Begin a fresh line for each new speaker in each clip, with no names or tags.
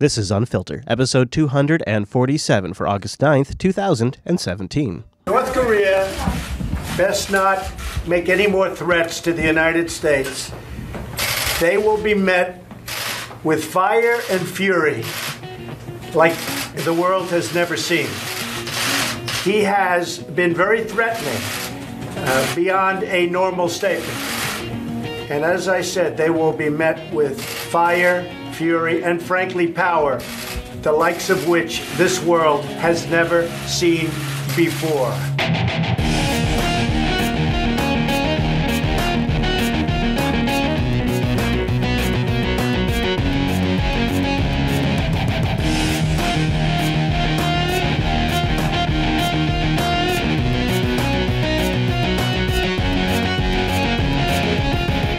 This is Unfilter, episode 247 for August 9th, 2017.
North Korea best not make any more threats to the United States. They will be met with fire and fury like the world has never seen. He has been very threatening beyond a normal statement. And as I said, they will be met with fire, fury, and frankly power, the likes of which this world has never seen before.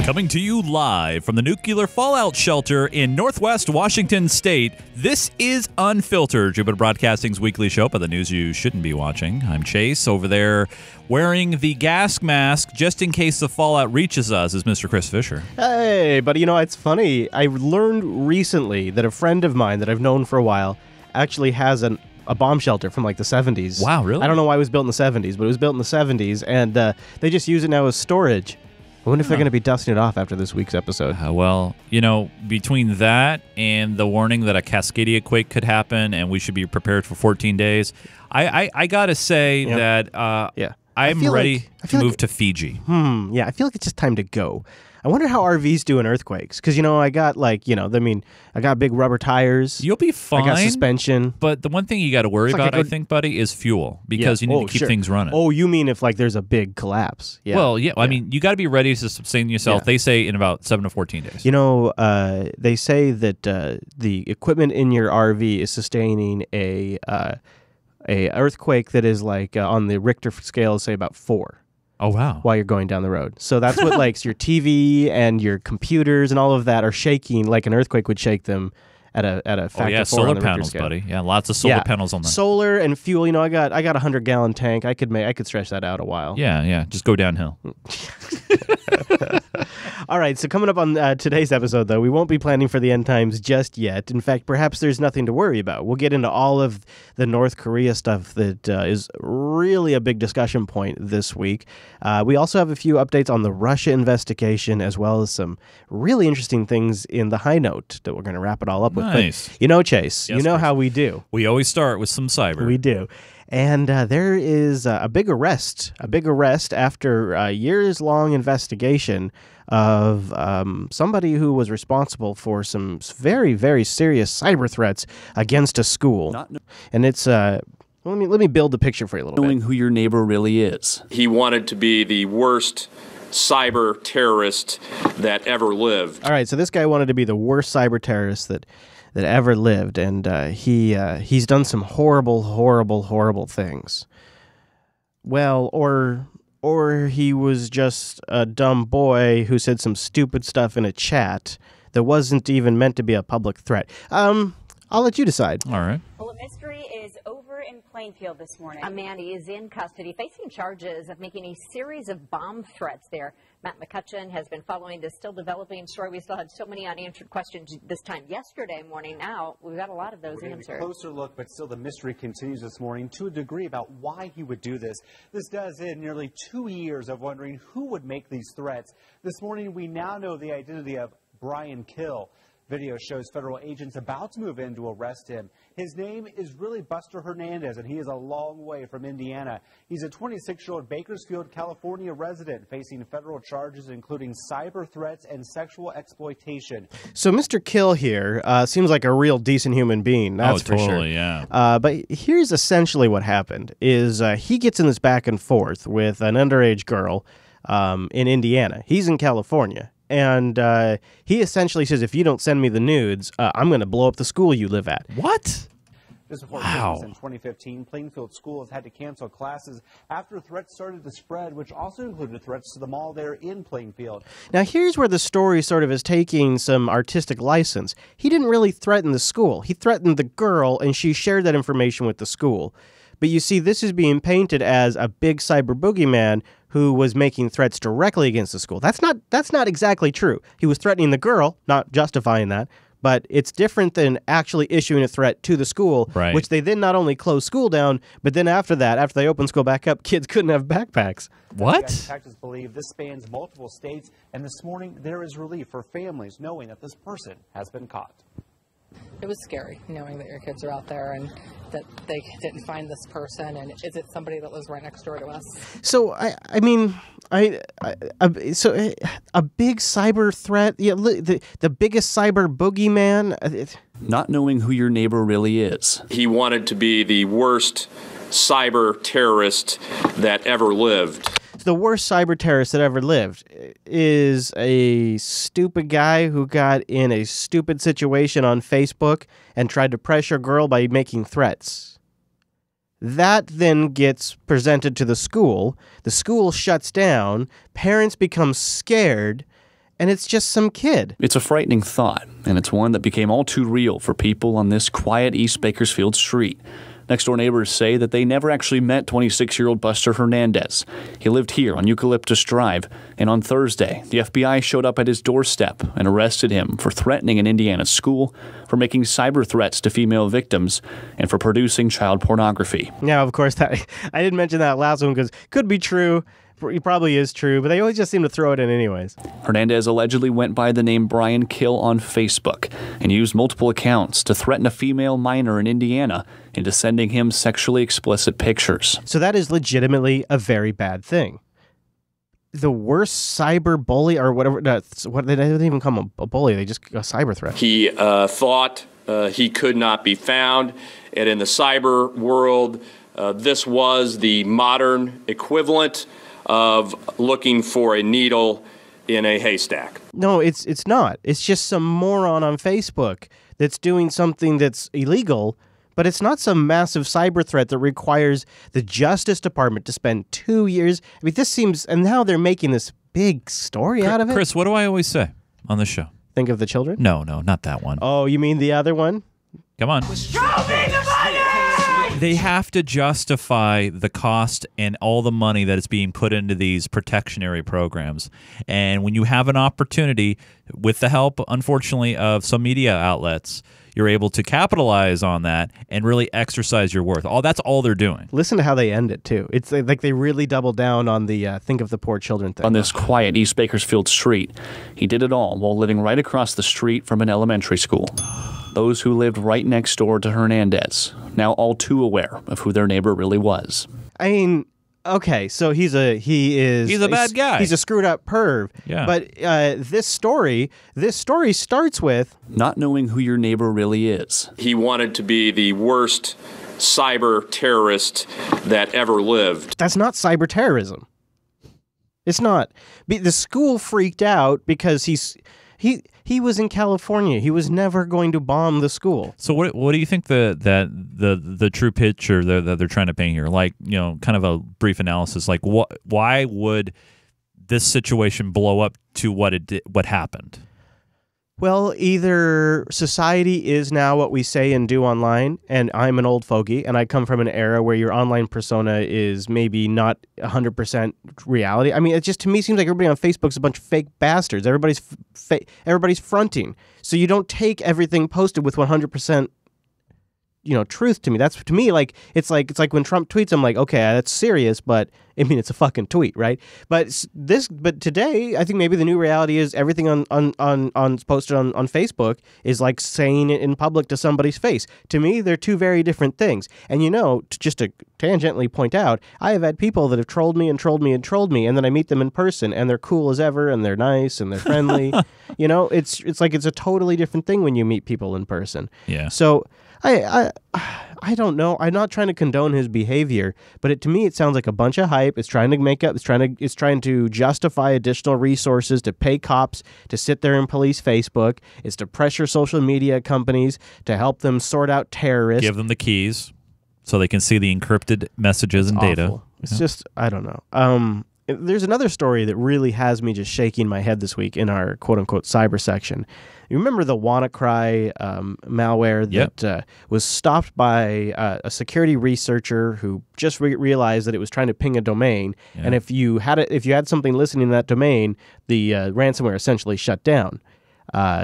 Coming to you live from the nuclear fallout shelter in Northwest Washington State, this is Unfiltered, Jupiter Broadcasting's weekly show about the news you shouldn't be watching. I'm Chase. Over there wearing the gas mask just in case the fallout reaches us is Mr. Chris Fisher.
Hey, but you know, it's funny. I learned recently that a friend of mine that I've known for a while actually has a bomb shelter from like the 70s.
Wow, really?
I don't know why it was built in the 70s, but it was built in the 70s, and they just use it now as storage. I wonder if they're going to be dusting it off after this week's episode.
Well, you know, between that and the warning that a Cascadia quake could happen and we should be prepared for 14 days, I got to say that I'm ready to move to Fiji.
Yeah, I feel like it's just time to go. I wonder how RVs do in earthquakes. Because, you know, I got I got big rubber tires.
You'll be fine.
I got suspension.
But the one thing you got to worry about, I think, buddy, is fuel. Because you need to keep things running.
Oh, you mean if, like, there's a big collapse. Yeah.
Well, yeah. I mean, you got to be ready to sustain yourself. Yeah. They say in about 7 to 14 days.
You know, they say that the equipment in your RV is sustaining a earthquake that is, like, on the Richter scale, say, about 4.
Oh, wow.
While you're going down the road. So that's what like your TV and your computers and all of that are shaking like an earthquake would shake them at a factor 4 on the
solar
Richter
panels,
scale.
buddy. Yeah, lots of solar panels on that.
Solar and fuel, you know, I got a 100-gallon tank. I could stretch that out a while.
Yeah, just go downhill.
All right, so coming up on today's episode, though, we won't be planning for the end times just yet. In fact, perhaps there's nothing to worry about. We'll get into all of the North Korea stuff that is really a big discussion point this week. We also have a few updates on the Russia investigation, as well as some really interesting things in the high note that we're going to wrap it all up with.
Nice.
But, you know, Chase,
yes,
you know how we do.
We always start with some cyber.
We do. And there is a big arrest after a years-long investigation of somebody who was responsible for some very, very serious cyber threats against a school. And it's let me build the picture for you a little bit.
Knowing who your neighbor really is.
He wanted to be the worst cyber terrorist that ever lived.
All right, so this guy wanted to be the worst cyber terrorist that ever lived, and he's done some horrible things. Well, or he was just a dumb boy who said some stupid stuff in a chat that wasn't even meant to be a public threat. I'll let you decide.
All right.
Well, a mystery is over in Plainfield this morning. A man is in custody facing charges of making a series of bomb threats there. Matt McCutcheon has been following this still developing story. We still had so many unanswered questions this time yesterday morning. Now we've got a lot of those answered.
A closer look, but still the mystery continues this morning to a degree about why he would do this. This does end nearly 2 years of wondering who would make these threats. This morning we now know the identity of Brian Kill. Video shows federal agents about to move in to arrest him. His name is really Buster Hernandez, and he is a long way from Indiana. He's a 26-year-old Bakersfield, California resident facing federal charges including cyber threats and sexual exploitation.
So Mr. Kill here seems like a real decent human being, that's for sure.
Totally, yeah.
But here's essentially what happened, is he gets in this back and forth with an underage girl in Indiana. He's in California. And he essentially says, if you don't send me the nudes, I'm going to blow up the school you live at.
What?
This report was in 2015. Plainfield schools had to cancel classes after threats started to spread, which also included threats to the mall there in Plainfield.
Now, here's where the story sort of is taking some artistic license. He didn't really threaten the school. He threatened the girl, and she shared that information with the school. But you see, this is being painted as a big cyber boogeyman who was making threats directly against the school. That's not exactly true. He was threatening the girl, not justifying that, But it's different than actually issuing a threat to the school,
Right.
which they then not only close school down, but then after that, after they open school back up, kids couldn't have backpacks.
What?
Detectives believe this spans multiple states, and this morning there is relief for families knowing that this person has been caught.
It was scary knowing that your kids are out there and that they didn't find this person. And is it somebody that lives right next door to us?
So I mean, a big cyber threat, yeah, the biggest cyber boogeyman.
Not knowing who your neighbor really is.
He wanted to be the worst cyber terrorist that ever lived.
The worst cyber terrorist that ever lived is a stupid guy who got in a stupid situation on Facebook and tried to pressure a girl by making threats. That then gets presented to the school. The school shuts down. Parents become scared. And it's just some kid.
It's a frightening thought, and it's one that became all too real for people on this quiet East Bakersfield street. Next-door neighbors say that they never actually met 26-year-old Buster Hernandez. He lived here on Eucalyptus Drive, and on Thursday, the FBI showed up at his doorstep and arrested him for threatening an Indiana school, for making cyber threats to female victims, and for producing child pornography.
Now, of course, I didn't mention that last one because it could be true. It probably is true, but they always just seem to throw it in anyways.
Hernandez allegedly went by the name Brian Kill on Facebook and used multiple accounts to threaten a female minor in Indiana into sending him sexually explicit pictures.
So that is legitimately a very bad thing. The worst cyber bully or whatever, they didn't even call him a bully, they just a cyber threat.
He thought he could not be found, and in the cyber world, this was the modern equivalent of looking for a needle in a haystack.
No, it's not. It's just some moron on Facebook that's doing something that's illegal, but it's not some massive cyber threat that requires the Justice Department to spend 2 years. I mean, this seems, and now they're making this big story out of it.
Chris, what do I always say on this show?
Think of the children?
No, not that one.
Oh, you mean the other one?
Come on. They have to justify the cost and all the money that is being put into these protectionary programs. And when you have an opportunity, with the help, unfortunately, of some media outlets, you're able to capitalize on that and really exercise your worth. That's all they're doing.
Listen to how they end it, too. It's like they really double down on the think of the poor children thing.
On this quiet East Bakersfield street, he did it all while living right across the street from an elementary school. Those who lived right next door to Hernandez, now all too aware of who their neighbor really was.
I mean, okay, so he's a
bad guy.
He's a screwed up perv.
Yeah.
But this story starts with
not knowing who your neighbor really is.
He wanted to be the worst cyber terrorist that ever lived.
That's not cyber terrorism. It's not. The school freaked out because he was in California. He was never going to bomb the school.
So what do you think the true picture that they're trying to paint here? Like, kind of a brief analysis. Like, why would this situation blow up to what happened?
Well, either society is now what we say and do online, and I'm an old fogey, and I come from an era where your online persona is maybe not 100% reality. I mean, it just, to me, seems like everybody on Facebook's a bunch of fake bastards. Everybody's fronting. So you don't take everything posted with 100% truth to me. That's, to me, like it's like when Trump tweets, I'm like, okay, that's serious, but I mean, it's a fucking tweet, right? But today, I think maybe the new reality is everything on posted on Facebook is like saying it in public to somebody's face. To me, they're two very different things. And just to tangentially point out, I have had people that have trolled me and trolled me and trolled me, and then I meet them in person, and they're cool as ever, and they're nice, and they're friendly. It's like it's a totally different thing when you meet people in person.
Yeah.
So I don't know. I'm not trying to condone his behavior, but to me it sounds like a bunch of hype. It's trying to make up. It's trying to justify additional resources to pay cops to sit there and police Facebook. It's to pressure social media companies to help them sort out terrorists.
Give them the keys so they can see the encrypted messages and data.
Awful. It's just, I don't know. There's another story that really has me just shaking my head this week in our quote-unquote cyber section. You remember the WannaCry malware that was stopped by a security researcher who just realized that it was trying to ping a domain, and if you had something listening in that domain, the ransomware essentially shut down.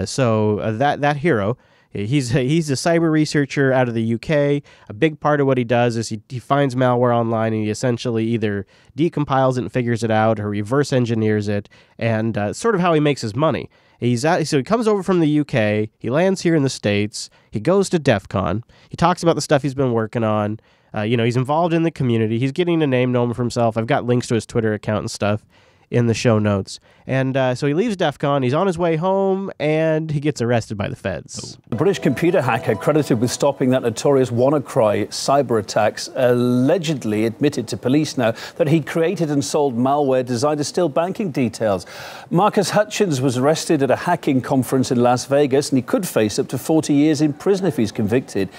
So that hero, he's a cyber researcher out of the UK. A big part of what he does is he finds malware online, and he essentially either decompiles it and figures it out, or reverse engineers it, and sort of how he makes his money. So he comes over from the UK, he lands here in the States, he goes to DEF CON, he talks about the stuff he's been working on, he's involved in the community, he's getting a name known for himself. I've got links to his Twitter account and stuff in the show notes. And so he leaves DEF CON, he's on his way home, and he gets arrested by the feds.
The British computer hacker credited with stopping that notorious WannaCry cyber attacks allegedly admitted to police now that he created and sold malware designed to steal banking details. Marcus Hutchins was arrested at a hacking conference in Las Vegas, and he could face up to 40 years in prison if he's convicted.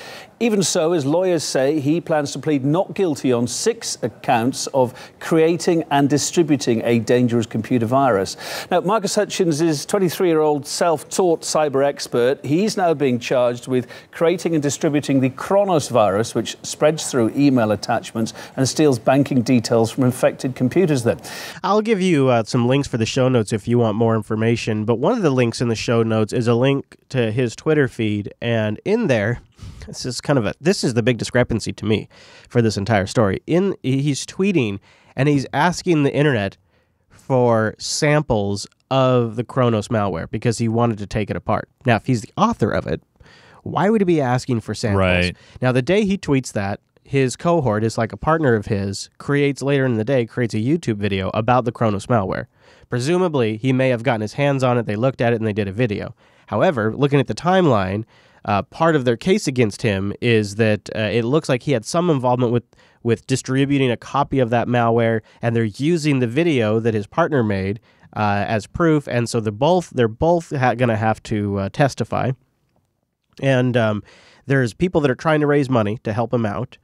Even so, his lawyers say he plans to plead not guilty on 6 accounts of creating and distributing a dangerous computer virus. Now, Marcus Hutchins is a 23-year-old self-taught cyber expert. He's now being charged with creating and distributing the Kronos virus, which spreads through email attachments and steals banking details from infected computers then.
I'll give you some links for the show notes if you want more information, but one of the links in the show notes is a link to his Twitter feed, and in there, this is the big discrepancy to me for this entire story. He's tweeting, and he's asking the internet for samples of the Kronos malware because he wanted to take it apart. Now, if he's the author of it, why would he be asking for samples?
Right.
Now, the day he tweets that, his cohort is like a partner of his, later in the day, creates a YouTube video about the Kronos malware. Presumably, he may have gotten his hands on it, they looked at it, and they did a video. However, looking at the timeline, part of their case against him is that it looks like he had some involvement with distributing a copy of that malware, and they're using the video that his partner made as proof, and so they're both going to have to testify. And there's people that are trying to raise money to help him out.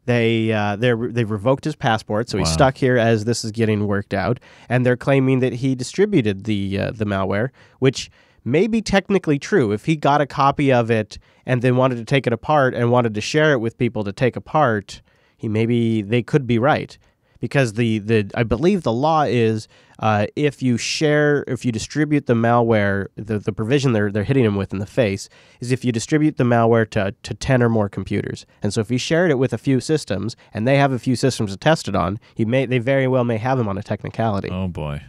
They've revoked his passport, so he's stuck here as this is getting worked out, and they're claiming that he distributed the malware, which may be technically true. If he got a copy of it and then wanted to take it apart and wanted to share it with people to take apart, they could be right, because I believe the law is if you distribute the malware, the provision they're hitting him with in the face is if you distribute the malware to 10 or more computers. And so if he shared it with a few systems and they have a few systems to test it on, they very well may have him on a technicality.
Oh boy.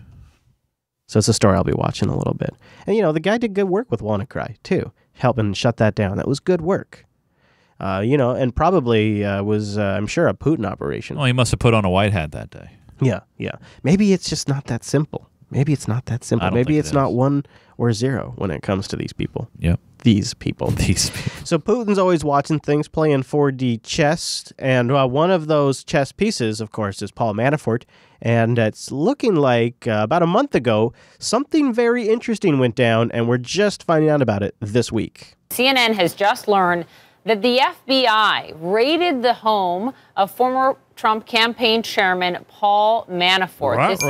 So it's a story I'll be watching a little bit. And the guy did good work with WannaCry too, helping shut that down. That was good work. And probably was, I'm sure, a Putin operation.
Well, he must have put on a white hat that day.
Yeah. Maybe it's just not that simple. Maybe it's not 1 or 0 when it comes to these people.
Yep.
These people. So Putin's always watching things, playing 4D chess, and one of those chess pieces, of course, is Paul Manafort. And it's looking like about a month ago, something very interesting went down, and we're just finding out about it this week.
CNN has just learned that the FBI raided the home of former Trump campaign chairman Paul Manafort. This is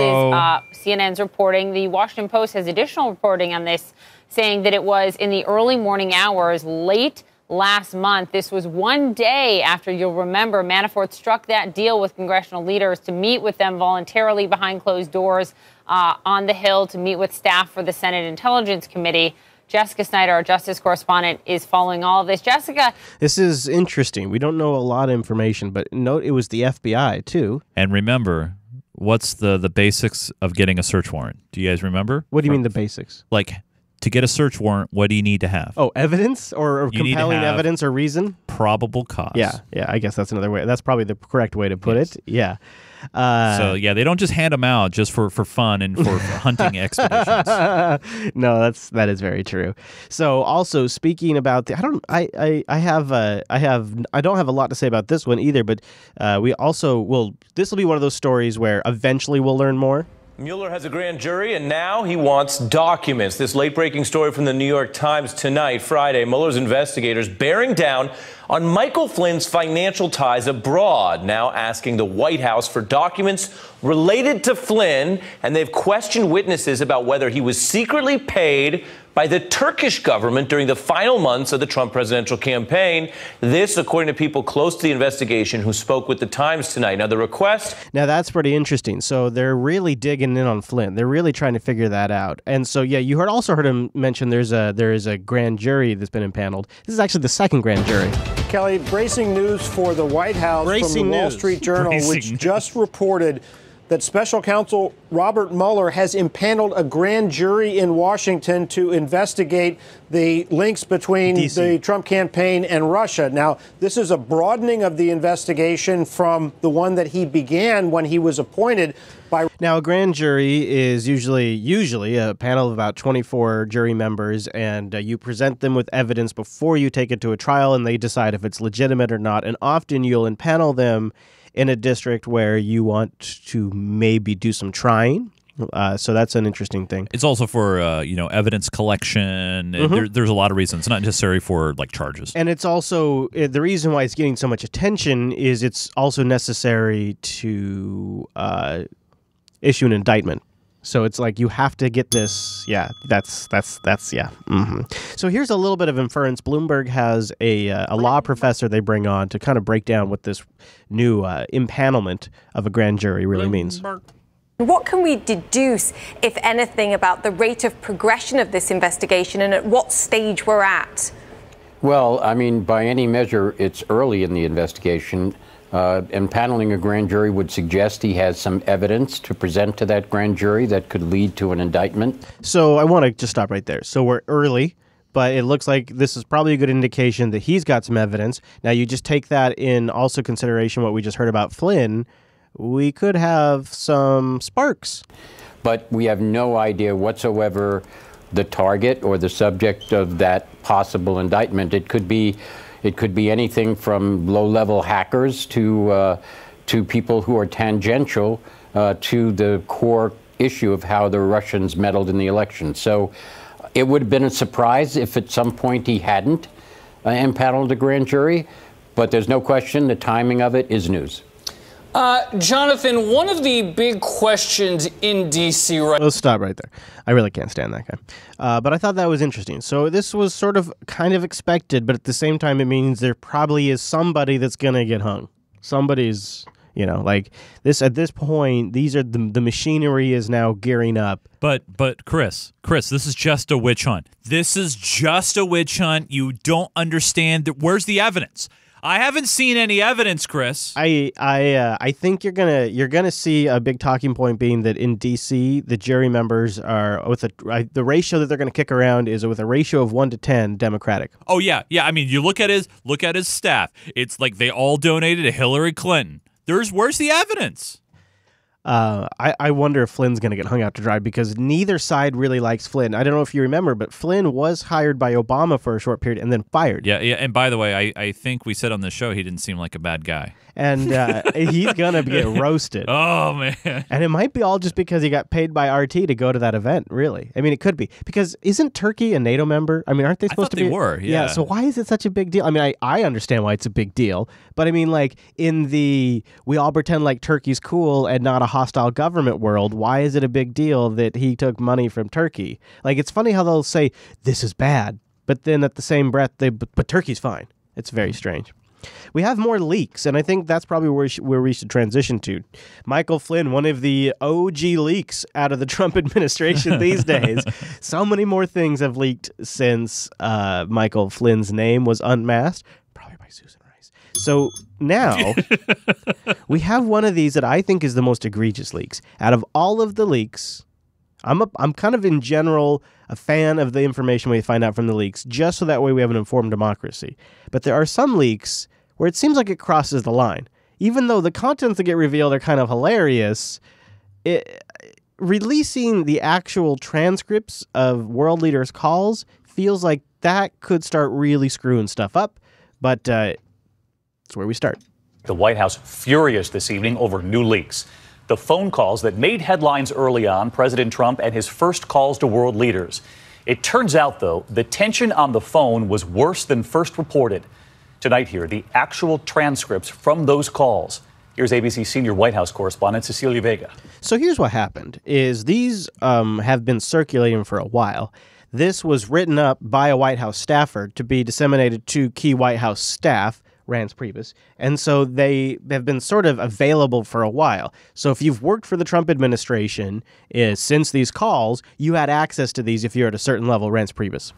CNN's reporting. The Washington Post has additional reporting on this, saying that it was in the early morning hours late last month. This was one day after, you'll remember, Manafort struck that deal with congressional leaders to meet with them voluntarily behind closed doors on the Hill to meet with staff for the Senate Intelligence Committee. Jessica Snyder, our justice correspondent, is following all of this. Jessica.
This is interesting. We don't know a lot of information, but note it was the FBI, too.
And remember, what's the basics of getting a search warrant? Do you guys remember?
What do you mean the basics?
Like, to get a search warrant, what do you need to have?
Oh, evidence or compelling evidence or reason?
Probable cause.
Yeah, I guess that's another way. That's probably the correct way to put it. Yeah.
They don't just hand them out just for fun and for hunting expeditions.
No, that is very true. So also speaking about I don't have a lot to say about this one either, but this will be one of those stories where eventually we'll learn more.
Mueller has a grand jury, and now he wants documents. This late-breaking story from the New York Times tonight, Friday. Mueller's investigators bearing down on Michael Flynn's financial ties abroad, now asking the White House for documents related to Flynn, and they've questioned witnesses about whether he was secretly paid by the Turkish government during the final months of the Trump presidential campaign. This, according to people close to the investigation who spoke with the Times tonight. Now, the request...
Now, that's pretty interesting. So they're really digging in on Flynn. They're really trying to figure that out. And so, yeah, you also heard him mention there is a grand jury that's been impaneled. This is actually the second grand jury.
Kelly, bracing news for the White House from the Wall Street Journal, which just reported that Special Counsel Robert Mueller has impaneled a grand jury in Washington to investigate the links between the Trump campaign and Russia. Now, this is a broadening of the investigation from the one that he began when he was appointed by...
Now, a grand jury is usually a panel of about 24 jury members, and you present them with evidence before you take it to a trial, and they decide if it's legitimate or not. And often you'll impanel them in a district where you want to maybe do some trying. So that's an interesting thing.
It's also for, evidence collection. There's a lot of reasons. It's not necessary for, charges.
And it's also, the reason why it's getting so much attention is it's also necessary to issue an indictment. So it's like you have to get this. Yeah, that's yeah. So here's a little bit of inference. Bloomberg has a law professor they bring on to kind of break down what this new impanelment of a grand jury really means.
What can we deduce, if anything, about the rate of progression of this investigation and at what stage we're at?
Well, I mean, by any measure, it's early in the investigation. Impaneling a grand jury would suggest he has some evidence to present to that grand jury that could lead to an indictment.
So I want to just stop right there. So we're early, but it looks like this is probably a good indication that he's got some evidence. Now, you just take that in also consideration what we just heard about Flynn. We could have some sparks.
But we have no idea whatsoever the target or the subject of that possible indictment. It could be anything from low-level hackers to people who are tangential to the core issue of how the Russians meddled in the election. So it would have been a surprise if at some point he hadn't impaneled a grand jury, but there's no question the timing of it is news.
Jonathan, one of the big questions in D.C. right...
Let's stop right there. I really can't stand that guy. But I thought that was interesting. So this was sort of kind of expected, but at the same time, it means there probably is somebody that's going to get hung. Somebody's, this at this point, these are the machinery is now gearing up.
But Chris, this is just a witch hunt. This is just a witch hunt. You don't understand that. Where's the evidence? I haven't seen any evidence, Chris.
I think you're gonna see a big talking point being that in D.C. the jury members are with the ratio that they're gonna kick around is with a ratio of 1 to 10 Democratic.
Oh yeah. I mean, you look at his staff. It's like they all donated to Hillary Clinton. Where's the evidence?
I wonder if Flynn's going to get hung out to dry because neither side really likes Flynn. I don't know if you remember, but Flynn was hired by Obama for a short period and then fired.
Yeah. And by the way, I think we said on the show he didn't seem like a bad guy.
And he's going to get roasted.
Oh, man.
And it might be all just because he got paid by RT to go to that event, really. I mean, it could be. Because isn't Turkey a NATO member? I mean, aren't they supposed to be?
They were, yeah.
So why is it such a big deal? I mean, I understand why it's a big deal. But I mean, in the we all pretend like Turkey's cool and not a hostile government world, why is it a big deal that he took money from Turkey? It's funny how they'll say, this is bad. But then at the same breath, but Turkey's fine. It's very strange. We have more leaks, and I think that's probably where we should transition to. Michael Flynn, one of the OG leaks out of the Trump administration these days. So many more things have leaked since Michael Flynn's name was unmasked, probably by Susan Rice. So now we have one of these that I think is the most egregious leaks. Out of all of the leaks, I'm kind of in general a fan of the information we find out from the leaks, just so that way we have an informed democracy. But there are some leaks where it seems like it crosses the line. Even though the contents that get revealed are kind of hilarious, releasing the actual transcripts of world leaders' calls feels like that could start really screwing stuff up. But it's where we start.
The White House furious this evening over new leaks. The phone calls that made headlines early on, President Trump and his first calls to world leaders. It turns out, though, the tension on the phone was worse than first reported. Tonight here, the actual transcripts from those calls. Here's ABC senior White House correspondent Cecilia Vega.
So here's what happened, is these have been circulating for a while. This was written up by a White House staffer to be disseminated to key White House staff, Reince Priebus, and so they have been sort of available for a while. So if you've worked for the Trump administration since these calls, you had access to these if you're at a certain level, Reince Priebus.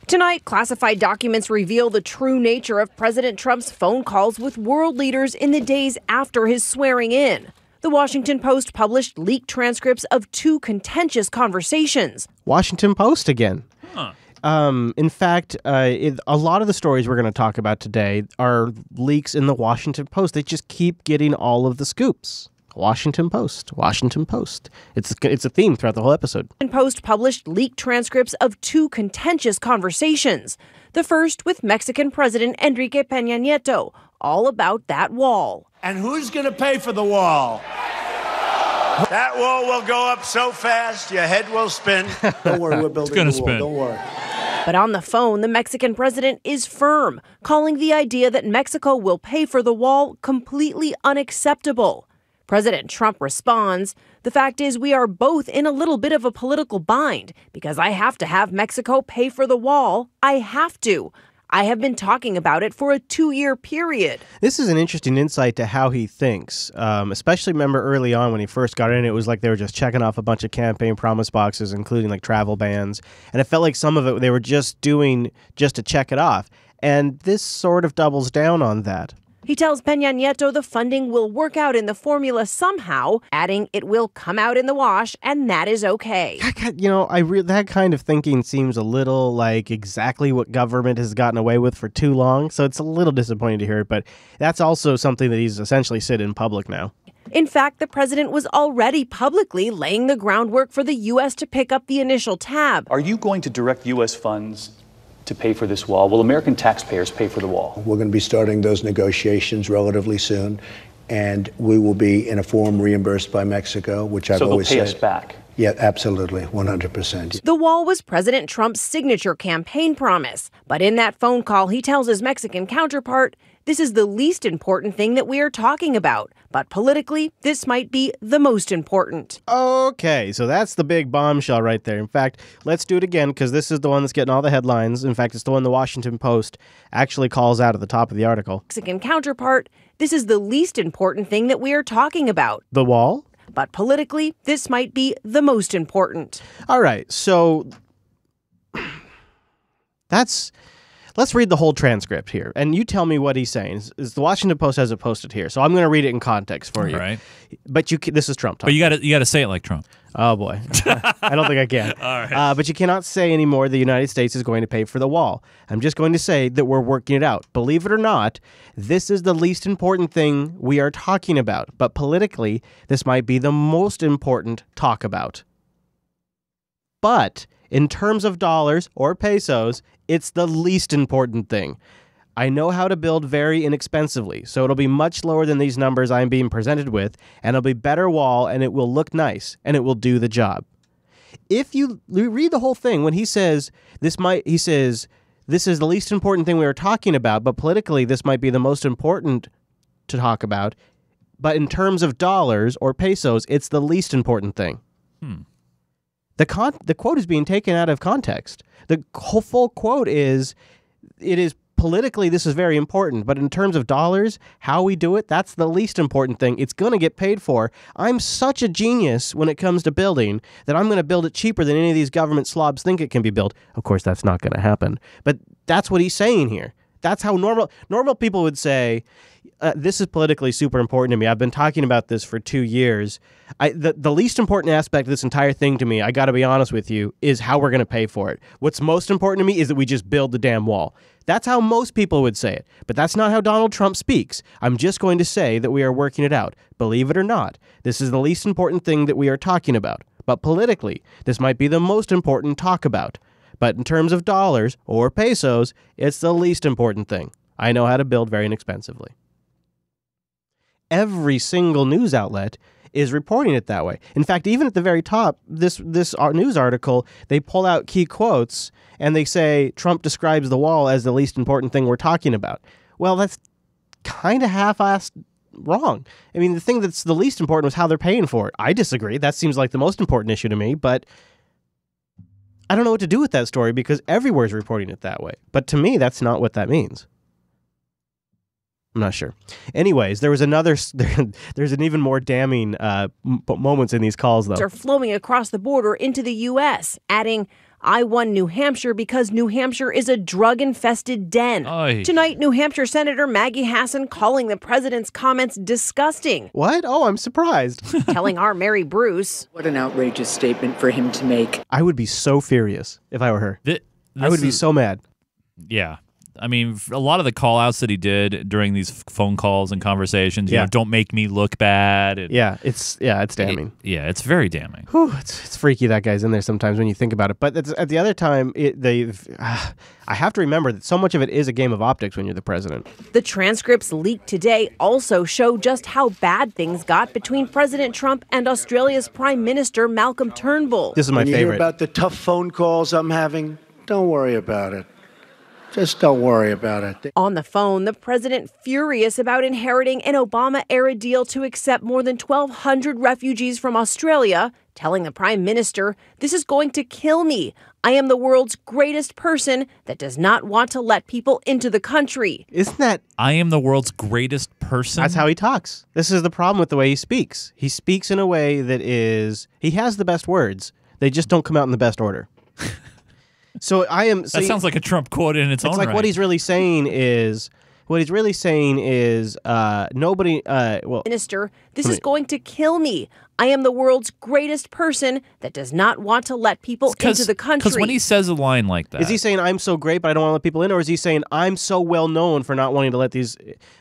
Tonight, classified documents reveal the true nature of President Trump's phone calls with world leaders in the days after his swearing in. The Washington Post published leaked transcripts of 2 contentious conversations.
Washington Post again. In fact, a lot of the stories we're going to talk about today are leaks in the Washington Post. They just keep getting all of the scoops. Washington Post, Washington Post. It's a theme throughout the whole episode.
The Post published leaked transcripts of 2 contentious conversations. The first with Mexican President Enrique Peña Nieto, all about that wall.
And who's going to pay for the wall? That wall will go up so fast, your head will spin. Don't worry, we're building the wall. Don't worry.
But on the phone, the Mexican president is firm, calling the idea that Mexico will pay for the wall completely unacceptable. President Trump responds, "The fact is we are both in a little bit of a political bind because I have to have Mexico pay for the wall. I have to. I have been talking about it for a 2-year period."
This is an interesting insight to how he thinks, especially remember early on when he first got in, it was like they were just checking off a bunch of campaign promise boxes, including like travel bans. And it felt like some of it they were just doing just to check it off. And this sort of doubles down on that.
He tells Peña Nieto the funding will work out in the formula somehow, adding it will come out in the wash, and that is okay.
You know, that kind of thinking seems a little like exactly what government has gotten away with for too long, so it's a little disappointing to hear it, but that's also something that he's essentially said in public now.
In fact, the president was already publicly laying the groundwork for the U.S. to pick up the initial tab.
Are you going to direct U.S. funds to pay for this wall? Will American taxpayers pay for the wall?
We're going to be starting those negotiations relatively soon, and we will be in a form reimbursed by Mexico, which I've always said.
So they'll pay us back?
Yeah, absolutely, 100%.
The wall was President Trump's signature campaign promise. But in that phone call, he tells his Mexican counterpart, "This is the least important thing that we are talking about. But politically, this might be the most important."
Okay, so that's the big bombshell right there. In fact, let's do it again because this is the one that's getting all the headlines. In fact, it's the one the Washington Post actually calls out at the top of the article.
Mexican counterpart, "This is the least important thing that we are talking about.
The wall?
But politically, this might be the most important."
All right, so let's read the whole transcript here, and you tell me what he's saying. Is the Washington Post has it posted here, so I'm going to read it in context for you.
All right.
But this is Trump talking.
But you got to say it like Trump.
Oh boy, I don't think I can.
All right.
But you cannot say anymore the United States is going to pay for the wall. I'm just going to say that we're working it out. Believe it or not, this is the least important thing we are talking about. But politically, this might be the most important talk about. But in terms of dollars or pesos, it's the least important thing. I know how to build very inexpensively, so it'll be much lower than these numbers I'm being presented with, and it'll be better wall, and it will look nice, and it will do the job. If you read the whole thing, when he says this is the least important thing we are talking about, but politically this might be the most important to talk about, but in terms of dollars or pesos, it's the least important thing. The quote is being taken out of context. The whole full quote is, it is politically, this is very important, but in terms of dollars, how we do it, that's the least important thing. It's going to get paid for. I'm such a genius when it comes to building that I'm going to build it cheaper than any of these government slobs think it can be built. Of course, that's not going to happen. But that's what he's saying here. That's how normal people would say, this is politically super important to me. I've been talking about this for 2 years. The least important aspect of this entire thing to me, I got to be honest with you, is how we're going to pay for it. What's most important to me is that we just build the damn wall. That's how most people would say it. But that's not how Donald Trump speaks. I'm just going to say that we are working it out. Believe it or not, this is the least important thing that we are talking about. But politically, this might be the most important talk about. But in terms of dollars or pesos, it's the least important thing. I know how to build very inexpensively. Every single news outlet is reporting it that way. In fact, even at the very top, this news article, they pull out key quotes and they say Trump describes the wall as the least important thing we're talking about. Well, that's kind of half-assed wrong. I mean, the thing that's the least important was how they're paying for it. I disagree. That seems like the most important issue to me, but I don't know what to do with that story because everywhere's reporting it that way. But to me, that's not what that means. I'm not sure. Anyways, there's an even more damning moments in these calls, though.
Are flowing across the border into the U.S., adding, I won New Hampshire because New Hampshire is a drug-infested den.
Oy.
Tonight, New Hampshire Senator Maggie Hassan calling the president's comments disgusting.
What? Oh, I'm surprised.
Telling our Mary Bruce.
What an outrageous statement for him to make.
I would be so furious if I were her. I would be so mad.
Yeah. I mean, a lot of the call-outs that he did during these phone calls and conversations, you know, don't make me look bad.
It's damning.
It's very damning.
Whew, it's freaky that guy's in there sometimes when you think about it. But at the other time, I have to remember that so much of it is a game of optics when you're the president.
The transcripts leaked today also show just how bad things got between President Trump and Australia's Prime Minister Malcolm Turnbull.
This is my
when you
favorite.
hear about the tough phone calls I'm having, don't worry about it. Just don't worry about it.
On the phone, the president furious about inheriting an Obama-era deal to accept more than 1,200 refugees from Australia, telling the prime minister, this is going to kill me. I am the world's greatest person that does not want to let people into the country.
Isn't that...
I am the world's greatest person?
That's how he talks. This is the problem with the way he speaks. He speaks in a way that is... He has the best words. They just don't come out in the best order. So I am. So
that sounds like a Trump quote in its own right.
It's like what he's really saying is nobody.
Minister, this is going to kill me. I am the world's greatest person that does not want to let people into the country.
Because when he says a line like that,
is he saying I'm so great but I don't want to let people in, or is he saying I'm so well known for not wanting to let these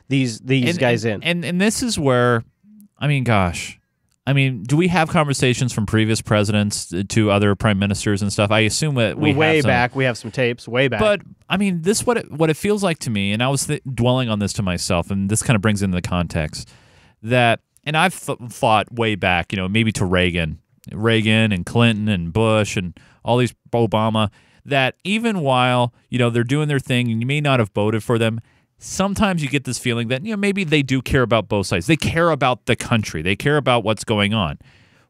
guys in?
And this is where, I mean, gosh. I mean, do we have conversations from previous presidents to other prime ministers and stuff? I assume that we
way
have some,
back. We have some tapes way back.
But I mean, this what it feels like to me, and I was dwelling on this to myself, and this kind of brings into the context that, and I've thought way back, you know, maybe to Reagan and Clinton and Bush and all these Obama, that even while they're doing their thing, and you may not have voted for them. Sometimes you get this feeling that maybe they do care about both sides. They care about the country. They care about what's going on.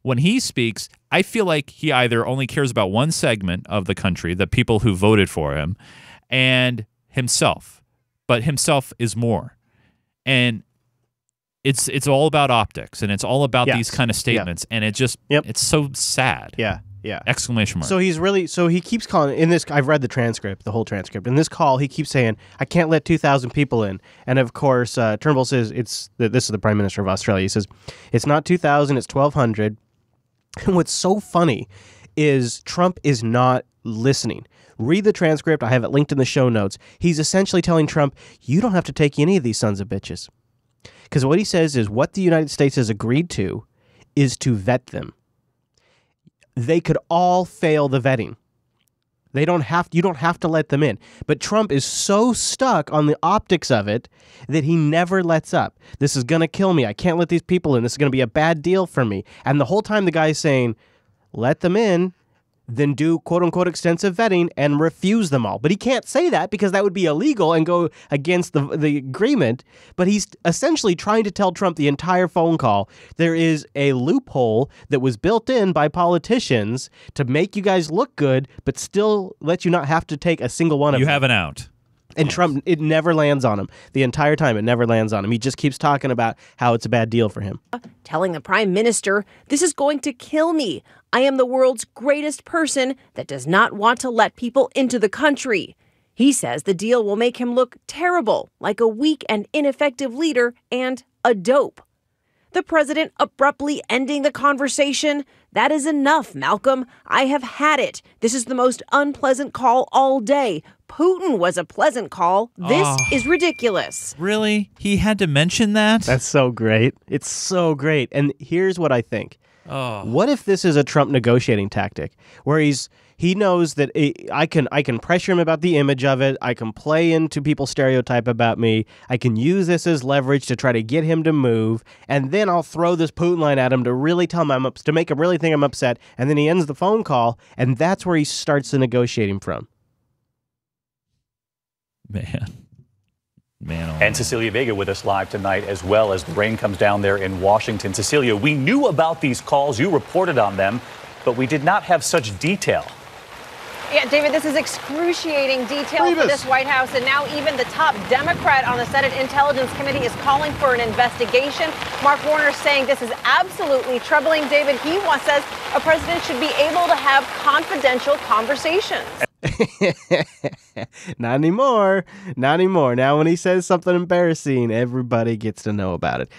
When he speaks, I feel like he either only cares about one segment of the country, the people who voted for him, and himself. But himself is more. And it's all about optics, and it's all about these kind of statements, and it just it's so sad.
Yeah.
Exclamation mark.
So he keeps calling in this. I've read the whole transcript. In this call, he keeps saying, "I can't let 2,000 people in." And of course, Turnbull says this is the Prime Minister of Australia. He says it's not 2,000, it's 1,200. And what's so funny is Trump is not listening. Read the transcript. I have it linked in the show notes. He's essentially telling Trump, "You don't have to take any of these sons of bitches," because what he says is what the United States has agreed to is to vet them. They could all fail the vetting. You don't have to let them in. But Trump is so stuck on the optics of it that he never lets up. This is going to kill me. I can't let these people in. This is going to be a bad deal for me. And the whole time the guy's saying, let them in, then do quote-unquote extensive vetting and refuse them all. But he can't say that because that would be illegal and go against the agreement. But he's essentially trying to tell Trump the entire phone call there is a loophole that was built in by politicians to make you guys look good, but still let you not have to take a single one of them.
You have an out.
And Trump, it never lands on him. The entire time, it never lands on him. He just keeps talking about how it's a bad deal for him.
Telling the prime minister, this is going to kill me. I am the world's greatest person that does not want to let people into the country. He says the deal will make him look terrible, like a weak and ineffective leader and a dope. The president abruptly ending the conversation. That is enough, Malcolm. I have had it. This is the most unpleasant call all day. Putin was a pleasant call. This is ridiculous.
Really? He had to mention that?
That's so great. It's so great. And here's what I think. What if this is a Trump negotiating tactic where he knows that I can pressure him about the image of it. I can play into people's stereotype about me. I can use this as leverage to try to get him to move. And then I'll throw this Putin line at him to really tell him to make him really think I'm upset. And then he ends the phone call. And that's where he starts the negotiating from.
Man.
And Cecilia Vega with us live tonight as well as the rain comes down there in Washington. Cecilia, we knew about these calls. You reported on them, but we did not have such detail.
Yeah, David, this is excruciating detail for this White House, and now even the top Democrat on the Senate Intelligence Committee is calling for an investigation. Mark Warner saying this is absolutely troubling. David, he says a president should be able to have confidential conversations.
Not anymore. Not anymore. Now when he says something embarrassing, everybody gets to know about it.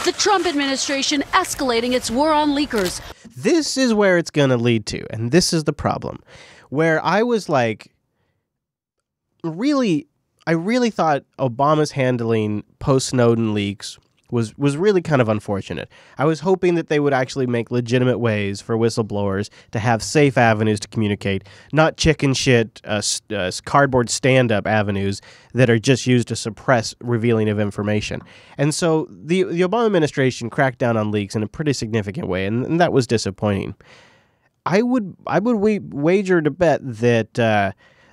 The Trump administration escalating its war on leakers.
This is where it's going to lead to, and this is the problem. Where I was like, I really thought Obama's handling post-Snowden leaks was really kind of unfortunate. I was hoping that they would actually make legitimate ways for whistleblowers to have safe avenues to communicate, not chicken shit, cardboard stand-up avenues that are just used to suppress revealing of information. And so the Obama administration cracked down on leaks in a pretty significant way, and that was disappointing. I would wager to bet that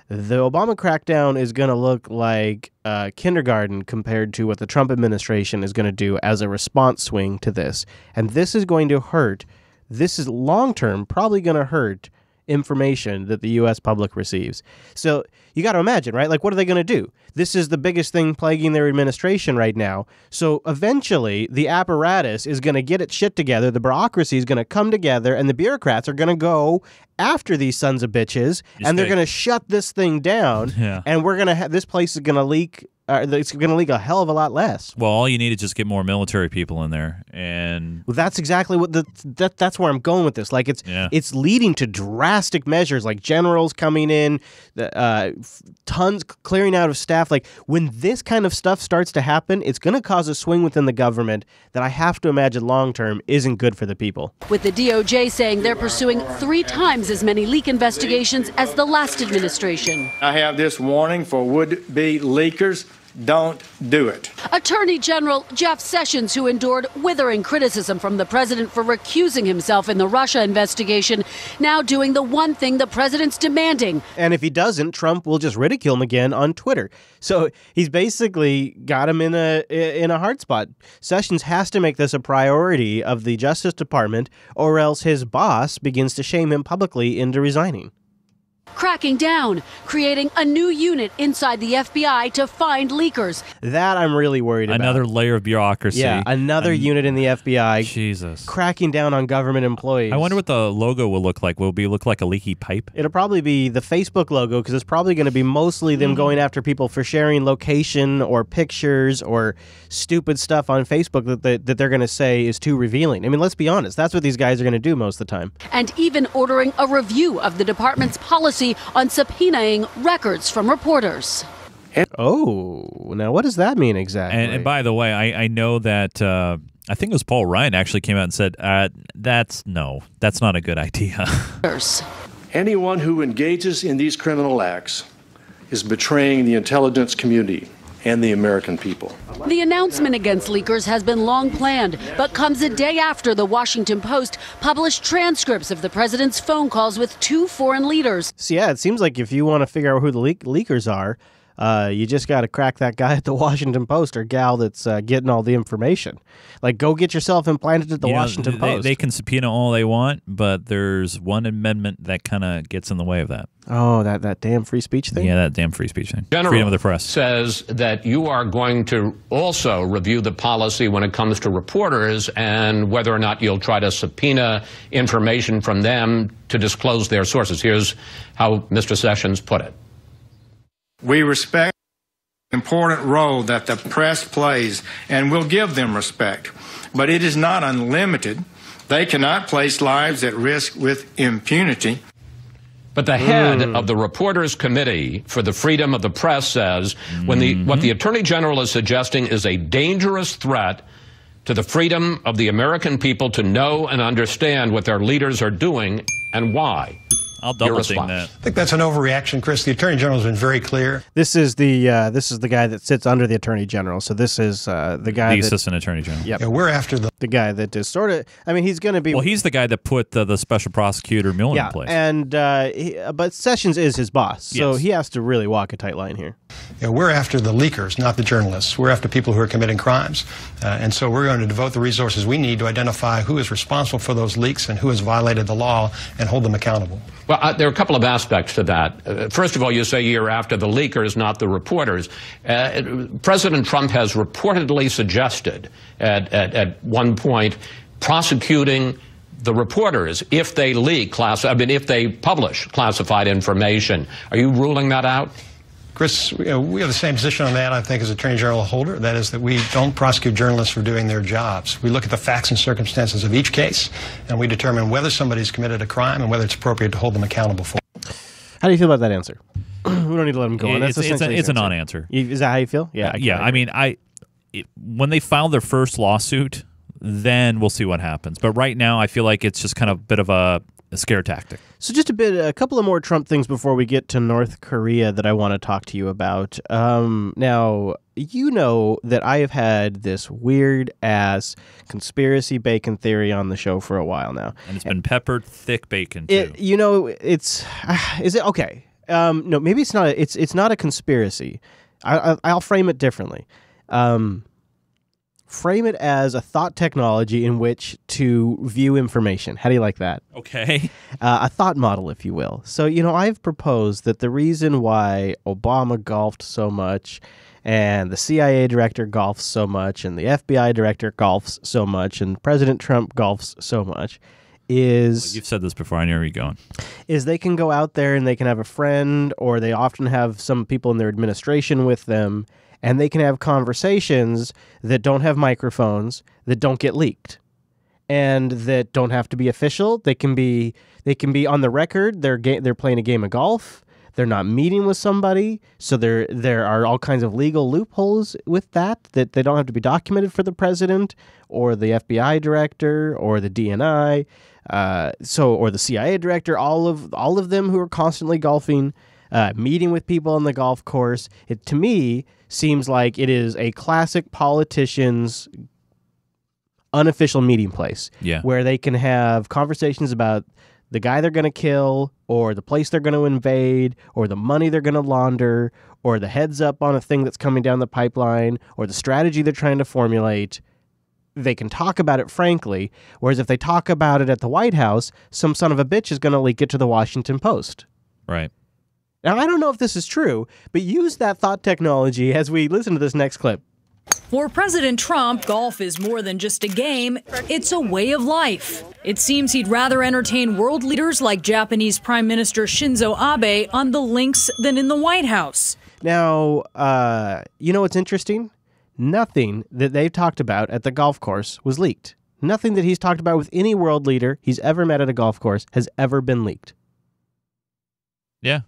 the Obama crackdown is going to look like kindergarten compared to what the Trump administration is going to do as a response swing to this. And this is going to hurt. This is long-term probably going to hurt information that the U.S. public receives. So you got to imagine, right? Like, what are they going to do? This is the biggest thing plaguing their administration right now. So eventually the apparatus is going to get its shit together. The bureaucracy is going to come together, and the bureaucrats are going to go after these sons of bitches, and they're going to shut this thing down.
Yeah.
And we're going to have this place is going to leak. It's going to leak a hell of a lot less.
Well, all you need is just get more military people in there, and
well, that's exactly what that's where I'm going with this. Like it's leading to drastic measures, like generals coming in, tons clearing out of staff. Like when this kind of stuff starts to happen, it's going to cause a swing within the government that I have to imagine long term isn't good for the people.
With the DOJ saying they're pursuing 3 times as many leak investigations as the last administration.
I have this warning for would-be leakers. Don't do it.
Attorney General Jeff Sessions, who endured withering criticism from the president for recusing himself in the Russia investigation, now doing the one thing the president's demanding.
And if he doesn't, Trump will just ridicule him again on Twitter. So he's basically got him in a hard spot. Sessions has to make this a priority of the Justice Department, or else his boss begins to shame him publicly into resigning.
Cracking down, creating a new unit inside the FBI to find leakers.
That I'm really worried about.
Another layer of bureaucracy.
Yeah, another unit in the FBI.
Jesus.
Cracking down on government employees.
I wonder what the logo will look like. Will it look like a leaky pipe?
It'll probably be the Facebook logo, because it's probably going to be mostly them going after people for sharing location or pictures or stupid stuff on Facebook that they're going to say is too revealing. I mean, let's be honest. That's what these guys are going to do most of the time.
And even ordering a review of the department's policy on subpoenaing records from reporters.
Oh, now what does that mean exactly?
And by the way, I know that I think it was Paul Ryan actually came out and said, that's not a good idea.
Anyone who engages in these criminal acts is betraying the intelligence community and the American people.
The announcement against leakers has been long planned, but comes a day after the Washington Post published transcripts of the president's phone calls with 2 foreign leaders.
So yeah, it seems like if you want to figure out who the leakers are, you just got to crack that guy at the Washington Post or gal that's getting all the information. Like, go get yourself implanted at the Washington Post.
They can subpoena all they want, but there's one amendment that kind of gets in the way of that.
Oh, that damn free speech thing?
Yeah, that damn free speech thing.
General
Freedom of the press
says that you are going to also review the policy when it comes to reporters and whether or not you'll try to subpoena information from them to disclose their sources. Here's how Mr. Sessions put it.
We respect the important role that the press plays and will give them respect, but it is not unlimited. They cannot place lives at risk with impunity.
But the head of the Reporters Committee for the Freedom of the Press says what the Attorney General is suggesting is a dangerous threat to the freedom of the American people to know and understand what their leaders are doing and why.
I'll double think that.
I think that's an overreaction, Chris. The Attorney General has been very clear.
This is the guy that sits under the Attorney General. So this is the guy,
the Assistant Attorney General.
Yep.
Yeah, we're after
the guy that is sort of. I mean, he's going to be.
Well, he's the guy that put the Special Prosecutor Mueller in place.
And but Sessions is his boss, so
Yes.
he has to really walk a tight line here.
Yeah, we're after the leakers, not the journalists. We're after people who are committing crimes. And so we're going to devote the resources we need to identify who is responsible for those leaks and who has violated the law and hold them accountable.
Well, Well, there are a couple of aspects to that. First of all, you say you're after the leakers, not the reporters. President Trump has reportedly suggested at one point prosecuting the reporters if they leak if they publish classified information. Are you ruling that out?
Chris, we have the same position on that, I think, as Attorney General Holder. That is that we don't prosecute journalists for doing their jobs. We look at the facts and circumstances of each case, and we determine whether somebody's committed a crime and whether it's appropriate to hold them accountable for it.
How do you feel about that answer? We don't need to let him go on.
It's a non-answer.
Is that how you feel? Yeah.
Yeah. I mean, when they file their first lawsuit, then we'll see what happens. But right now, I feel like it's just kind of a bit of a scare tactic.
So just a couple of more Trump things before we get to North Korea that I want to talk to you about. Now, you know that I have had this weird-ass conspiracy bacon theory on the show for a while now.
And it's been peppered thick bacon, too.
Is it okay? No, maybe it's not. It's not a conspiracy. I'll frame it differently. Frame it as a thought technology in which to view information. How do you like that?
Okay.
A thought model, if you will. So, I've proposed that the reason why Obama golfed so much and the CIA director golfs so much and the FBI director golfs so much and President Trump golfs so much is...
You've said this before. I know where you're going.
Is they can go out there and they can have a friend, or they often have some people in their administration with them, and they can have conversations that don't have microphones, that don't get leaked, and that don't have to be official. They can be on the record. They're playing a game of golf. They're not meeting with somebody, so there are all kinds of legal loopholes with that they don't have to be documented for the president or the FBI director or the DNI, or the CIA director. All of them who are constantly golfing, meeting with people on the golf course. It, to me, seems like it is a classic politician's unofficial meeting place, where they can have conversations about the guy they're going to kill, or the place they're going to invade, or the money they're going to launder, or the heads up on a thing that's coming down the pipeline, or the strategy they're trying to formulate. They can talk about it frankly, whereas if they talk about it at the White House, some son of a bitch is going to leak it to the Washington Post.
Right.
Now, I don't know if this is true, but use that thought technology as we listen to this next clip.
For President Trump, golf is more than just a game. It's a way of life. It seems he'd rather entertain world leaders like Japanese Prime Minister Shinzo Abe on the links than in the White House.
Now, you know what's interesting? Nothing that they've talked about at the golf course was leaked. Nothing that he's talked about with any world leader he's ever met at a golf course has ever been leaked.
Yeah.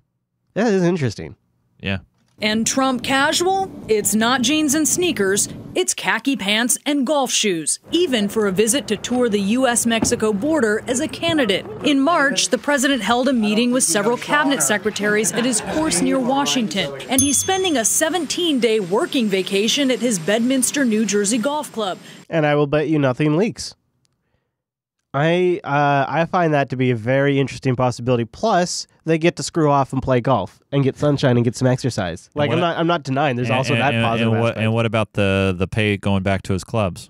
That is interesting.
Yeah.
And Trump casual? It's not jeans and sneakers. It's khaki pants and golf shoes, even for a visit to tour the U.S.-Mexico border as a candidate. In March, the president held a meeting with several cabinet secretaries at his course near Washington, and he's spending a 17-day working vacation at his Bedminster, New Jersey golf club.
And I will bet you nothing leaks. I find that to be a very interesting possibility. Plus, they get to screw off and play golf and get sunshine and get some exercise. Like, I'm not denying there's also that positive aspect.
And what about the pay going back to his clubs?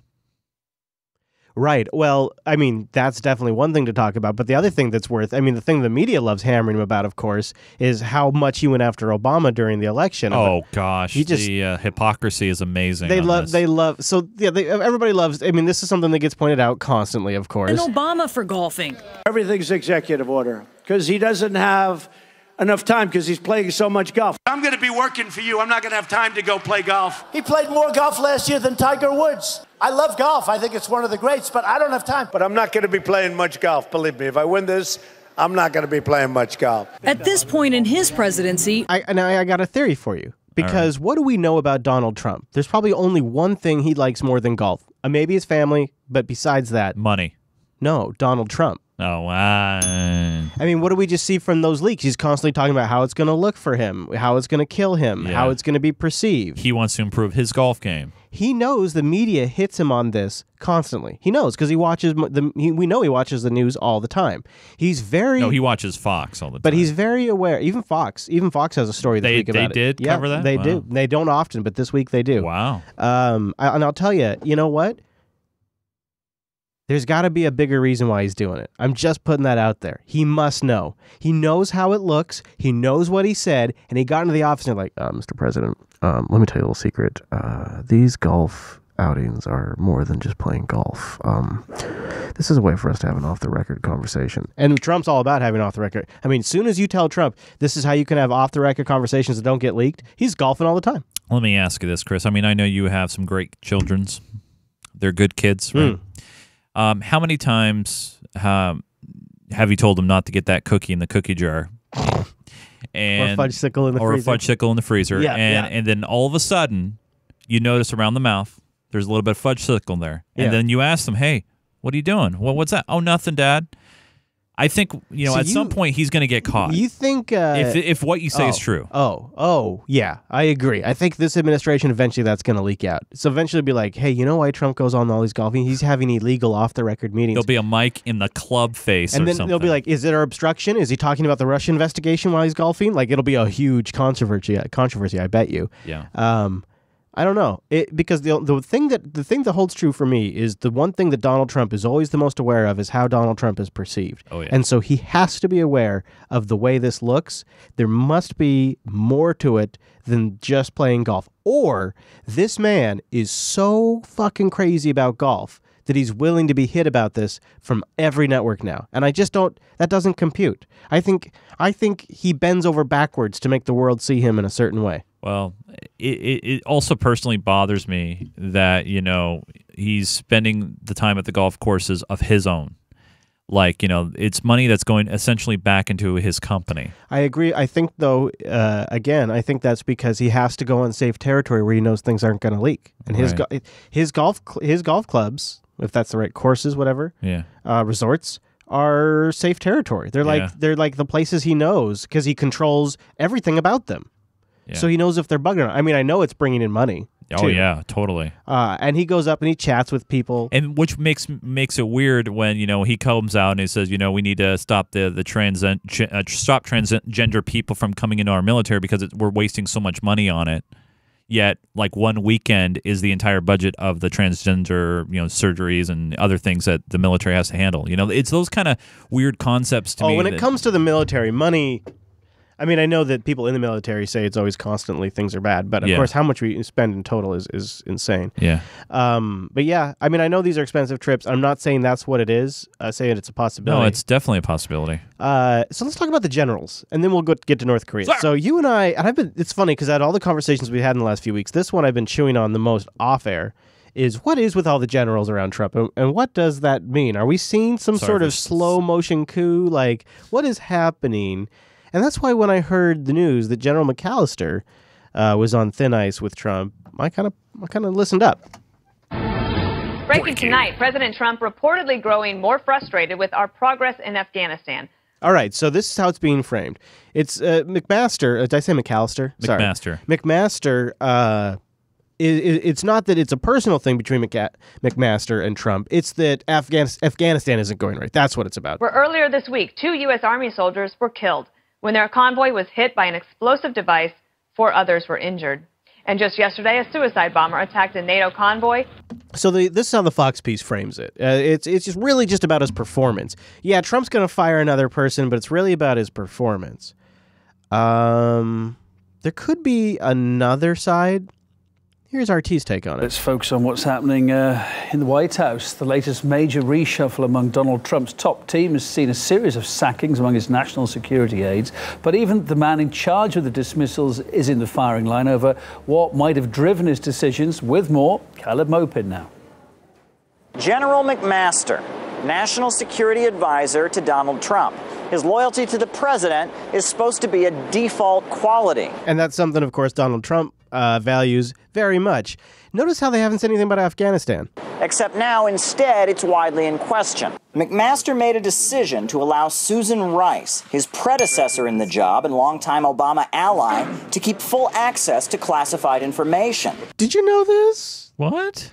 Right. Well, I mean, that's definitely one thing to talk about. But the other thing that's the thing the media loves hammering him about, of course, is how much he went after Obama during the election.
Oh, gosh. The hypocrisy is amazing.
Everybody loves, this is something that gets pointed out constantly, of course.
And Obama for golfing.
Everything's executive order because he doesn't have enough time because he's playing so much golf. I'm going to be working for you. I'm not going to have time to go play golf. He played more golf last year than Tiger Woods. I love golf. I think it's one of the greats, but I don't have time. But I'm not going to be playing much golf, believe me. If I win this, I'm not going to be playing much golf.
At this point in his presidency...
I got a theory for you. Because what do we know about Donald Trump? There's probably only one thing he likes more than golf. Maybe his family, but besides that...
Money.
No, Donald Trump.
Oh, wow.
What do we just see from those leaks? He's constantly talking about how it's going to look for him, how it's going to kill him, how it's going to be perceived.
He wants to improve his golf game.
He knows the media hits him on this constantly. He knows because he watches we know he watches the news all the time. He's very...
No, he watches Fox all the time.
But he's very aware. Even Fox has a story this week about it.
They did cover that?
They do. They don't often, but this week they do.
Wow.
And I'll tell you, you know what? There's got to be a bigger reason why he's doing it. I'm just putting that out there. He must know. He knows how it looks. He knows what he said. And he got into the office and they're like, Mr. President, let me tell you a little secret. These golf outings are more than just playing golf. This is a way for us to have an off-the-record conversation. And Trump's all about having off-the-record. I mean, as soon as you tell Trump, this is how you can have off-the-record conversations that don't get leaked, he's golfing all the time.
Let me ask you this, Chris. I mean, I know you have some great children's. They're good kids, right? How many times have you told them not to get that cookie in the cookie jar? And,
or fudgesicle in the freezer.
Or a fudgesicle in the freezer.
Yeah,
and then all of a sudden, you notice around the mouth, there's a little bit of fudgesicle there. And then you ask them, hey, what are you doing? Well, what's that? Oh, nothing, Dad. I think, at some point he's going to get caught.
You think...
if what you say is true.
Yeah, I agree. I think this administration, eventually that's going to leak out. So eventually be like, hey, you know why Trump goes on all these golfing? He's having illegal off-the-record meetings.
There'll be a mic in the club face
and
or
then
something.
they'll be like, is there obstruction? Is he talking about the Russia investigation while he's golfing? Like, it'll be a huge controversy, I bet you.
Yeah.
I don't know. Because the thing that holds true for me is the one thing that Donald Trump is always the most aware of is how Donald Trump is perceived.
Oh, yeah.
And so he has to be aware of the way this looks. There must be more to it than just playing golf. Or this man is so fucking crazy about golf that he's willing to be hit about this from every network now. And I just don't, that doesn't compute. I think he bends over backwards to make the world see him in a certain way.
Well, it also personally bothers me that, he's spending the time at the golf courses of his own. Like, it's money that's going essentially back into his company.
I agree. I think, though, I think that's because he has to go on safe territory where he knows things aren't going to leak. And his golf clubs, if that's the right courses, whatever, resorts, are safe territory. They're like the places he knows because he controls everything about them.
Yeah.
So he knows if they're bugging him. I mean, I know it's bringing in money.
Oh, yeah, totally.
And he goes up and he chats with people.
And which makes it weird when, he comes out and he says, we need to stop stop transgender people from coming into our military because we're wasting so much money on it. Yet, like, one weekend is the entire budget of the transgender, surgeries and other things that the military has to handle. It's those kind of weird concepts to me.
When it comes to the military, money... I mean, I know that people in the military say it's always constantly things are bad, but of course, how much we spend in total is insane.
Yeah.
But yeah, I mean, I know these are expensive trips. I'm not saying that's what it is. I say it's a possibility.
No, it's definitely a possibility.
So let's talk about the generals, and then we'll get to North Korea. Sure. So you and it's funny because out of all the conversations we had in the last few weeks, this one I've been chewing on the most off air. Is what is with all the generals around Trump, and what does that mean? Are we seeing some sort of slow motion coup? Like, what is happening? And that's why when I heard the news that General McAllister was on thin ice with Trump, I kind of listened up.
Breaking tonight, President Trump reportedly growing more frustrated with our progress in Afghanistan.
All right, so this is how it's being framed. It's McMaster. Did I say McAllister?
McMaster.
Sorry. McMaster. It's not that it's a personal thing between McMaster and Trump. It's that Afghanistan isn't going right. That's what it's about.
Where earlier this week, 2 U.S. Army soldiers were killed when their convoy was hit by an explosive device. 4 others were injured. And just yesterday, a suicide bomber attacked a NATO convoy.
So this is how the Fox piece frames it. It's just really just about his performance. Yeah, Trump's going to fire another person, but it's really about his performance. There could be another side. Here's RT's take on it.
Let's focus on what's happening in the White House. The latest major reshuffle among Donald Trump's top team has seen a series of sackings among his national security aides. But even the man in charge of the dismissals is in the firing line over what might have driven his decisions. With more, Caleb Mopin now.
General McMaster, national security advisor to Donald Trump. His loyalty to the president is supposed to be a default quality.
And that's something, of course, Donald Trump values very much. Notice how they haven't said anything about Afghanistan.
Except now, instead, it's widely in question. McMaster made a decision to allow Susan Rice, his predecessor in the job and longtime Obama ally, to keep full access to classified information.
Did you know this?
What?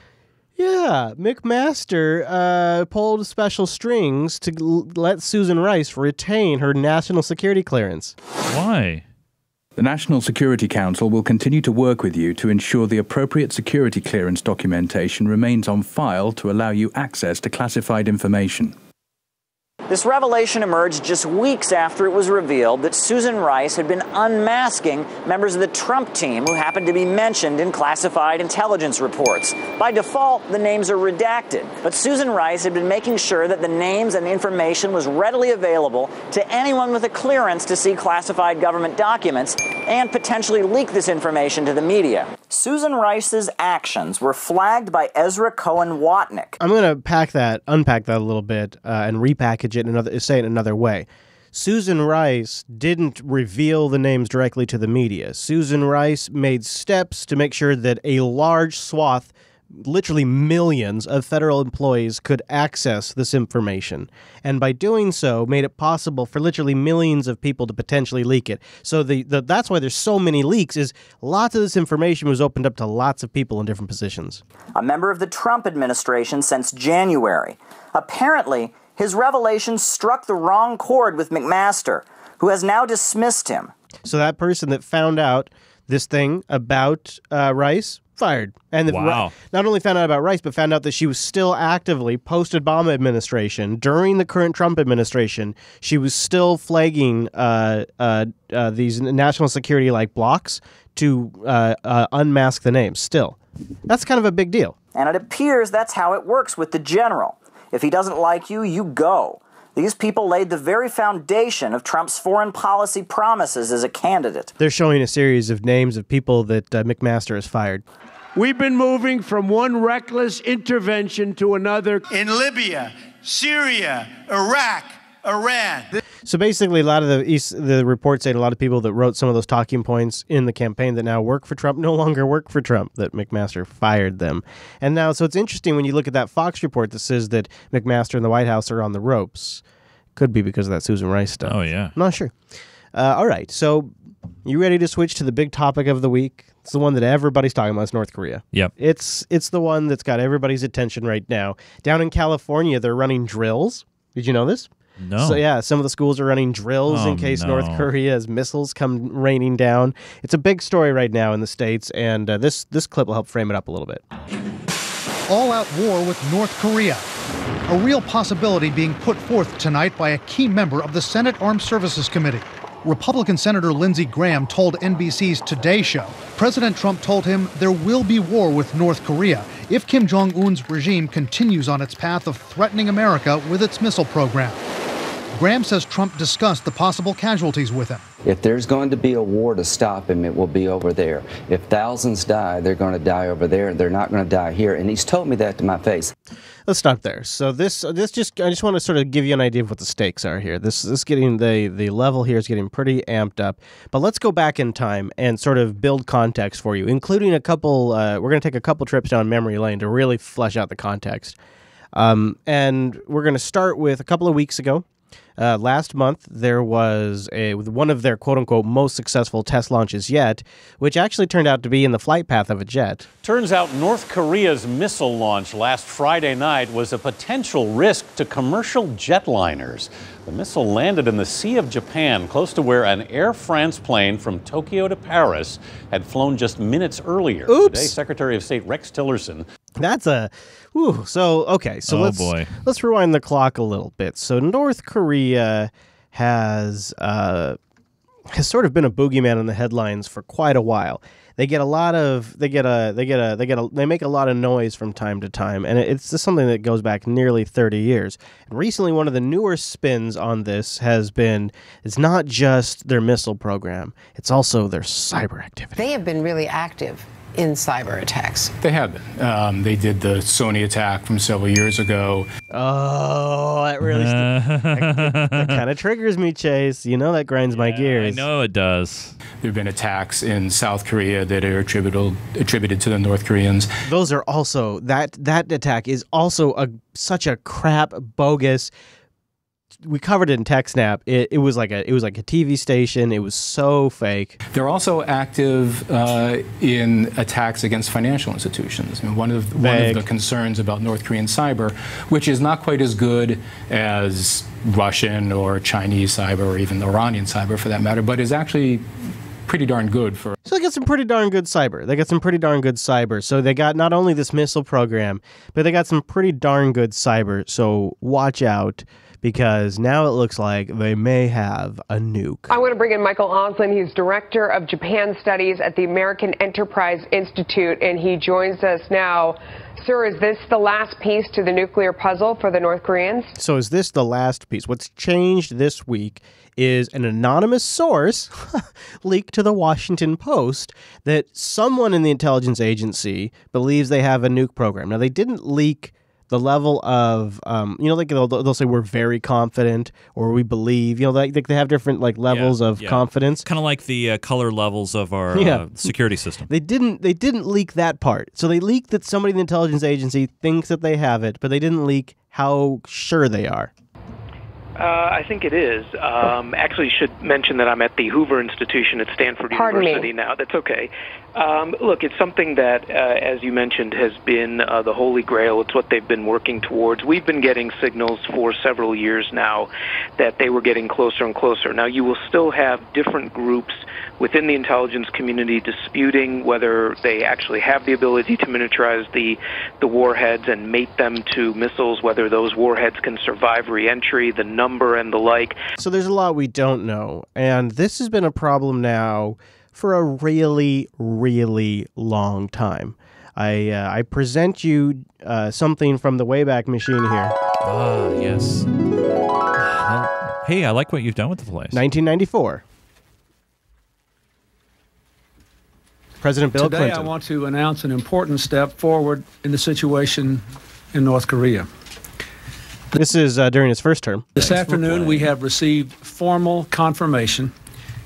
Yeah, McMaster pulled special strings to let Susan Rice retain her national security clearance.
Why?
The National Security Council will continue to work with you to ensure the appropriate security clearance documentation remains on file to allow you access to classified information.
This revelation emerged just weeks after it was revealed that Susan Rice had been unmasking members of the Trump team who happened to be mentioned in classified intelligence reports. By default, the names are redacted, but Susan Rice had been making sure that the names and information was readily available to anyone with a clearance to see classified government documents and potentially leak this information to the media. Susan Rice's actions were flagged by Ezra Cohen Watnick.
I'm going to unpack that a little bit and repackage it, say it another way. Susan Rice didn't reveal the names directly to the media. Susan Rice made steps to make sure that a large swath, literally millions of federal employees could access this information. And by doing so, made it possible for literally millions of people to potentially leak it. So that's why there's so many leaks, is lots of this information was opened up to lots of people in different positions.
A member of the Trump administration since January. Apparently, his revelations struck the wrong chord with McMaster, who has now dismissed him.
So that person that found out this thing about Rice, fired. And
wow.
Not only found out about Rice, but found out that she was still actively, post-Obama administration, during the current Trump administration, she was still flagging these national security-like blocks to unmask the names still. That's kind of a big deal.
And it appears that's how it works with the general. If he doesn't like you, you go. These people laid the very foundation of Trump's foreign policy promises as a candidate.
They're showing a series of names of people that McMaster has fired.
We've been moving from one reckless intervention to another.
In Libya, Syria, Iraq, Iran.
So basically, a lot of the reports say a lot of people that wrote some of those talking points in the campaign that now work for Trump no longer work for Trump, that McMaster fired them. And now, so it's interesting when you look at that Fox report that says that McMaster and the White House are on the ropes. Could be because of that Susan Rice stuff.
Oh, yeah.
Not sure. All right, so you ready to switch to the big topic of the week? It's the one that everybody's talking about. It's North Korea.
Yep.
It's the one that's got everybody's attention right now. Down in California, they're running drills. Did you know this?
No.
So yeah, some of the schools are running drills in case North Korea's missiles come raining down. It's a big story right now in the States, and this clip will help frame it up a little bit.
All-out war with North Korea. A real possibility being put forth tonight by a key member of the Senate Armed Services Committee. Republican Senator Lindsey Graham told NBC's Today Show President Trump told him there will be war with North Korea if Kim Jong-un's regime continues on its path of threatening America with its missile program. Graham says Trump discussed the possible casualties with him.
If there's going to be a war to stop him, it will be over there. If thousands die, they're going to die over there. They're not going to die here. And he's told me that to my face.
Let's stop there. So I just want to sort of give you an idea of what the stakes are here. This getting the level here is getting pretty amped up. But let's go back in time and sort of build context for you, including a couple. We're going to take a couple trips down memory lane to really flesh out the context. And we're going to start with a couple of weeks ago. Last month, there was one of their quote-unquote most successful test launches yet, which actually turned out to be in the flight path of a jet.
Turns out North Korea's missile launch last Friday night was a potential risk to commercial jetliners. The missile landed in the Sea of Japan, close to where an Air France plane from Tokyo to Paris had flown just minutes earlier.
Oops.
Today, Secretary of State Rex Tillerson.
That's a, whew, so, okay, so let's rewind the clock a little bit. So North Korea has sort of been a boogeyman in the headlines for quite a while. They make a lot of noise from time to time, and it's just something that goes back nearly 30 years. And recently, one of the newer spins on this has been, it's not just their missile program, it's also their cyber activity.
They have been really active in cyber attacks.
They have been. They did the Sony attack from several years ago.
Oh, that really that kind of triggers me, Chase. You know that grinds my gears.
I know it does.
There have been attacks in South Korea that are attributed to the North Koreans.
Those are also, that attack is also such a crap, bogus. We covered it in TechSnap. It was like a TV station. It was so fake.
They're also active in attacks against financial institutions. I mean, one of the concerns about North Korean cyber, which is not quite as good as Russian or Chinese cyber or even Iranian cyber for that matter, but is actually pretty darn good for.
So they got some pretty darn good cyber. So they got not only this missile program, but they got some pretty darn good cyber. So watch out, because now it looks like they may have a nuke.
I want to bring in Michael Oslin. He's director of Japan Studies at the American Enterprise Institute, and he joins us now. Sir, is this the last piece to the nuclear puzzle for the North Koreans?
So is this the last piece? What's changed this week is an anonymous source leaked to the Washington Post that someone in the intelligence agency believes they have a nuke program. Now, they didn't leak the level of, like they'll say we're very confident or we believe, like they have different like levels of confidence.
Kind of like the color levels of our security system.
They didn't leak that part. So they leaked that somebody in the intelligence agency thinks that they have it, but they didn't leak how sure they are.
I think it is. Actually, should mention that I'm at the Hoover Institution at Stanford University now. That's okay. Look, it's something that, as you mentioned, has been the holy grail. It's what they've been working towards. We've been getting signals for several years now that they were getting closer and closer. Now, you will still have different groups within the intelligence community disputing whether they actually have the ability to miniaturize the warheads and mate them to missiles, whether those warheads can survive re-entry, the number and the like.
So there's a lot we don't know, and this has been a problem now for a really, really long time. I present you something from the Wayback Machine here.
Ah, yes. Hey, I like what you've done with the place.
1994. President Bill
Clinton.
Clinton.
I want to announce an important step forward in the situation in North Korea.
This is during his first term.
This afternoon, we have received formal confirmation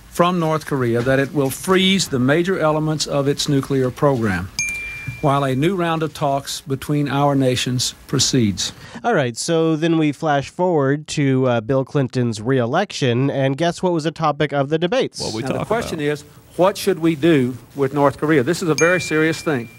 from North Korea that it will freeze the major elements of its nuclear program, while a new round of talks between our nations proceeds.
All right, so then we flash forward to Bill Clinton's re-election, and guess what was the topic of the debates?
Now, the question is, what should we do with North Korea? This is a very serious thing.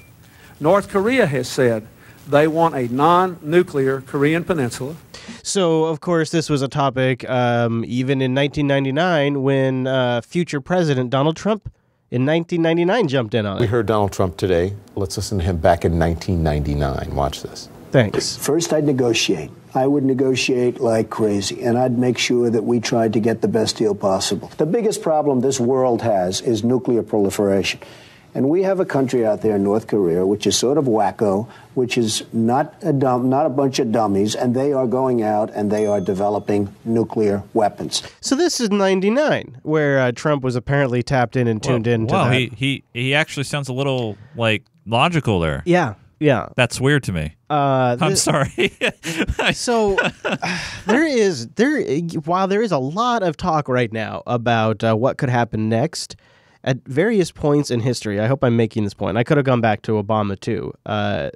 North Korea has said they want a non-nuclear Korean peninsula.
So, of course, this was a topic even in 1999 when future President Donald Trump in 1999 jumped in on it.
We heard Donald Trump today. Let's listen to him back in 1999. Watch this.
Thanks.
First, I'd negotiate. I would negotiate like crazy, and I'd make sure that we tried to get the best deal possible. The biggest problem this world has is nuclear proliferation. And we have a country out there, North Korea, which is sort of wacko, which is not a bunch of dummies, and they are going out and they are developing nuclear weapons.
So this is 99, where Trump was apparently tapped in and tuned in to that.
He actually sounds a little, like, logical there.
Yeah.
That's weird to me. I'm sorry.
So while there is a lot of talk right now about what could happen next, at various points in history, I hope I'm making this point. I could have gone back to Obama too.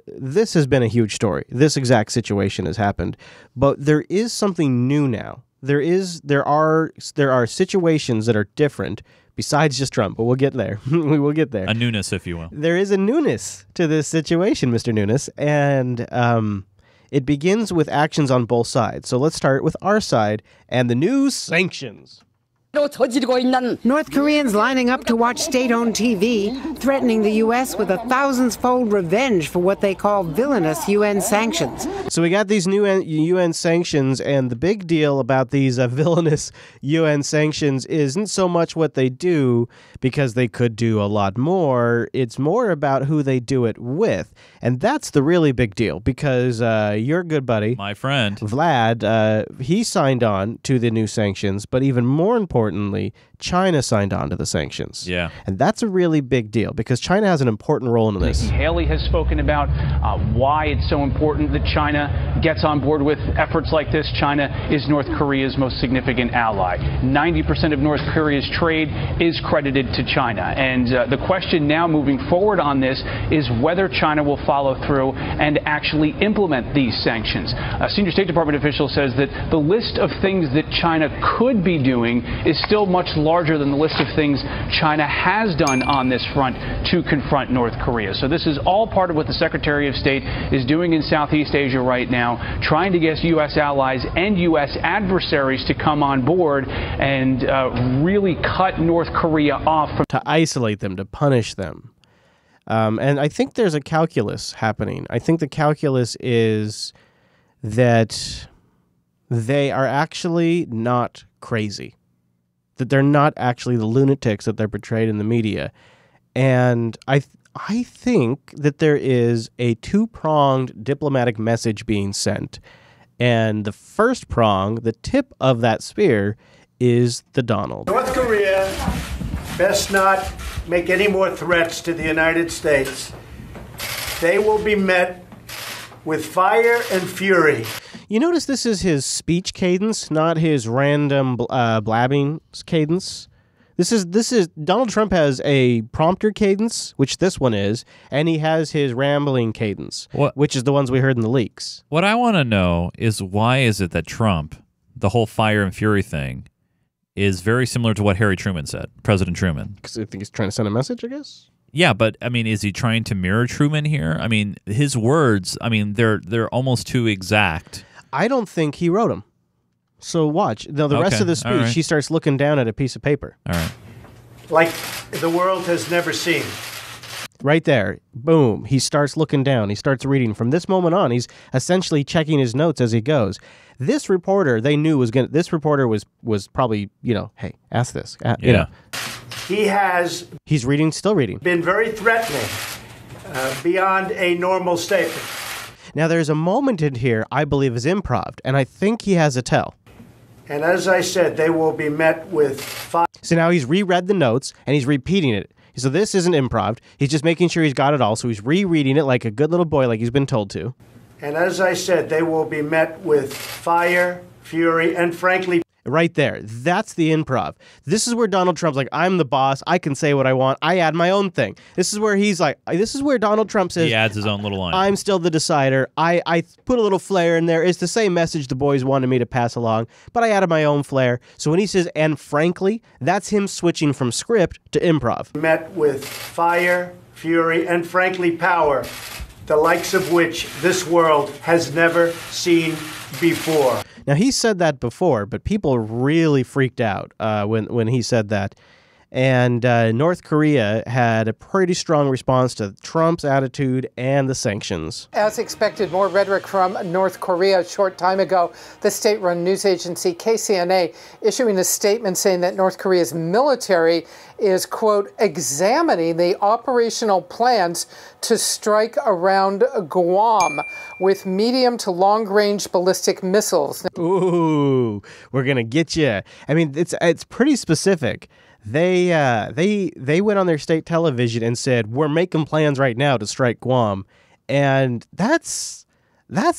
This has been a huge story. This exact situation has happened, but there is something new now. There are situations that are different besides just Trump, but we'll get there. We will get there.
A newness, if you will.
There is a newness to this situation, Mr. Nunes, and it begins with actions on both sides. So let's start with our side and the new sanctions.
North Koreans lining up to watch state-owned TV, threatening the U.S. with a thousands-fold revenge for what they call villainous UN sanctions.
So we got these new UN sanctions, and the big deal about these villainous UN sanctions isn't so much what they do, because they could do a lot more. It's more about who they do it with, and that's the really big deal, because your good buddy,
my friend,
Vlad, he signed on to the new sanctions, but even more importantly, China signed on to the sanctions.
Yeah.
And that's a really big deal because China has an important role in this.
Haley has spoken about why it's so important that China gets on board with efforts like this. China is North Korea's most significant ally. 90% of North Korea's trade is credited to China. And the question now moving forward on this is whether China will follow through and actually implement these sanctions. A senior State Department official says that the list of things that China could be doing is still much larger than the list of things China has done on this front to confront North Korea. So this is all part of what the Secretary of State is doing in Southeast Asia right now, trying to get U.S. allies and U.S. adversaries to come on board and really cut North Korea off from
to isolate them, to punish them. And I think there's a calculus happening. I think the calculus is that they are actually not crazy, that they're not actually the lunatics that they're portrayed in the media. And I think that there is a two-pronged diplomatic message being sent. And the first prong, the tip of that spear, is the Donald.
North Korea best not make any more threats to the United States. They will be met with fire and fury.
You notice this is his speech cadence, not his random blabbing cadence. This is Donald Trump has a prompter cadence, which this one is, and he has his rambling cadence, which is the ones we heard in the leaks.
What I want to know is why is it that Trump, the whole fire and fury thing, is very similar to what Harry Truman said, President Truman.
Because I think he's trying to send a message, I guess?
Yeah, but, I mean, is he trying to mirror Truman here? I mean, his words, I mean, they're almost too exact.
I don't think he wrote them. So watch. Now, the rest of the speech, he starts looking down at a piece of paper.
All right.
Like the world has never seen.
Right there. Boom. He starts looking down. He starts reading. From this moment on, he's essentially checking his notes as he goes. This reporter, they knew was going to... This reporter was probably, hey, ask this. You know. He's reading, still reading.
Been very threatening beyond a normal statement.
Now, there's a moment in here I believe is improv, and I think he has a tell.
And as I said, they will be met with fire.
So now he's reread the notes, and he's repeating it. So this isn't improv. He's just making sure he's got it all, so he's rereading it like a good little boy, like he's been told to.
And as I said, they will be met with fire, fury, and frankly...
Right there. That's the improv. This is where Donald Trump's like, I'm the boss. I can say what I want. I add my own thing. This is where he's like, this is where Donald Trump says...
He adds his own little line.
I'm still the decider. I put a little flair in there. It's the same message the boys wanted me to pass along, but I added my own flair. So when he says, and frankly, that's him switching from script to improv.
Met with fire, fury, and frankly power, the likes of which this world has never seen before.
Now, he said that before, but people really freaked out when he said that. And North Korea had a pretty strong response to Trump's attitude and the sanctions.
As expected, more rhetoric from North Korea. A short time ago, the state-run news agency KCNA issuing a statement saying that North Korea's military is, quote, examining the operational plans to strike around Guam with medium to long-range ballistic missiles.
Ooh, we're going to get you. I mean, it's pretty specific. They went on their state television and said, we're making plans right now to strike Guam. And that's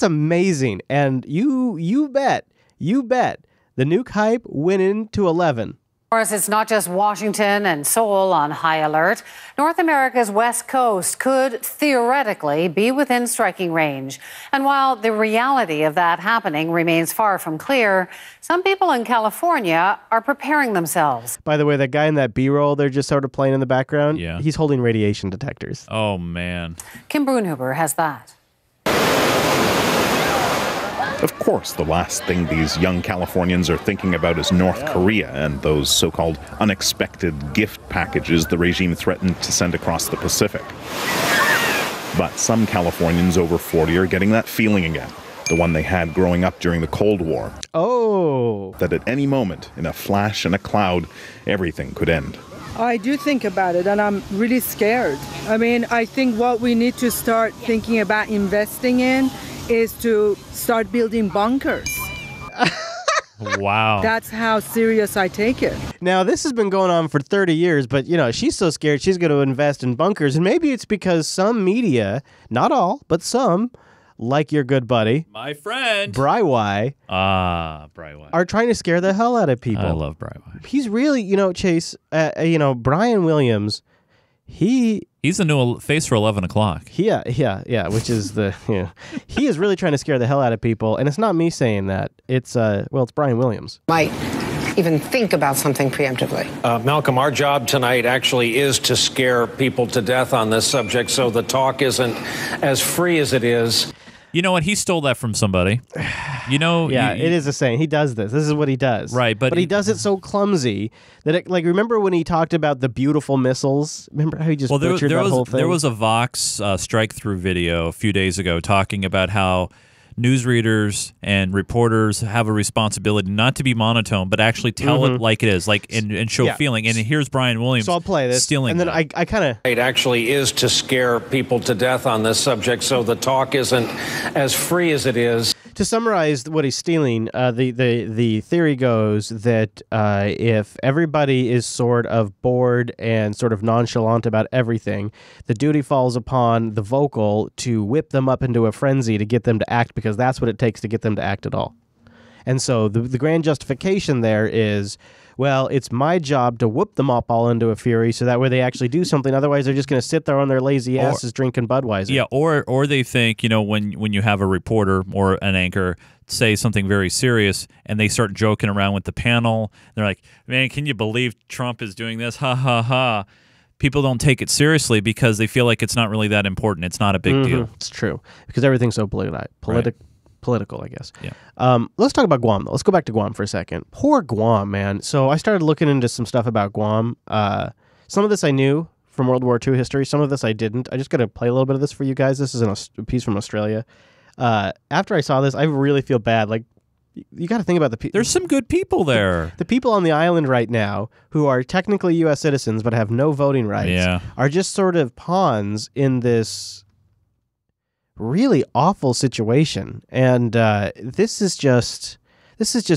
amazing. And you bet the nuke hype went into 11.
Of course, it's not just Washington and Seoul on high alert. North America's west coast could theoretically be within striking range. And while the reality of that happening remains far from clear, some people in California are preparing themselves.
By the way, that guy in that B-roll they're just sort of playing in the background,
yeah,
he's holding radiation detectors.
Oh, man.
Kim Brunhuber has that.
Of course, the last thing these young Californians are thinking about is North Korea and those so-called unexpected gift packages the regime threatened to send across the Pacific. But some Californians over 40 are getting that feeling again, the one they had growing up during the Cold War.
Oh!
That at any moment, in a flash and a cloud, everything could end.
I do think about it, and I'm really scared. I mean, I think what we need to start thinking about investing in is to start building bunkers.
Wow.
That's how serious I take it.
Now, this has been going on for 30 years, but, she's so scared she's going to invest in bunkers. And maybe it's because some media, not all, but some, like your good buddy,
my friend,
Bri-Y,
Bri-Y,
are trying to scare the hell out of people.
I love Bri-Y.
He's really, Chase, Brian Williams,
he's the new face for 11 o'clock.
Yeah, which is he is really trying to scare the hell out of people, and it's not me saying that. It's Brian Williams.
Might
even think about something preemptively.
Malcolm, our job tonight actually is to scare people to death on this subject, so the talk isn't as free as it is.
You know what? He stole that from somebody. You know,
yeah, it is a saying. He does this. This is what he does.
Right, but
he does it so clumsy that, remember when he talked about the beautiful missiles? Remember how he just butchered that whole thing?
There was a Vox strike-through video a few days ago talking about how newsreaders and reporters have a responsibility not to be monotone, but actually tell it like it is, and show feeling. And here's Brian Williams.
So I'll play this,
stealing.
And then I kind of.
It actually is to scare people to death on this subject, so the talk isn't as free as it is.
To summarize what he's stealing, the theory goes that if everybody is sort of bored and sort of nonchalant about everything, the duty falls upon the vocal to whip them up into a frenzy to get them to act, because that's what it takes to get them to act at all. And so the grand justification there is, well, it's my job to whoop them up all into a fury so that way they actually do something. Otherwise, they're just going to sit there on their lazy asses drinking Budweiser.
Yeah, or they think, when you have a reporter or an anchor say something very serious and they start joking around with the panel, they're like, man, can you believe Trump is doing this? Ha, ha, ha. People don't take it seriously because they feel like it's not really that important. It's not a big deal.
It's true, because everything's so political, I guess.
Yeah.
Let's talk about Guam, though. Let's go back to Guam for a second. Poor Guam, man. So I started looking into some stuff about Guam. Some of this I knew from World War II history. Some of this I didn't. I just got to play a little bit of this for you guys. This is a piece from Australia. After I saw this, I really feel bad. Like, you got to think about the people.
There's some good people there.
The people on the island right now who are technically U.S. citizens but have no voting rights are just sort of pawns in this really awful situation. And this is just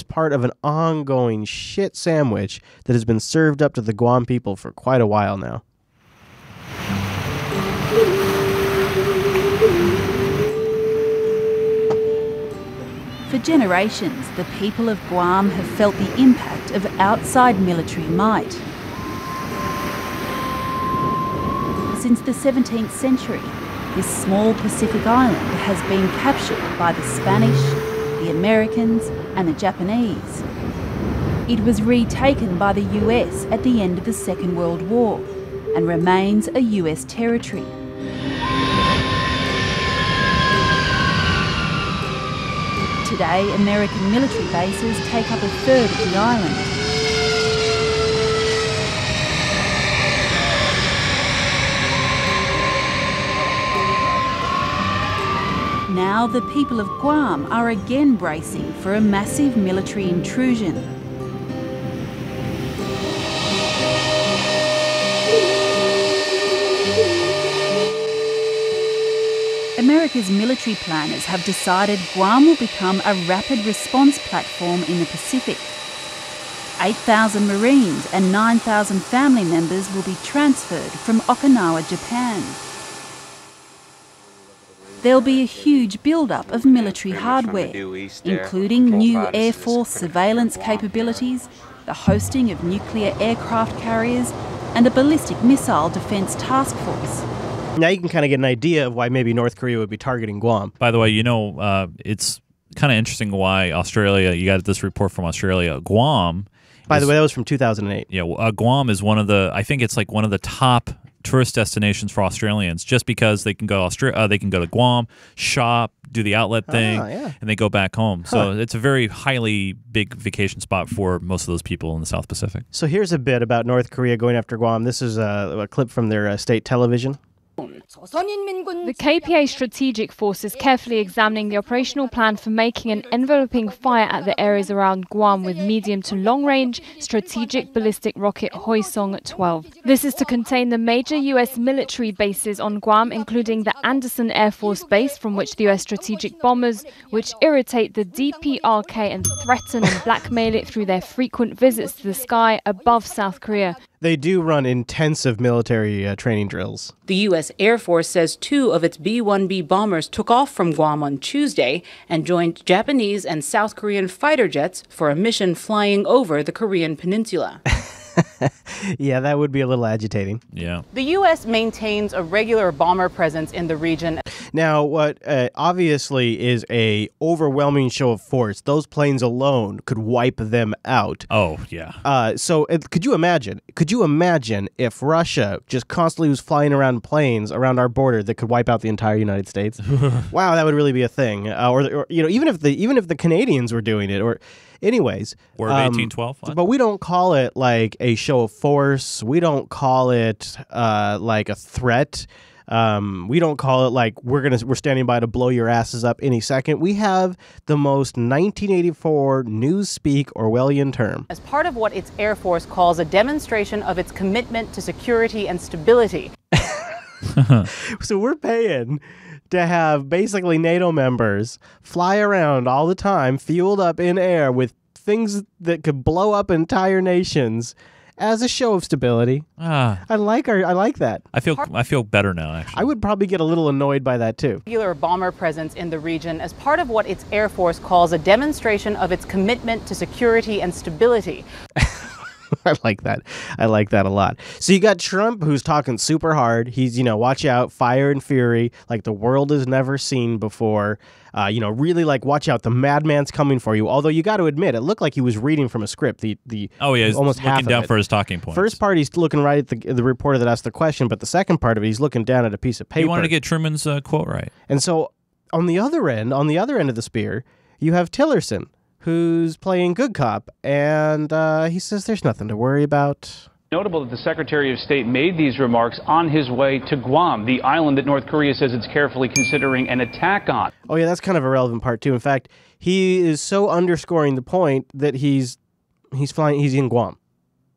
part of an ongoing shit sandwich that has been served up to the Guam people for quite a while now.
For generations, the people of Guam have felt the impact of outside military might. Since the 17th century, this small Pacific island has been captured by the Spanish, the Americans, and the Japanese. It was retaken by the US at the end of the Second World War and remains a US territory. Today, American military bases take up a third of the island. Now the people of Guam are again bracing for a massive military intrusion. America's military planners have decided Guam will become a rapid response platform in the Pacific. 8,000 Marines and 9,000 family members will be transferred from Okinawa, Japan. There'll be a huge build-up of military hardware, including new Air Force surveillance capabilities, the hosting of nuclear aircraft carriers, and a ballistic missile defense task force.
Now you can kind of get an idea of why maybe North Korea would be targeting Guam.
By the way, it's kind of interesting why Australia, you got this report from Australia, Guam.
By the way, that was from 2008.
Yeah, Guam is one of the top tourist destinations for Australians, just because they can go to Guam, shop, do the outlet thing, and they go back home. So it's a very highly big vacation spot for most of those people in the South Pacific.
So here's a bit about North Korea going after Guam. This is a clip from their state television.
The KPA strategic force is carefully examining the operational plan for making an enveloping fire at the areas around Guam with medium to long-range strategic ballistic rocket Hwasong-12. This is to contain the major U.S. military bases on Guam, including the Andersen Air Force Base, from which the U.S. strategic bombers, which irritate the DPRK and threaten and blackmail it through their frequent visits to the sky above South Korea.
They do run intensive military training drills.
The U.S. Air Force says 2 of its B-1B bombers took off from Guam on Tuesday and joined Japanese and South Korean fighter jets for a mission flying over the Korean peninsula.
Yeah, that would be a little agitating.
Yeah.
The U.S. maintains a regular bomber presence in the region.
Now, what obviously is a overwhelming show of force, those planes alone could wipe them out.
Oh, yeah.
So could you imagine if Russia just constantly was flying around planes around our border that could wipe out the entire United States? Wow, that would really be a thing. Or even if the Canadians were doing it, or anyways.
War of 1812.
But we don't call it like a show of force. We don't call it like a threat. We don't call it like we're standing by to blow your asses up any second. We have the most 1984 Newspeak Orwellian term.
As part of what its Air Force calls a demonstration of its commitment to security and stability.
So we're paying to have basically NATO members fly around all the time, fueled up in air with things that could blow up entire nations as a show of stability. I like that.
I feel better now, actually.
I would probably get a little annoyed by that too.
Regular bomber presence in the region as part of what its Air Force calls a demonstration of its commitment to security and stability.
I like that. I like that a lot. So you got Trump, who's talking super hard. He's, watch out, fire and fury, like the world has never seen before. Really like, watch out, the madman's coming for you. Although you got to admit, it looked like he was reading from a script.
He's almost looking down for his talking points.
First part, he's looking right at the reporter that asked the question, but the second part of it, he's looking down at a piece of paper.
He wanted to get Truman's quote right.
And so on the other end of the spear, you have Tillerson, who's playing good cop, and he says there's nothing to worry about.
Notable that the Secretary of State made these remarks on his way to Guam, the island that North Korea says it's carefully considering an attack on.
Oh, yeah, that's kind of a relevant part, too. In fact, he is so underscoring the point that he's in Guam.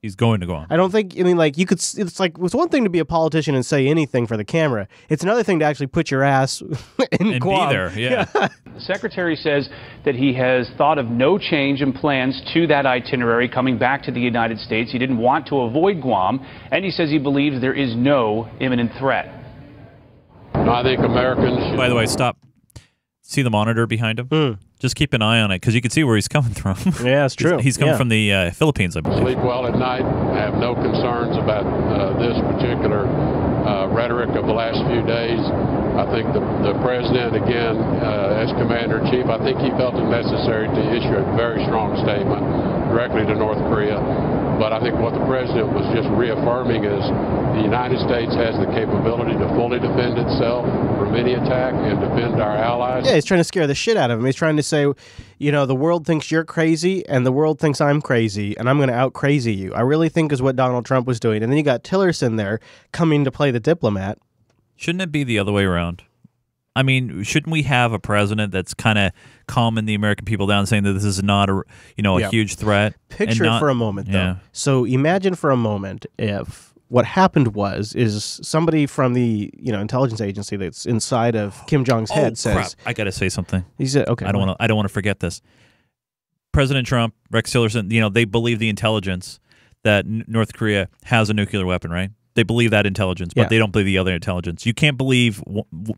He's going to Guam.
I don't think, it's one thing to be a politician and say anything for the camera. It's another thing to actually put your ass in Guam.
Be there, yeah.
The Secretary says that he has thought of no change in plans to that itinerary coming back to the United States. He didn't want to avoid Guam, and he says he believes there is no imminent threat.
I think Americans should...
By the way, stop. See the monitor behind him? Just keep an eye on it, because you can see where he's coming from.
Yeah, it's true.
He's coming from the Philippines, I believe.
Sleep well at night. I have no concerns about this particular rhetoric of the last few days. I think the president, again, as commander-in-chief, I think he felt it necessary to issue a very strong statement directly to North Korea. But I think what the president was just reaffirming is the United States has the capability to fully defend itself from any attack and defend our allies.
Yeah, he's trying to scare the shit out of him. He's trying to say, the world thinks you're crazy and the world thinks I'm crazy and I'm going to out-crazy you. I really think is what Donald Trump was doing. And then you got Tillerson there coming to play the diplomat.
Shouldn't it be the other way around? I mean, shouldn't we have a president that's kind of calming the American people down, saying that this is not a huge threat?
Picture it for a moment, though. Yeah. So imagine for a moment if what happened is somebody from the intelligence agency that's inside of Kim Jong's head says,
crap. I got to say something.
He said, okay.
I don't want to forget this. President Trump, Rex Tillerson, they believe the intelligence that North Korea has a nuclear weapon, right? They believe that intelligence, but they don't believe the other intelligence. You can't believe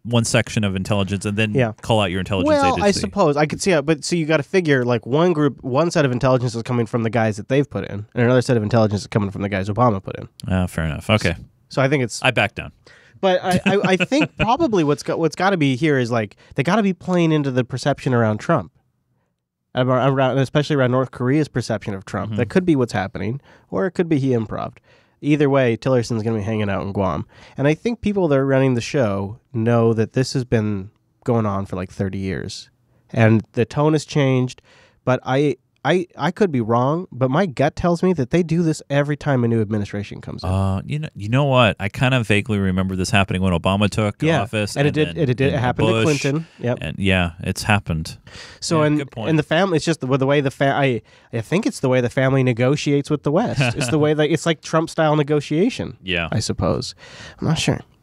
one section of intelligence and then call out your intelligence agency.
Well, I suppose. I could see it, but so you got to figure like one set of intelligence is coming from the guys that they've put in, and another set of intelligence is coming from the guys Obama put in.
Fair enough. Okay.
So I think I
back down.
But I think probably what's got to be here is like they got to be playing into the perception around Trump. Especially around North Korea's perception of Trump. Mm-hmm. That could be what's happening, or it could be he improved. Either way, Tillerson's going to be hanging out in Guam. And I think people that are running the show know that this has been going on for like 30 years. And the tone has changed, but I could be wrong, but my gut tells me that they do this every time a new administration comes in.
You know what? I kind of vaguely remember this happening when Obama took office.
And it happened to Clinton. Yep.
And it's happened.
So
good point.
And the family, it's just the way I think it's the way the family negotiates with the West. It's the way it's like Trump style negotiation.
Yeah.
I suppose.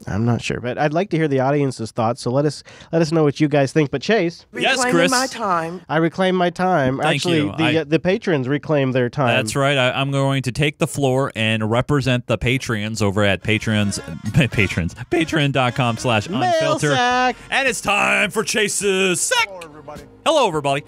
I'm not sure, but I'd like to hear the audience's thoughts. So let us know what you guys think. But Chase,
yes, Chris,
my time.
I reclaim my time.
Thank you.
The patrons reclaim their time.
That's right. I'm going to take the floor and represent the Patreons over at patreon.com/unfilter.
Sack.
And it's time for Chase's Sack. Hello, everybody.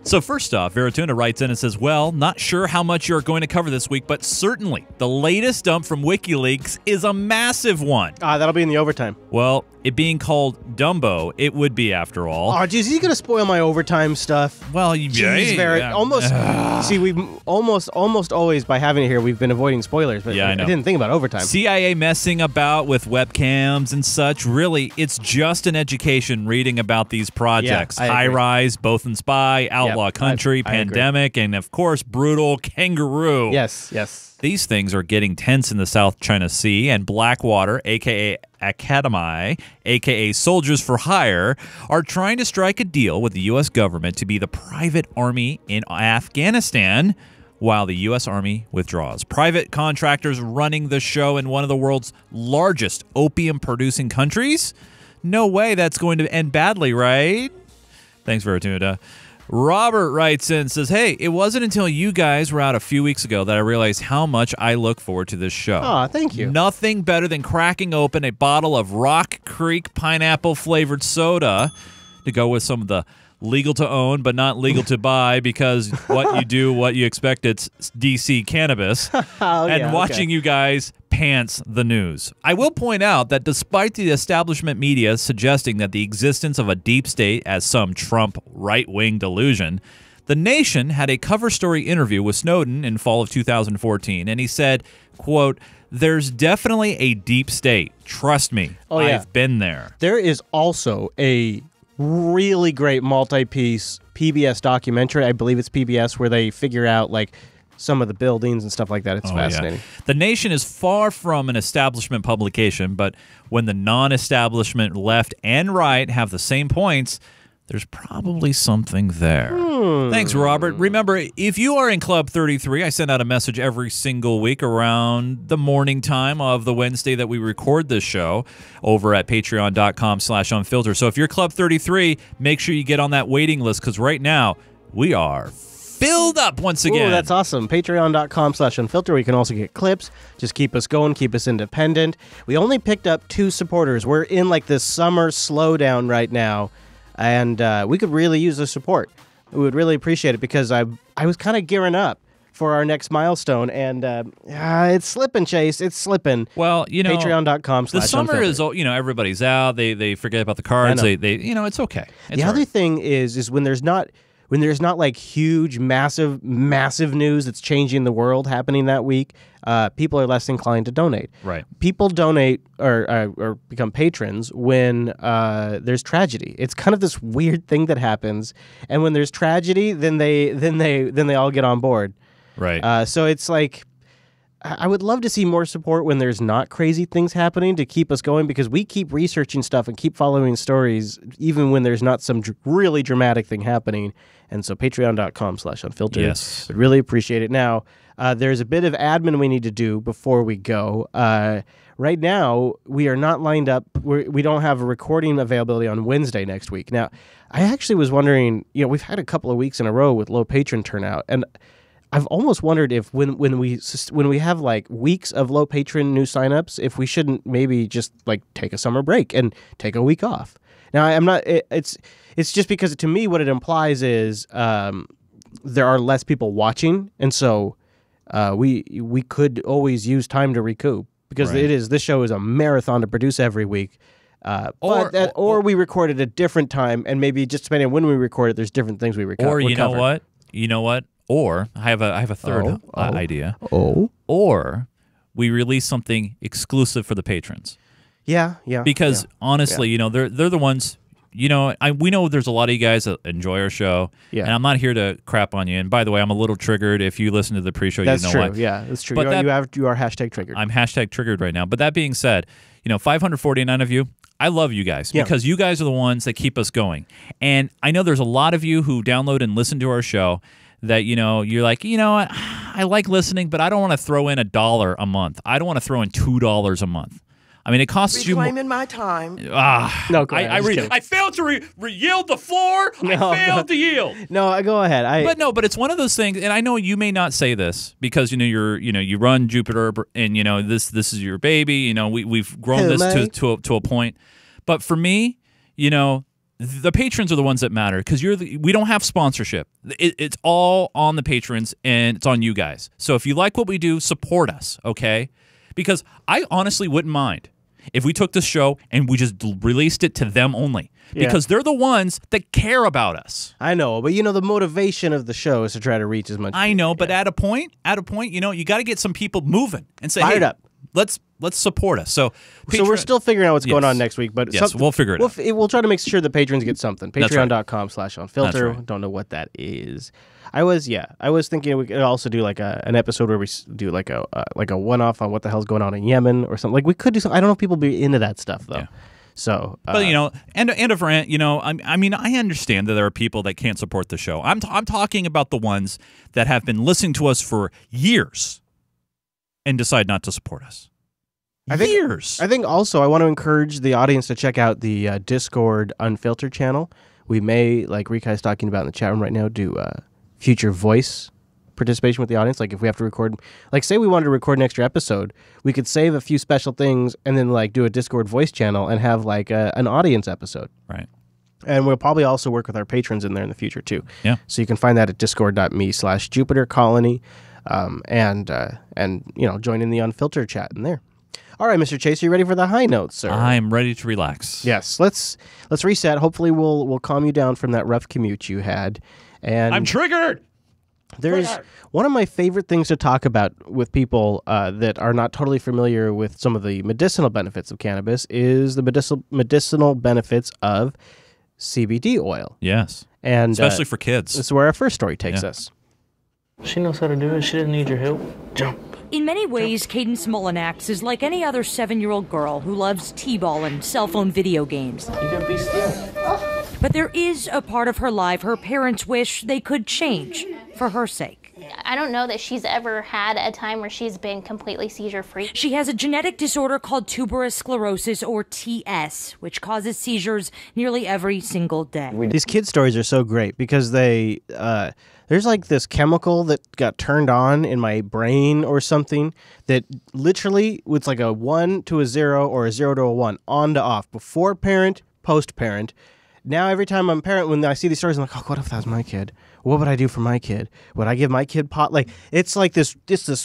So first off, Veratuna writes in and says, well, not sure how much you're going to cover this week, but certainly the latest dump from WikiLeaks is a massive one.
That'll be in the overtime.
Well, it being called Dumbo, it would be after all.
Oh, geez, he's going to spoil my overtime stuff.
Well,
almost. See, we've almost always, by having it here, we've been avoiding spoilers, but
I know.
I didn't think about overtime.
CIA messing about with webcams and such. Really, it's just an education reading about these projects.
Yeah,
High Rise, Both and Spy, Outlaw Country,
I
Pandemic, and of course, Brutal Kangaroo.
Yes.
These things are getting tense in the South China Sea, and Blackwater, a.k.a. Academy, a.k.a. Soldiers for Hire, are trying to strike a deal with the U.S. government to be the private army in Afghanistan while the U.S. Army withdraws. Private contractors running the show in one of the world's largest opium-producing countries? No way that's going to end badly, right? Thanks, Veratuna. Robert writes in and says, hey, it wasn't until you guys were out a few weeks ago that I realized how much I look forward to this show.
Oh, thank you.
Nothing better than cracking open a bottle of Rock Creek pineapple-flavored soda to go with some of the legal to own but not legal to buy, because what you expect, it's DC cannabis, and watching you guys pants the news. I will point out that despite the establishment media suggesting that the existence of a deep state as some Trump right-wing delusion, The Nation had a cover story interview with Snowden in fall of 2014, and he said, quote, "There's definitely a deep state. Trust me, I've been there."
There is also a really great multi-piece PBS documentary. I believe it's PBS, where they figure out like some of the buildings and stuff like that. It's fascinating.
Yeah. The Nation is far from an establishment publication, but when the non-establishment left and right have the same points, there's probably something there. Thanks, Robert. Remember, if you are in Club 33, I send out a message every single week around the morning time of the Wednesday that we record this show over at patreon.com/unfilter. So if you're Club 33, make sure you get on that waiting list, because right now we are filled up once again.
Ooh, that's awesome. Patreon.com/unfilter. We can also get clips. Just keep us going, keep us independent. We only picked up 2 supporters. We're in like this summer slowdown right now, and we could really use the support. We would really appreciate it, because I was kind of gearing up for our next milestone, and it's slipping, Chase. It's slipping.
Well, you know,
patreon.com/unfilter.
The summer is, you know, everybody's out. They forget about the cards. They you know, it's okay. It's
the other thing is when there's not like huge, massive news that's changing the world happening that week, people are less inclined to donate.
Right.
People donate or become patrons when there's tragedy. It's kind of this weird thing that happens, and when there's tragedy, then they all get on board.
Right.
So it's like, I would love to see more support when there's not crazy things happening to keep us going, because we keep researching stuff and keep following stories even when there's not some really dramatic thing happening. And so patreon.com/unfiltered.
Yes.
I'd really appreciate it. Now, there's a bit of admin we need to do before we go. Right now, we are not lined up. We don't have a recording availability on Wednesday next week. Now, I actually was wondering, you know, we've had a couple of weeks in a row with low patron turnout, and I've almost wondered if when we have like weeks of low patron new signups, if we shouldn't maybe just like take a summer break and take a week off. Now, I'm not. It's just because to me what it implies is there are less people watching, and so we could always use time to recoup, because this show is a marathon to produce every week. Or we record at a different time, and maybe just depending on when we record it, there's different things we record.
Or you know what? Or I have a third idea. Or we release something exclusive for the patrons.
Yeah.
Because honestly, you know, they're the ones. You know, we know there's a lot of you guys that enjoy our show, and I'm not here to crap on you. And by the way, I'm a little triggered. If you listen to the pre-show,
that's
you know
true.
what.
Yeah, that's true.
But
you are hashtag triggered.
I'm hashtag triggered right now. But that being said, you know, 549 of you, I love you guys, because you guys are the ones that keep us going. And I know there's a lot of you who download and listen to our show that, you know, you're like, you know what, I like listening, but I don't want to throw in $1 a month. I don't want to throw in $2 a month. I mean, it costs you more.
Reclaiming my time.
No, go ahead.
I failed to yield the floor. I failed to yield.
No, go ahead.
But it's one of those things, and I know you may not say this because you run Jupiter, and you know this is your baby. You know we've grown this to a point. But for me, you know, the patrons are the ones that matter because we don't have sponsorship. It's all on the patrons and it's on you guys. So if you like what we do, support us, okay? Because I honestly wouldn't mind if we took this show and we just released it to them only. Because they're the ones that care about us.
I know, but the motivation of the show is to try to reach as much.
I know, but at a point, you got to get some people moving and say,
Fired
hey,
up.
Let's support us. So
we're still figuring out what's going on next week, but
we'll figure it out.
We'll try to make sure the patrons get something. Patreon.com/unfilter.
That's right.
Don't know what that is. I was thinking we could also do like an episode where we do like a one-off on what the hell's going on in Yemen or something. Like we could do something. I don't know if people be into that stuff though.
Yeah.
So,
but and of rant, I mean, I understand that there are people that can't support the show. I'm talking about the ones that have been listening to us for years and decide not to support us. I think also I want to encourage the audience to check out the Discord Unfilter channel. We may, like Rikai's talking about in the chat room right now, do future voice participation with the audience. Like if we have to record, like say we wanted to record an extra episode, we could save a few special things and then like do a Discord voice channel and have like an audience episode. Right.
And we'll probably also work with our patrons in there in the future too.
Yeah.
So you can find that at discord.me/Jupiter Colony, and join in the Unfiltered chat in there. All right, Mr. Chase, are you ready for the high notes, sir?
I'm ready to relax.
Yes. Let's reset. Hopefully we'll calm you down from that rough commute you had. And
I'm triggered.
There's one of my favorite things to talk about with people that are not totally familiar with some of the medicinal benefits of cannabis is the medicinal benefits of CBD oil.
Yes.
And
especially for kids.
This is where our first story takes us.
She knows how to do it. She doesn't need your help. Jump.
In many ways, Cadence Mullinax is like any other 7-year-old girl who loves t-ball and cell phone video games.
You gotta be still.
But there is a part of her life her parents wish they could change for her sake.
I don't know that she's ever had a time where she's been completely seizure-free.
She has a genetic disorder called tuberous sclerosis, or TS, which causes seizures nearly every single day.
These kid stories are so great because they there's like this chemical that got turned on in my brain or something that literally it's like a 1 to a 0 or a 0 to a 1, on to off, before parent, post parent. Now every time I'm a parent, when I see these stories, I'm like, oh, what if that was my kid? What would I do for my kid? Would I give my kid pot? Like, it's like this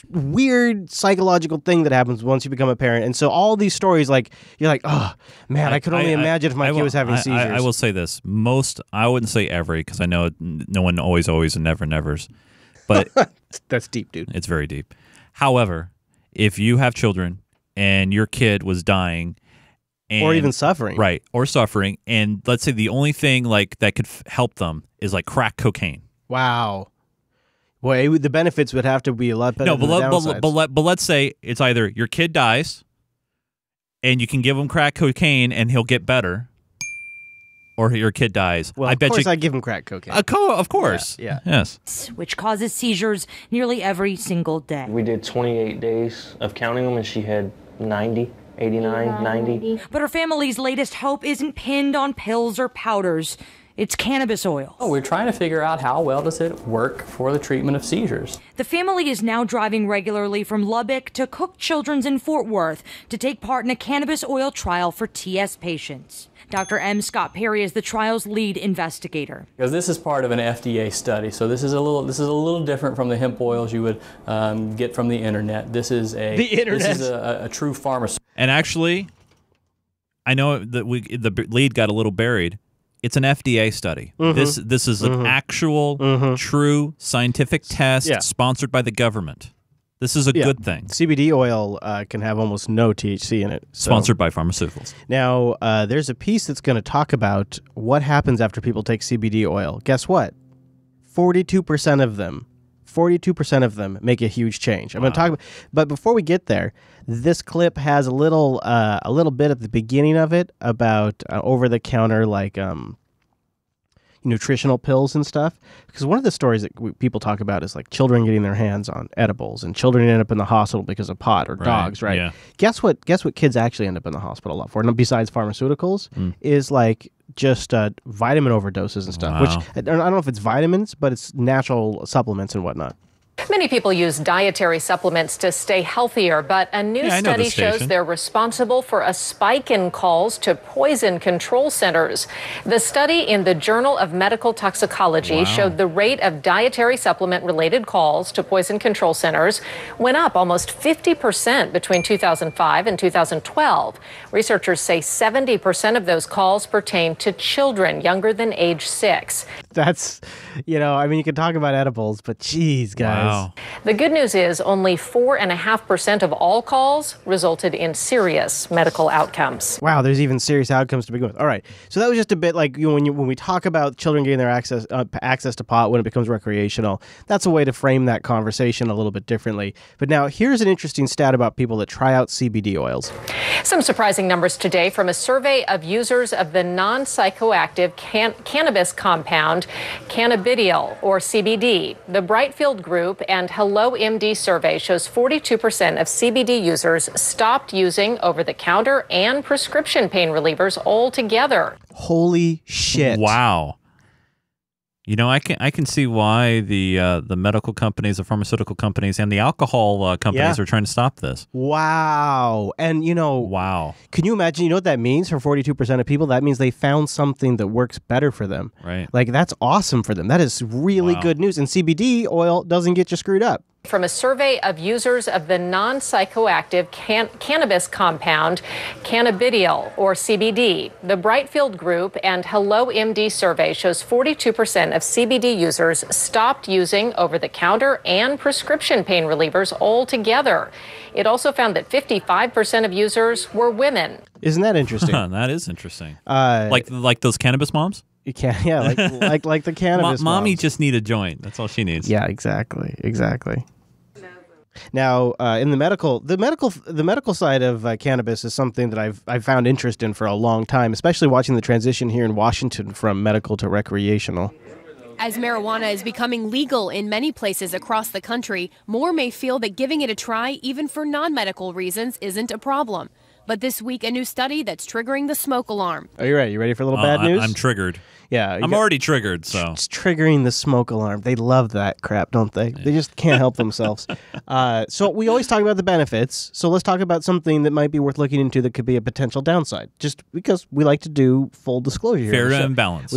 weird psychological thing that happens once you become a parent. And so all these stories, like, you're like, oh, man, I could only imagine if my kid was having seizures.
I will say this. I wouldn't say every, because I know no one always, and never, nevers. But
that's deep, dude.
It's very deep. However, if you have children and your kid was dying,
or even suffering.
Right, or suffering. And let's say the only thing like that could help them is like crack cocaine.
Wow. Well, the benefits would have to be a lot better than the downsides.
But let's say it's either your kid dies and you can give him crack cocaine and he'll get better, or your kid dies.
Well, of course I'd give him crack cocaine.
Of course.
Yeah.
Yes.
Which causes seizures nearly every single day.
We did 28 days of counting them, and she had 90. 89, 90.
But her family's latest hope isn't pinned on pills or powders. It's cannabis oil.
We're trying to figure out how well does it work for the treatment of seizures.
The family is now driving regularly from Lubbock to Cook Children's in Fort Worth to take part in a cannabis oil trial for TS patients. Dr. M. Scott Perry is the trial's lead investigator.
Because this is part of an FDA study, so this is a little different from the hemp oils you would get from the internet. This is a true pharmaceutical.
And actually, I know that the lead got a little buried. It's an FDA study.
Mm-hmm.
This is an actual, true scientific test sponsored by the government. This is a good thing.
CBD oil can have almost no THC in it. So.
Sponsored by pharmaceuticals.
Now, there's a piece that's going to talk about what happens after people take CBD oil. Guess what? 42% of them make a huge change. I'm going to talk about, but before we get there, this clip has a little bit at the beginning of it about over-the-counter like nutritional pills and stuff. Because one of the stories that people talk about is like children getting their hands on edibles and children end up in the hospital because of pot or dogs, right?
Yeah.
Guess what kids actually end up in the hospital a lot for, besides pharmaceuticals, is like just vitamin overdoses and stuff.
Wow.
Which I don't know if it's vitamins, but it's natural supplements and whatnot.
Many people use dietary supplements to stay healthier, but a new study shows they're responsible for a spike in calls to poison control centers. The study in the Journal of Medical Toxicology showed the rate of dietary supplement-related calls to poison control centers went up almost 50% between 2005 and 2012. Researchers say 70% of those calls pertain to children younger than age 6.
That's, I mean, you can talk about edibles, but geez, guys.
Wow.
The good news is only 4.5% of all calls resulted in serious medical outcomes.
Wow, there's even serious outcomes to begin with. All right, so that was just a bit like when we talk about children getting their access to pot when it becomes recreational. That's a way to frame that conversation a little bit differently. But now here's an interesting stat about people that try out CBD oils.
Some surprising numbers today from a survey of users of the non-psychoactive cannabis compound cannabidiol, or CBD. The Brightfield Group and Hello MD survey shows 42% of CBD users stopped using over-the-counter and prescription pain relievers altogether.
Holy shit.
Wow. I can see why the medical companies, the pharmaceutical companies, and the alcohol companies are trying to stop this.
Wow. And,
wow.
Can you imagine, what that means for 42% of people? That means they found something that works better for them.
Right.
Like, that's awesome for them. That is really good news. And CBD oil doesn't get you screwed up.
From a survey of users of the non-psychoactive cannabis compound cannabidiol, or CBD, the Brightfield Group and Hello MD survey shows 42% of CBD users stopped using over-the-counter and prescription pain relievers altogether. It also found that 55% of users were women.
Isn't that interesting?
That is interesting. Like those cannabis moms?
You can't, like the cannabis.
Mommy
moms.
just need a joint. That's all she needs.
Yeah, exactly. Now, in the medical side of cannabis is something that I've found interest in for a long time, especially watching the transition here in Washington from medical to recreational.
As marijuana is becoming legal in many places across the country, more may feel that giving it a try, even for non-medical reasons, isn't a problem. But this week, a new study that's triggering the smoke alarm.
Are you ready? You ready for a little bad news?
I'm triggered.
Yeah.
I'm already triggered, so.
It's triggering the smoke alarm. They love that crap, don't they? They just can't help themselves. So we always talk about the benefits. So let's talk about something that might be worth looking into that could be a potential downside, just because we like to do full disclosure here.
Fair and balanced.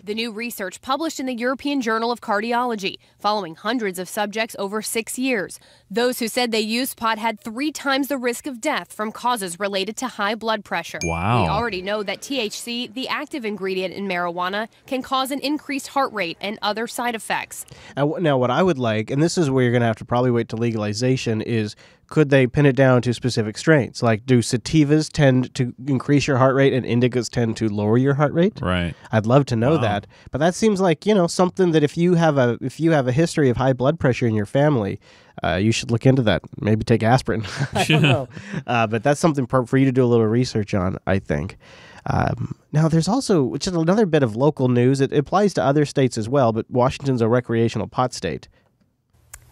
The new research published in the European Journal of Cardiology, following hundreds of subjects over 6 years. Those who said they used pot had 3 times the risk of death from causes related to high blood pressure.
Wow.
We already know that THC, the active ingredient in marijuana, can cause an increased heart rate and other side effects.
Now, what I would like, and this is where you're going to have to probably wait to legalization, is could they pin it down to specific strains? Like, do sativas tend to increase your heart rate and indicas tend to lower your heart rate?
Right.
I'd love to know that. But that seems like, something that if you have a history of high blood pressure in your family, you should look into that. Maybe take aspirin. I don't know. But that's something for you to do a little research on, I think. Now, there's also just another bit of local news. It applies to other states as well, but Washington's a recreational pot state.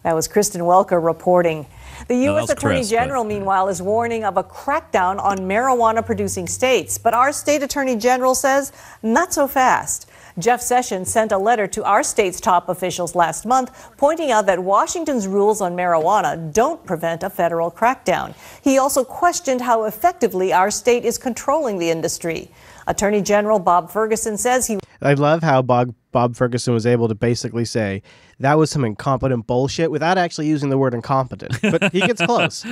That was Kristen Welker reporting. The U.S. Attorney General, meanwhile, is warning of a crackdown on marijuana-producing states. But our state Attorney General says not so fast. Jeff Sessions sent a letter to our state's top officials last month, pointing out that Washington's rules on marijuana don't prevent a federal crackdown. He also questioned how effectively our state is controlling the industry. Attorney General Bob Ferguson says
I love how Bob Ferguson was able to basically say that was some incompetent bullshit without actually using the word incompetent. But he gets close.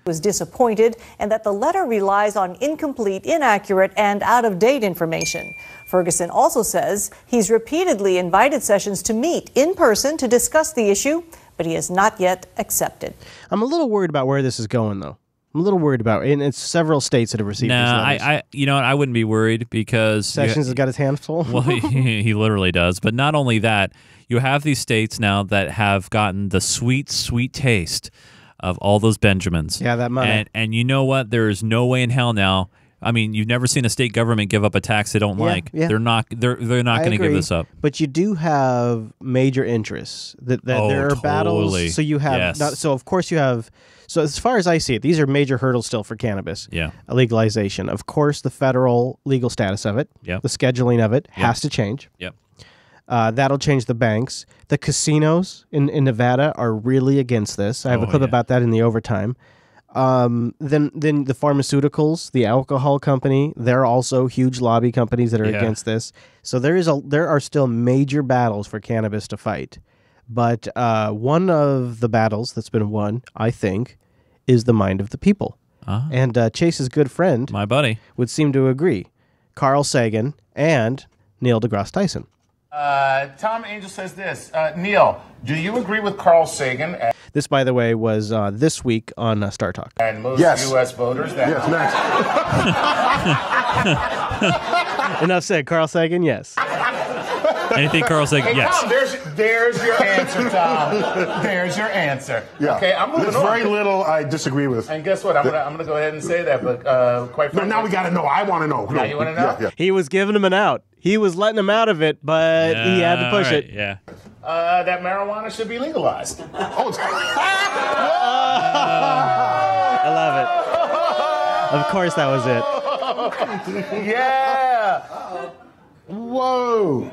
Was disappointed and that the letter relies on incomplete, inaccurate, and out-of-date information. Ferguson also says he's repeatedly invited Sessions to meet in person to discuss the issue, but he has not yet accepted.
I'm a little worried about where this is going, though. I'm a little worried about it. And it's several states that have received these letters.
I wouldn't be worried because
Sessions has got his hands full.
Well, he literally does. But not only that, you have these states now that have gotten the sweet, sweet taste of all those Benjamins.
Yeah, that money.
And you know what? There is no way in hell now. I mean, you've never seen a state government give up a tax they don't like.
Yeah.
They're not going to give this up.
But you do have major interests that there are battles. So you have so of course you have. So as far as I see it, these are major hurdles still for cannabis.
Yeah.
Legalization. Of course, the federal legal status of it.
Yep.
The scheduling of it has to change.
Yep.
That'll change the banks. The casinos in Nevada are really against this. I have a clip about that in the overtime. Then the pharmaceuticals, the alcohol company, they're also huge lobby companies that are against this. So there are still major battles for cannabis to fight. But one of the battles that's been won, I think, is the mind of the people. And Chase's good friend,
my buddy, would
seem to agree. Carl Sagan and Neil deGrasse Tyson.
Tom Angel says this. Neil, do you agree with Carl Sagan?
This, by the way, was this week on Star Talk.
And most U.S. voters that...
Yes, next.
Enough said. Carl Sagan, yes.
Anything Carl Sagan, yes.
Tom, there's your answer, Tom. There's your answer.
Yeah.
Okay, I'm moving
There's
on.
very little I disagree with.
And guess what? I'm gonna go ahead and say that, but quite frankly...
No, now we got to know. I want to know.
Yeah, you want to know?
Yeah.
He was giving him an out. He was letting him out of it, but he had to push it.
Yeah.
That marijuana should be legalized.
I love it. Of course that was it.
Yeah.
Whoa.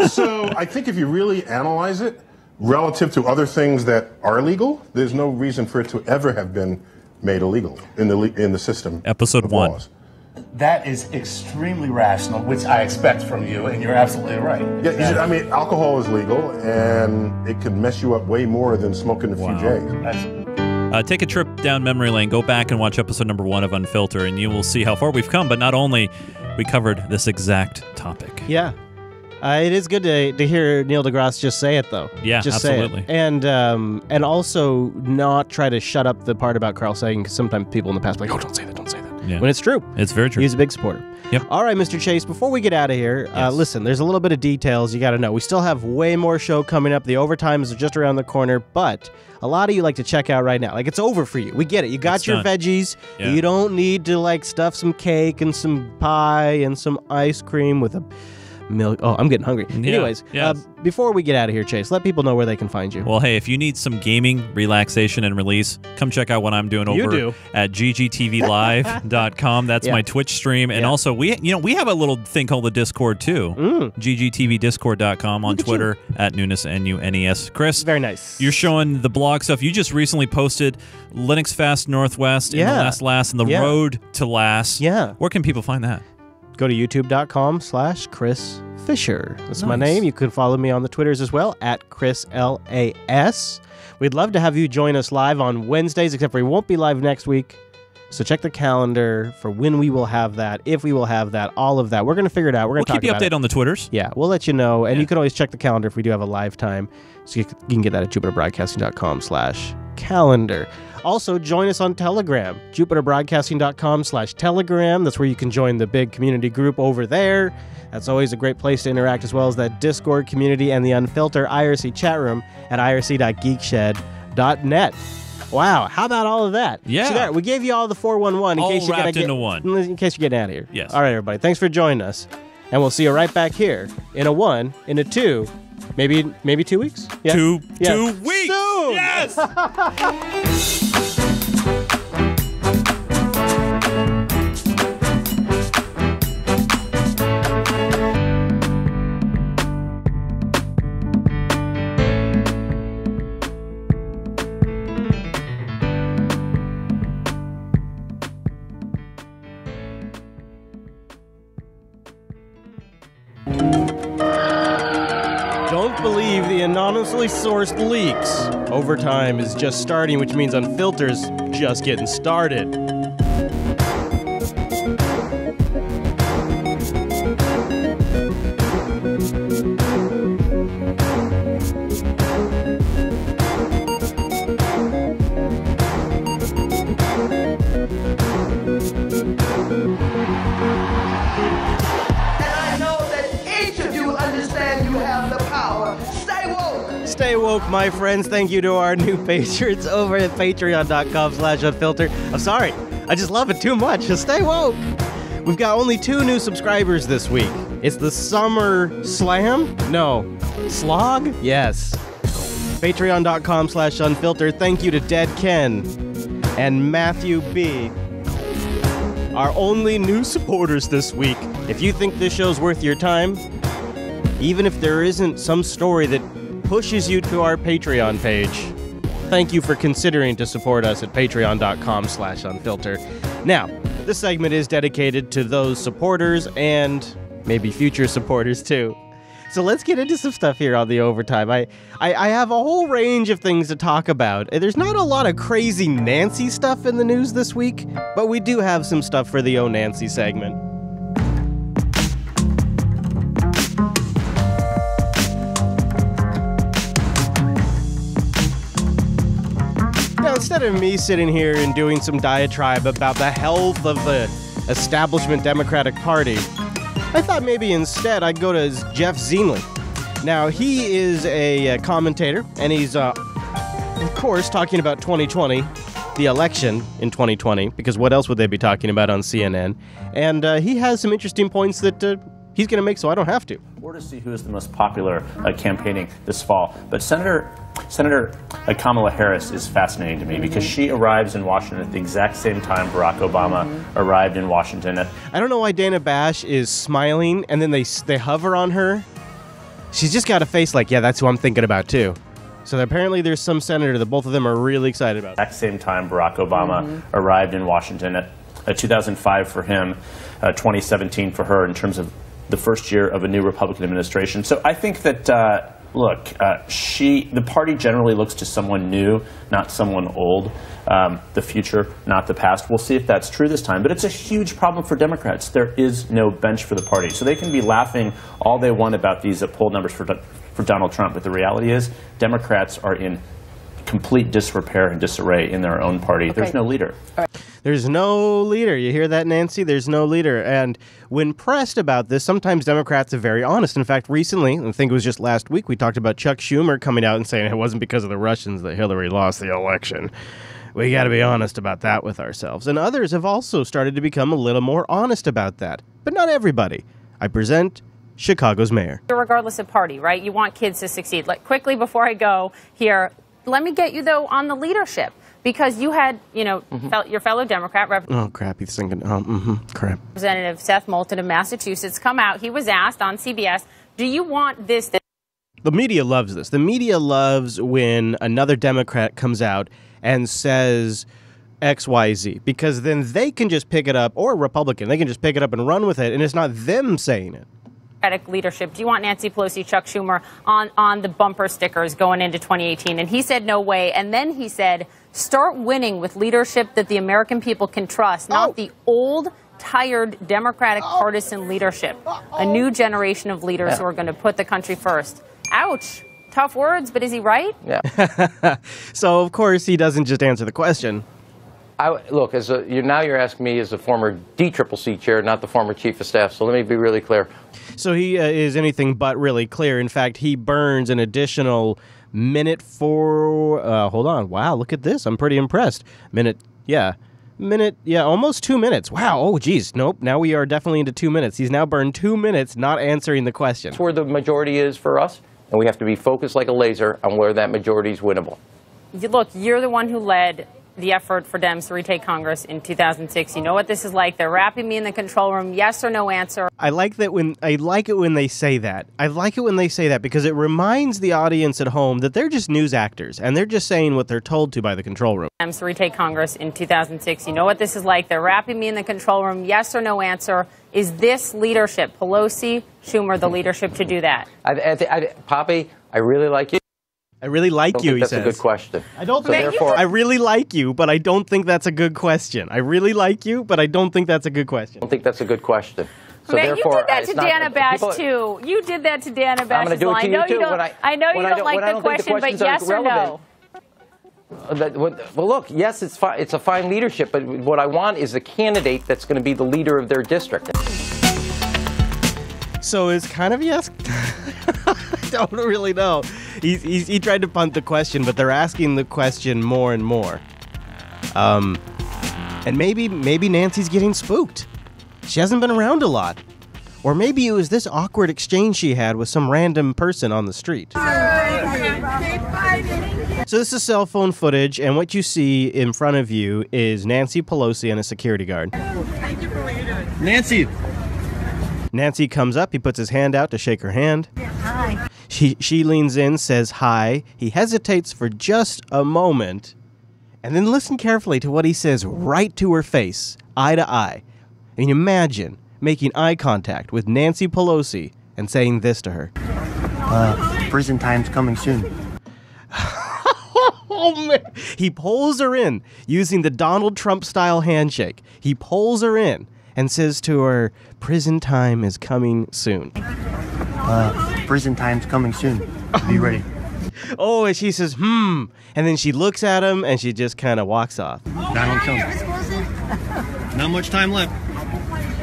So I think if you really analyze it, relative to other things that are legal, there's no reason for it to ever have been made illegal in the system.
Episode 1.
Laws.
That is extremely rational, which I expect from you, and you're absolutely right.
Yeah, I mean, alcohol is legal, and it can mess you up way more than smoking a few J's.
Take a trip down memory lane. Go back and watch episode number 1 of Unfilter, and you will see how far we've come. But not only we covered this exact topic.
Yeah. It is good to hear Neil deGrasse just say it, though.
Yeah,
just
absolutely.
Say it. And also not try to shut up the part about Carl Sagan, because sometimes people in the past are like, oh, don't say that, don't say that.
Yeah.
When it's true.
It's very true.
He's a big supporter.
Yep.
All right, Mr. Chase, before we get out of here, listen, there's a little bit of details you got to know. We still have way more show coming up. The overtimes are just around the corner, but a lot of you like to check out right now. Like, it's over for you. We get it. You got your veggies. Yeah. You don't need to, like, stuff some cake and some pie and some ice cream with a milk. Oh, I'm getting hungry.
Yeah.
Anyways, before we get out of here, Chase, let people know where they can find you.
Well, hey, if you need some gaming, relaxation, and release, come check out what I'm doing over at ggtvlive.com. That's my Twitch stream. And also, we have a little thing called the Discord, too. ggtvdiscord.com, on Twitter, at Nunes, N-U-N-E-S. Chris.
Very nice.
You're showing the blog stuff. You just recently posted Linux Fast Northwest in the last and the road to last.
Yeah.
Where can people find that?
Go to youtube.com/Chris Fisher. That's my name. You can follow me on the Twitters as well, at ChrisLAS. We'd love to have you join us live on Wednesdays, except for we won't be live next week. So check the calendar for when we will have that, if we will have that, all of that. We're going to figure it out. We're going to talk about it.
We'll keep you updated on the Twitters.
Yeah, we'll let you know. And you can always check the calendar if we do have a live time. So you can get that at jupiterbroadcasting.com/calendar. Also, join us on Telegram, jupiterbroadcasting.com/Telegram. That's where you can join the big community group over there. That's always a great place to interact, as well as that Discord community and the Unfilter IRC chat room at irc.geekshed.net. Wow, how about all of that?
Yeah.
So there, we gave you all the 411
in case
you're getting out of here.
Yes.
All right, everybody. Thanks for joining us. And we'll see you right back here in a 1, in a 2, maybe 2 weeks? Yeah.
2 weeks.
Soon.
Yes.
Don't believe the anonymously sourced leaks. Overtime is just starting, which means Unfilter's just getting started. Stay woke, my friends. Thank you to our new patrons over at patreon.com/unfilter. I'm sorry. I just love it too much. Just stay woke. We've got only 2 new subscribers this week. It's the Summer Slam? No. Slog? Yes. Patreon.com/unfilter. Thank you to Dead Ken and Matthew B. Our only new supporters this week. If you think this show's worth your time, even if there isn't some story that pushes you to our Patreon page. Thank you for considering to support us at patreon.com/unfilter. Now, this segment is dedicated to those supporters and maybe future supporters too. So let's get into some stuff here on the overtime. I have a whole range of things to talk about. There's not a lot of crazy Nancy stuff in the news this week, but we do have some stuff for the Oh Nancy segment. Now, instead of me sitting here and doing some diatribe about the health of the establishment Democratic Party, I thought maybe instead I'd go to Jeff Zienle. Now, he is a commentator, and he's, of course, talking about 2020, the election in 2020, because what else would they be talking about on CNN? And he has some interesting points that he's going to make so I don't have to.
Or to see who is the most popular campaigning this fall. But Senator Kamala Harris is fascinating to me because she arrives in Washington at the exact same time Barack Obama arrived in Washington.
I don't know why Dana Bash is smiling and then they hover on her. She's just got a face like, yeah, that's who I'm thinking about too. So apparently there's some senator that both of them are really excited about.
Exact same time Barack Obama arrived in Washington at 2005 for him, 2017 for her in terms of the first year of a new Republican administration. So I think that, the party generally looks to someone new, not someone old, the future, not the past. We'll see if that's true this time. But it's a huge problem for Democrats. There is no bench for the party. So they can be laughing all they want about these poll numbers for Donald Trump. But the reality is Democrats are in complete disrepair and disarray in their own party. Okay. There's no leader.
All right. There's no leader. You hear that, Nancy? There's no leader. And when pressed about this, sometimes Democrats are very honest. In fact, recently, I think it was just last week, we talked about Chuck Schumer coming out and saying it wasn't because of the Russians that Hillary lost the election. We got to be honest about that with ourselves. And others have also started to become a little more honest about that. But not everybody. I present Chicago's mayor.
Regardless of party, right? You want kids to succeed. Like, quickly before I go here, let me get you, though, on the leadership. Because you had, your fellow Democrat,
crap, he's thinking, crap.
Representative Seth Moulton of Massachusetts come out. He was asked on CBS, do you want this?
The media loves this. The media loves when another Democrat comes out and says XYZ, because then they can just pick it up, or a Republican, they can just pick it up and run with it, and it's not them saying it.
Leadership. Do you want Nancy Pelosi, Chuck Schumer on the bumper stickers going into 2018? And he said, no way. And then he said, start winning with leadership that the American people can trust, not the old, tired Democratic partisan leadership. A new generation of leaders who are going to put the country first. Ouch. Tough words, but is he right?
Yeah.
So, of course, he doesn't just answer the question.
Look, now you're asking me as a former DCCC chair, not the former chief of staff, so let me be really clear.
So he is anything but really clear. In fact, he burns an additional minute for, hold on, wow, look at this. I'm pretty impressed. Almost 2 minutes. Wow, oh, geez, nope, now we are definitely into 2 minutes. He's now burned 2 minutes not answering the question.
That's where the majority is for us, and we have to be focused like a laser on where that majority is winnable.
Look, you're the one who led the effort for Dems to retake Congress in 2006. You know what this is like. They're wrapping me in the control room. Yes or no answer.
I like it when they say that. I like it when they say that because it reminds the audience at home that they're just news actors and they're just saying what they're told to by the control room.
Dems to retake Congress in 2006. You know what this is like. They're wrapping me in the control room. Yes or no answer. Is this leadership, Pelosi, Schumer, the leadership to do that?
Poppy, I really like you.
I really like you, he says.
That's a good question.
I really like you, but I don't think that's a good question. I really like you, but I don't think that's a good question.
I don't think that's a good question. So
you did that to Dana Bash, too. You did that to Dana Bash.
I'm going to do it to you, too.
I know you don't like the question, but yes or no?
Well, look, yes, it's a fine leadership, but what I want is a candidate that's going to be the leader of their district.
So it's kind of yes. I don't really know. He tried to punt the question, but they're asking the question more and more. And maybe Nancy's getting spooked. She hasn't been around a lot. Or maybe it was this awkward exchange she had with some random person on the street. So this is cell phone footage, and what you see in front of you is Nancy Pelosi and a security guard.
Nancy!
Nancy comes up. He puts his hand out to shake her hand.
Hi.
She leans in, says hi. He hesitates for just a moment, and then listen carefully to what he says right to her face, eye to eye. I mean, imagine making eye contact with Nancy Pelosi and saying this to her.
Prison time's coming soon.
Oh, man. He pulls her in using the Donald Trump-style handshake. He pulls her in and says to her, prison time is coming soon.
Prison time's coming soon. Be ready.
Oh, and she says, And then she looks at him and she just kind of walks off.
Donald Trump. Not much time left.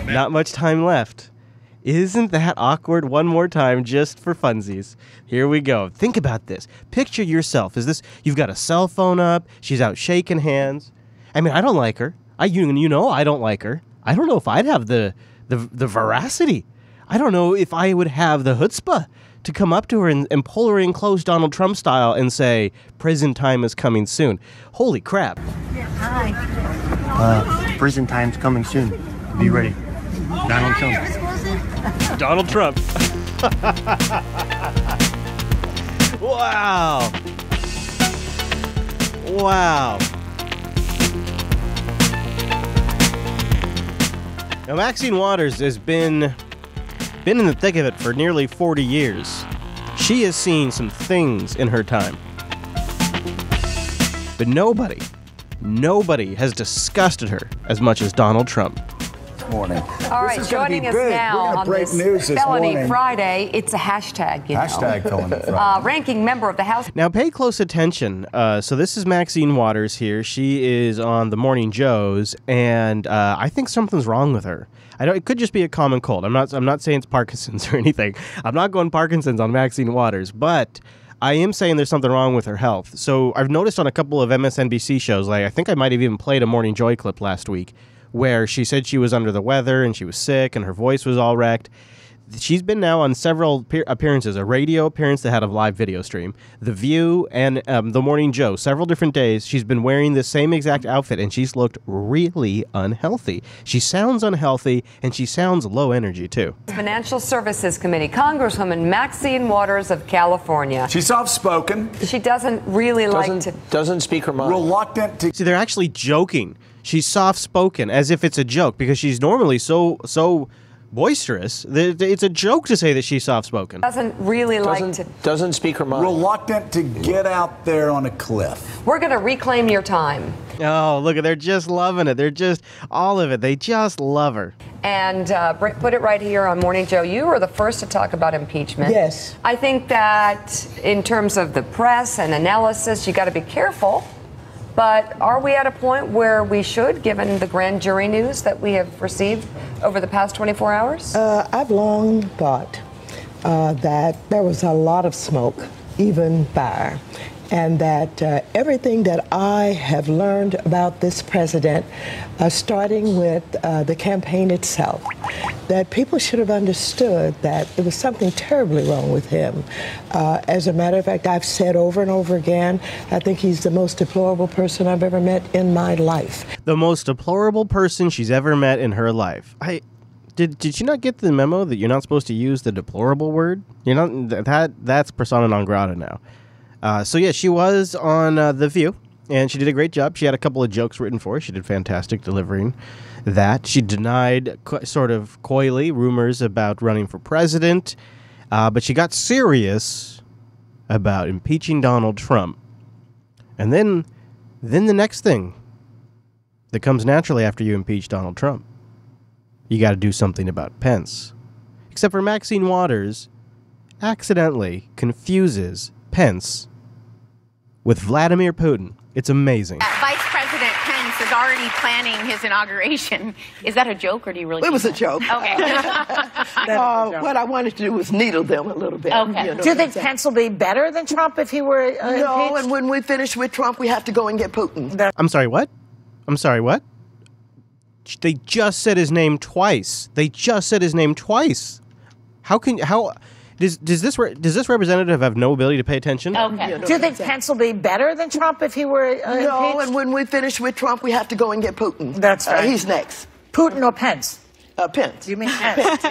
Not much time left. Isn't that awkward? One more time, just for funsies. Here we go. Think about this. Picture yourself. You've got a cell phone up. She's out shaking hands. I mean, I don't like her. You know I don't like her. I don't know if I'd have the veracity. I don't know if I would have the chutzpah to come up to her and pull her in close Donald Trump style and say, prison time is coming soon. Holy crap.
Hi.
Prison time's coming soon. Be ready. Donald Trump.
Donald Trump. Wow. Wow. Now, Maxine Waters has been in the thick of it for nearly 40 years. She has seen some things in her time. But nobody has disgusted her as much as Donald Trump.
Morning.
All right, joining us now on this Felony Friday, it's a hashtag, you know.
Hashtag Felony Friday.
Ranking member of the House.
Now, pay close attention. So this is Maxine Waters here. She is on the Morning Joes, and I think something's wrong with her. It could just be a common cold. I'm not saying it's Parkinson's or anything. I'm not going Parkinson's on Maxine Waters, but I am saying there's something wrong with her health. So I've noticed on a couple of MSNBC shows, like I think I might have even played a Morning Joy clip last week, where she said she was under the weather and she was sick and her voice was all wrecked. She's been now on several appearances, a radio appearance that had a live video stream, The View, and The Morning Joe. Several different days, she's been wearing the same exact outfit, and she's looked really unhealthy. She sounds unhealthy, and she sounds low energy, too.
Financial Services Committee, Congresswoman Maxine Waters of California.
She's soft-spoken.
She doesn't really like to...
Doesn't speak her mind. Reluctant to...
See, they're actually joking. She's soft-spoken, as if it's a joke, because she's normally so boisterous. It's a joke to say that she's soft-spoken.
Doesn't really like to...
Doesn't speak her mind. Reluctant to get out there on a cliff.
We're going to reclaim your time.
Oh, look, they're just loving it. They're just, all of it. They just love her.
And put it right here on Morning Joe. You were the first to talk about impeachment.
Yes.
I think that in terms of the press and analysis, you got to be careful. But are we at a point where we should, given the grand jury news that we have received over the past 24 hours?
I've long thought that there was a lot of smoke, even fire, and that everything that I have learned about this president, starting with the campaign itself, that people should have understood that there was something terribly wrong with him. As a matter of fact, I've said over and over again, I think he's the most deplorable person I've ever met in my life.
The most deplorable person she's ever met in her life. Did you not get the memo that you're not supposed to use the deplorable word? You're not that's persona non grata now. So yeah, she was on The View, and she did a great job. She had a couple of jokes written for her. She did fantastic delivering that. She denied sort of coyly rumors about running for president, but she got serious about impeaching Donald Trump. And then the next thing that comes naturally after you impeach Donald Trump, you got to do something about Pence. Except for Maxine Waters accidentally confuses Pence with Vladimir Putin. It's amazing.
Vice President Pence is already planning his inauguration. Is that a joke, or do you really?
It was a joke.
Okay.
What I wanted to do was needle them a little bit.
Okay.
You know,
Do you think Pence will be better than Trump if he were
no,
impeached?
and when we finish with Trump, we have to go and get Putin.
I'm sorry, what? They just said his name twice. Does this representative have no ability to pay attention?
Okay. Do you think Pence will be better than Trump if he were impeached?
No, and when we finish with Trump, we have to go and get Putin.
That's right.
He's next.
Putin or Pence?
Pence. You mean Pence?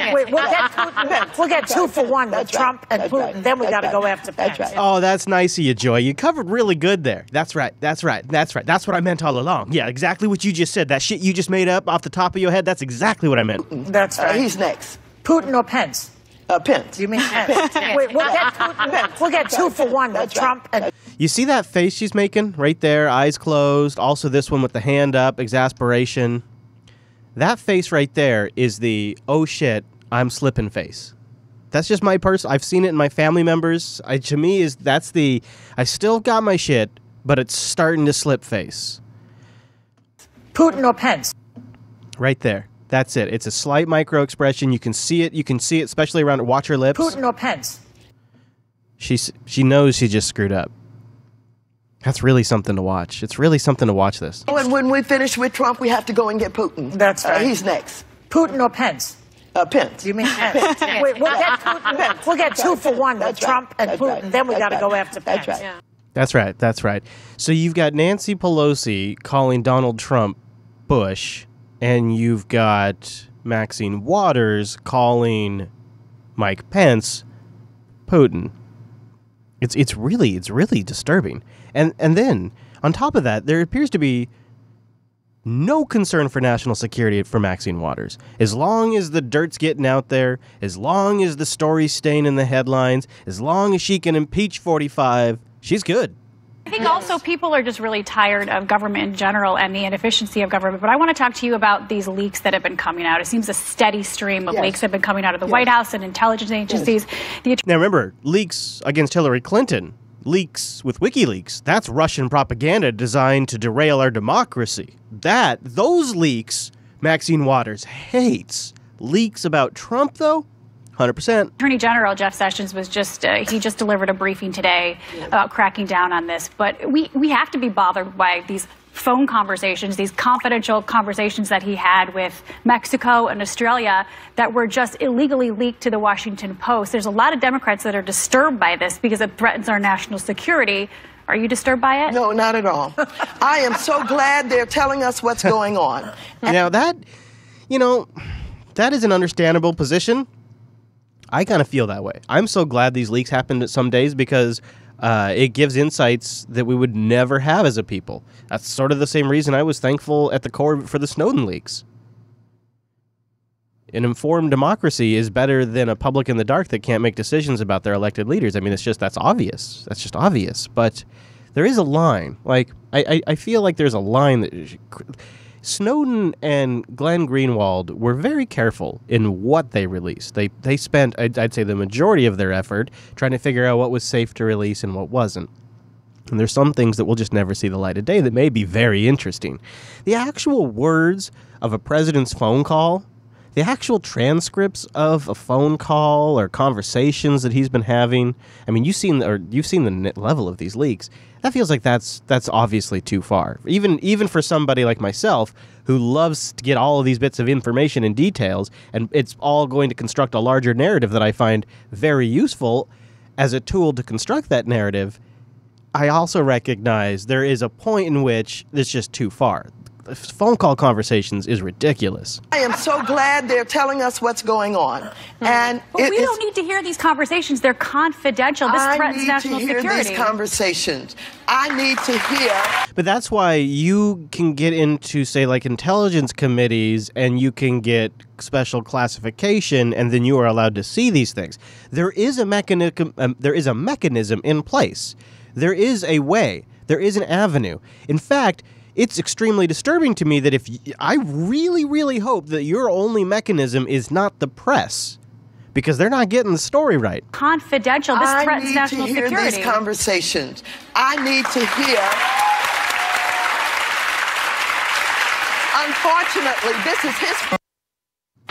We'll get 2 for 1 with Trump and Putin. Then we got to go after Pence.
Oh, that's nice of you, Joy. You covered really good there. That's right. That's what I meant all along. Yeah, exactly what you just said. That shit you just made up off the top of your head, that's exactly what I meant.
That's right.
He's next.
Putin or Pence?
Pence.
You mean Pence? We'll get 2 for 1 with Trump and...
You see that face she's making right there, eyes closed. Also this one with the hand up, exasperation. That face right there is the, oh shit, I'm slipping face. That's just my I've seen it in my family members. To me, that's the, I still got my shit, but it's starting to slip face.
Putin or Pence?
Right there. That's it. It's a slight micro expression. You can see it. You can see it, especially around, watch her lips.
Putin or Pence?
She knows she just screwed up. That's really something to watch. It's really something to watch this.
And when we finish with Trump, we have to go and get Putin.
That's right.
He's next.
Putin or Pence?
Pence.
You mean Pence? We'll get 2 for 1 with Trump and Putin. Then we got to go after Pence.
That's right. That's right. So you've got Nancy Pelosi calling Donald Trump Bush, and you've got Maxine Waters calling Mike Pence Putin. It's really disturbing. And then on top of that, there appears to be no concern for national security for Maxine Waters. As long as the dirt's getting out there, as long as the story's staying in the headlines, as long as she can impeach 45, she's good.
I think also people are just really tired of government in general and the inefficiency of government. But I want to talk to you about these leaks that have been coming out. It seems a steady stream of leaks have been coming out of the White House and intelligence agencies.
Now remember, leaks against Hillary Clinton, leaks with WikiLeaks, that's Russian propaganda designed to derail our democracy. Those leaks, Maxine Waters hates. Leaks about Trump, though? 100%.
Attorney General Jeff Sessions was he just delivered a briefing today about cracking down on this. But we have to be bothered by these phone conversations, these confidential conversations that he had with Mexico and Australia that were just illegally leaked to the Washington Post. There's a lot of Democrats that are disturbed by this because it threatens our national security. Are you disturbed by it?
No, not at all. I am so glad they're telling us what's going on.
Now that is an understandable position. I kind of feel that way. I'm so glad these leaks happened some days because it gives insights that we would never have as a people. That's sort of the same reason I was thankful at the core for the Snowden leaks. An informed democracy is better than a public in the dark that can't make decisions about their elected leaders. I mean, that's obvious. That's just obvious. But there is a line. Like, I feel like there's a line that... Snowden and Glenn Greenwald were very careful in what they released. They spent, I'd say, the majority of their effort trying to figure out what was safe to release and what wasn't. And there's some things that will just never see the light of day that may be very interesting. The actual words of a president's phone call, the actual transcripts of a phone call or conversations that he's been having. I mean, you've seen the level of these leaks. That feels like that's obviously too far. Even for somebody like myself who loves to get all of these bits of information and details, and it's all going to construct a larger narrative that I find very useful as a tool to construct that narrative. I also recognize there is a point in which it's just too far. Phone call conversations is ridiculous.
I am so glad they're telling us what's going on.
But we don't need to hear these conversations. They're confidential. This threatens national security.
I need to hear these conversations. I need to hear.
But that's why you can get into, say, like intelligence committees, and you can get special classification, and then you are allowed to see these things. There is a mechanism. There is a mechanism in place. There is a way. There is an avenue. In fact, it's extremely disturbing to me that I really, really hope that your only mechanism is not the press, because they're not getting the story right.
Confidential. This threatens national security.
I need to hear these conversations. I need to hear. Unfortunately, this is his.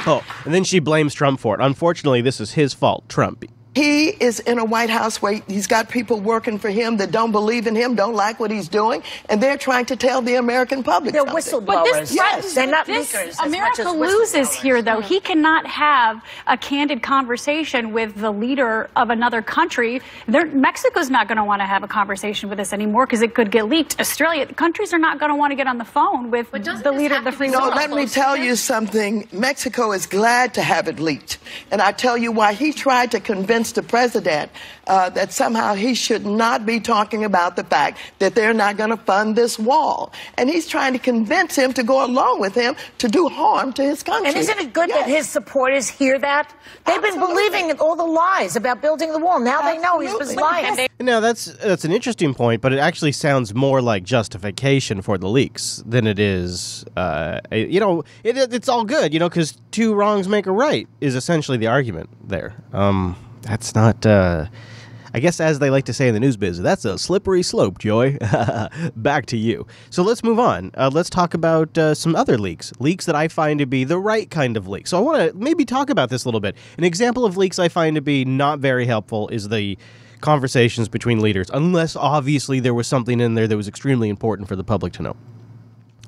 Oh, and then she blames Trump for it. Unfortunately, this is his fault, Trump.
He is in a White House where he's got people working for him that don't believe in him, don't like what he's doing, and they're trying to tell the American public
They're
something.
whistleblowers.
But this
Yes.
They're not
this
leakers.
America loses here, though. He cannot have a candid conversation with the leader of another country. Mexico's not going to want to have a conversation with us anymore because it could get leaked. Australia, countries are not going to want to get on the phone with the leader of the free world.
No, let me tell you something. Mexico is glad to have it leaked. And I tell you why. He tried to convince the president that somehow he should not be talking about the fact that they're not going to fund this wall. And he's trying to convince him to go along with him to do harm to his country.
And isn't it good that his supporters hear that? They've been believing all the lies about building the wall. Now they know he's been lying.
Now, that's an interesting point, but it actually sounds more like justification for the leaks than it is, it's all good, because two wrongs make a right is essentially the argument there. That's not, I guess as they like to say in the news biz, that's a slippery slope, Joy. Back to you. So let's move on. Let's talk about some other leaks that I find to be the right kind of leak. So I want to maybe talk about this a little bit. An example of leaks I find to be not very helpful is the conversations between leaders, unless obviously there was something in there that was extremely important for the public to know.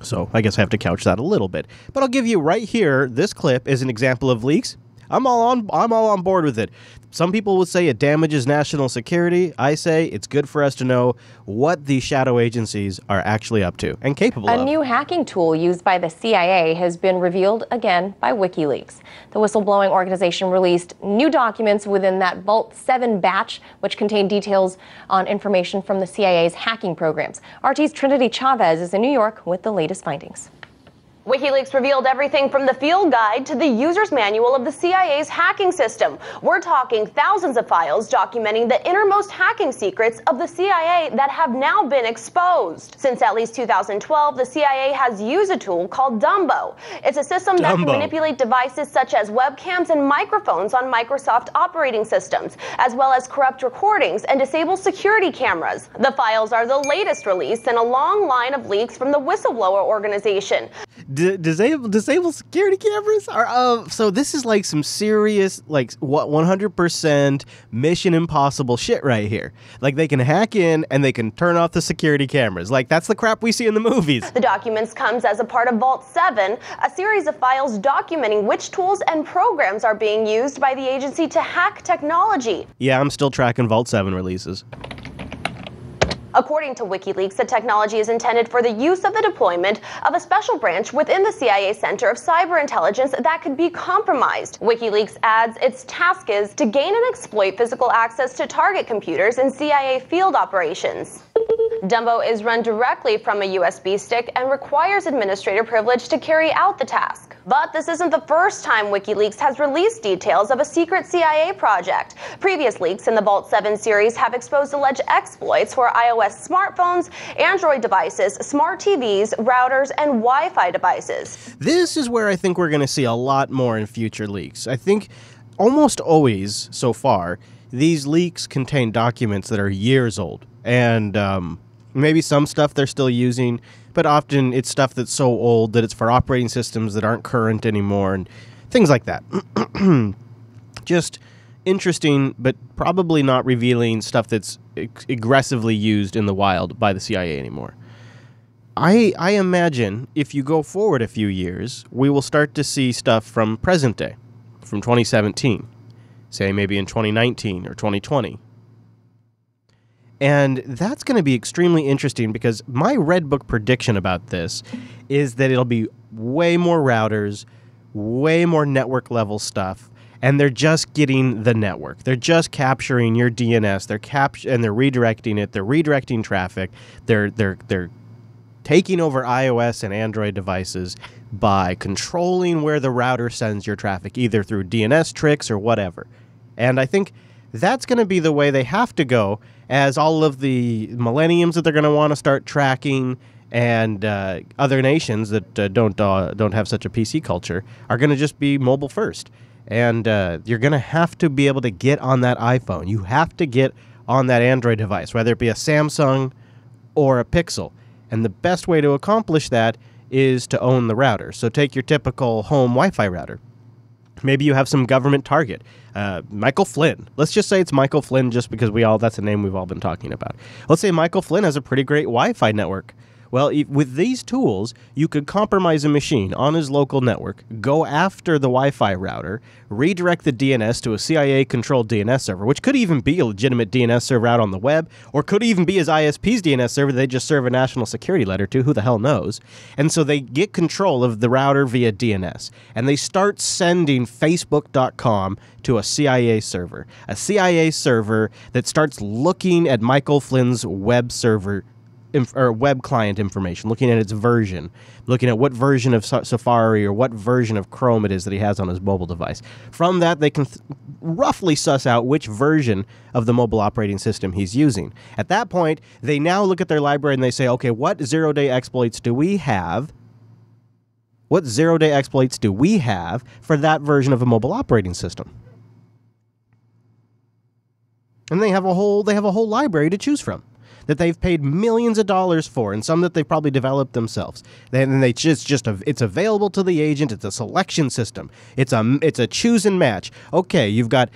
So I guess I have to couch that a little bit. But I'll give you right here, this clip is an example of leaks. I'm all on board with it. Some people would say it damages national security. I say it's good for us to know what these shadow agencies are actually up to and capable of.
A new hacking tool used by the CIA has been revealed again by WikiLeaks. The whistleblowing organization released new documents within that Vault 7 batch, which contained details on information from the CIA's hacking programs. RT's Trinity Chavez is in New York with the latest findings.
WikiLeaks revealed everything from the field guide to the user's manual of the CIA's hacking system. We're talking thousands of files documenting the innermost hacking secrets of the CIA that have now been exposed. Since at least 2012, the CIA has used a tool called Dumbo. It's a system that can manipulate devices such as webcams and microphones on Microsoft operating systems, as well as corrupt recordings and disable security cameras. The files are the latest release in a long line of leaks from the whistleblower organization.
Disable security cameras? So this is like some serious, 100% Mission Impossible shit right here. Like they can hack in and they can turn off the security cameras. Like that's the crap we see in the movies.
The documents comes as a part of Vault 7, a series of files documenting which tools and programs are being used by the agency to hack technology.
Yeah, I'm still tracking Vault 7 releases.
According to WikiLeaks, the technology is intended for the use of the deployment of a special branch within the CIA Center of Cyber Intelligence that could be compromised. WikiLeaks adds its task is to gain and exploit physical access to target computers in CIA field operations. Dumbo is run directly from a USB stick and requires administrator privilege to carry out the task. But this isn't the first time WikiLeaks has released details of a secret CIA project. Previous leaks in the Vault 7 series have exposed alleged exploits for iOS smartphones, Android devices, smart TVs, routers, and Wi-Fi devices.
This is where I think we're going to see a lot more in future leaks. I think almost always so far, these leaks contain documents that are years old. And maybe some stuff they're still using, but often it's stuff that's so old that it's for operating systems that aren't current anymore and things like that. Just interesting, but probably not revealing stuff that's aggressively used in the wild by the CIA anymore. I imagine if you go forward a few years, we will start to see stuff from present day, from 2017, say maybe in 2019 or 2020. And that's going to be extremely interesting because my Red Book prediction about this is that it'll be way more routers, way more network level stuff, and they're just getting the network. They're just capturing your DNS. And they're redirecting it. They're redirecting traffic. They're taking over iOS and Android devices by controlling where the router sends your traffic, either through DNS tricks or whatever. And I think that's going to be the way they have to go, as all of the millenniums that they're going to want to start tracking and other nations that don't have such a PC culture are going to just be mobile first. And you're going to have to be able to get on that iPhone. You have to get on that Android device, whether it be a Samsung or a Pixel. And the best way to accomplish that is to own the router. So take your typical home Wi-Fi router. Maybe you have some government target. Michael Flynn. Let's just say it's Michael Flynn just because that's a name we've all been talking about. Let's say Michael Flynn has a pretty great Wi-Fi network. Well, with these tools, you could compromise a machine on his local network, go after the Wi-Fi router, redirect the DNS to a CIA-controlled DNS server, which could even be a legitimate DNS server out on the web, or could even be his ISP's DNS server they just serve a national security letter to, who the hell knows. And so they get control of the router via DNS, and they start sending Facebook.com to a CIA server that starts looking at Michael Flynn's web server or web client information, looking at its version, looking at what version of Safari or what version of Chrome it is that he has on his mobile device. From that, they can roughly suss out which version of the mobile operating system he's using. At that point, they now look at their library and they say, okay, what zero-day exploits do we have? What zero-day exploits do we have for that version of a mobile operating system? And they have a whole library to choose from that they've paid millions of dollars for, and some that they've probably developed themselves. It's available to the agent. It's a selection system. It's a choose and match. Okay, you've got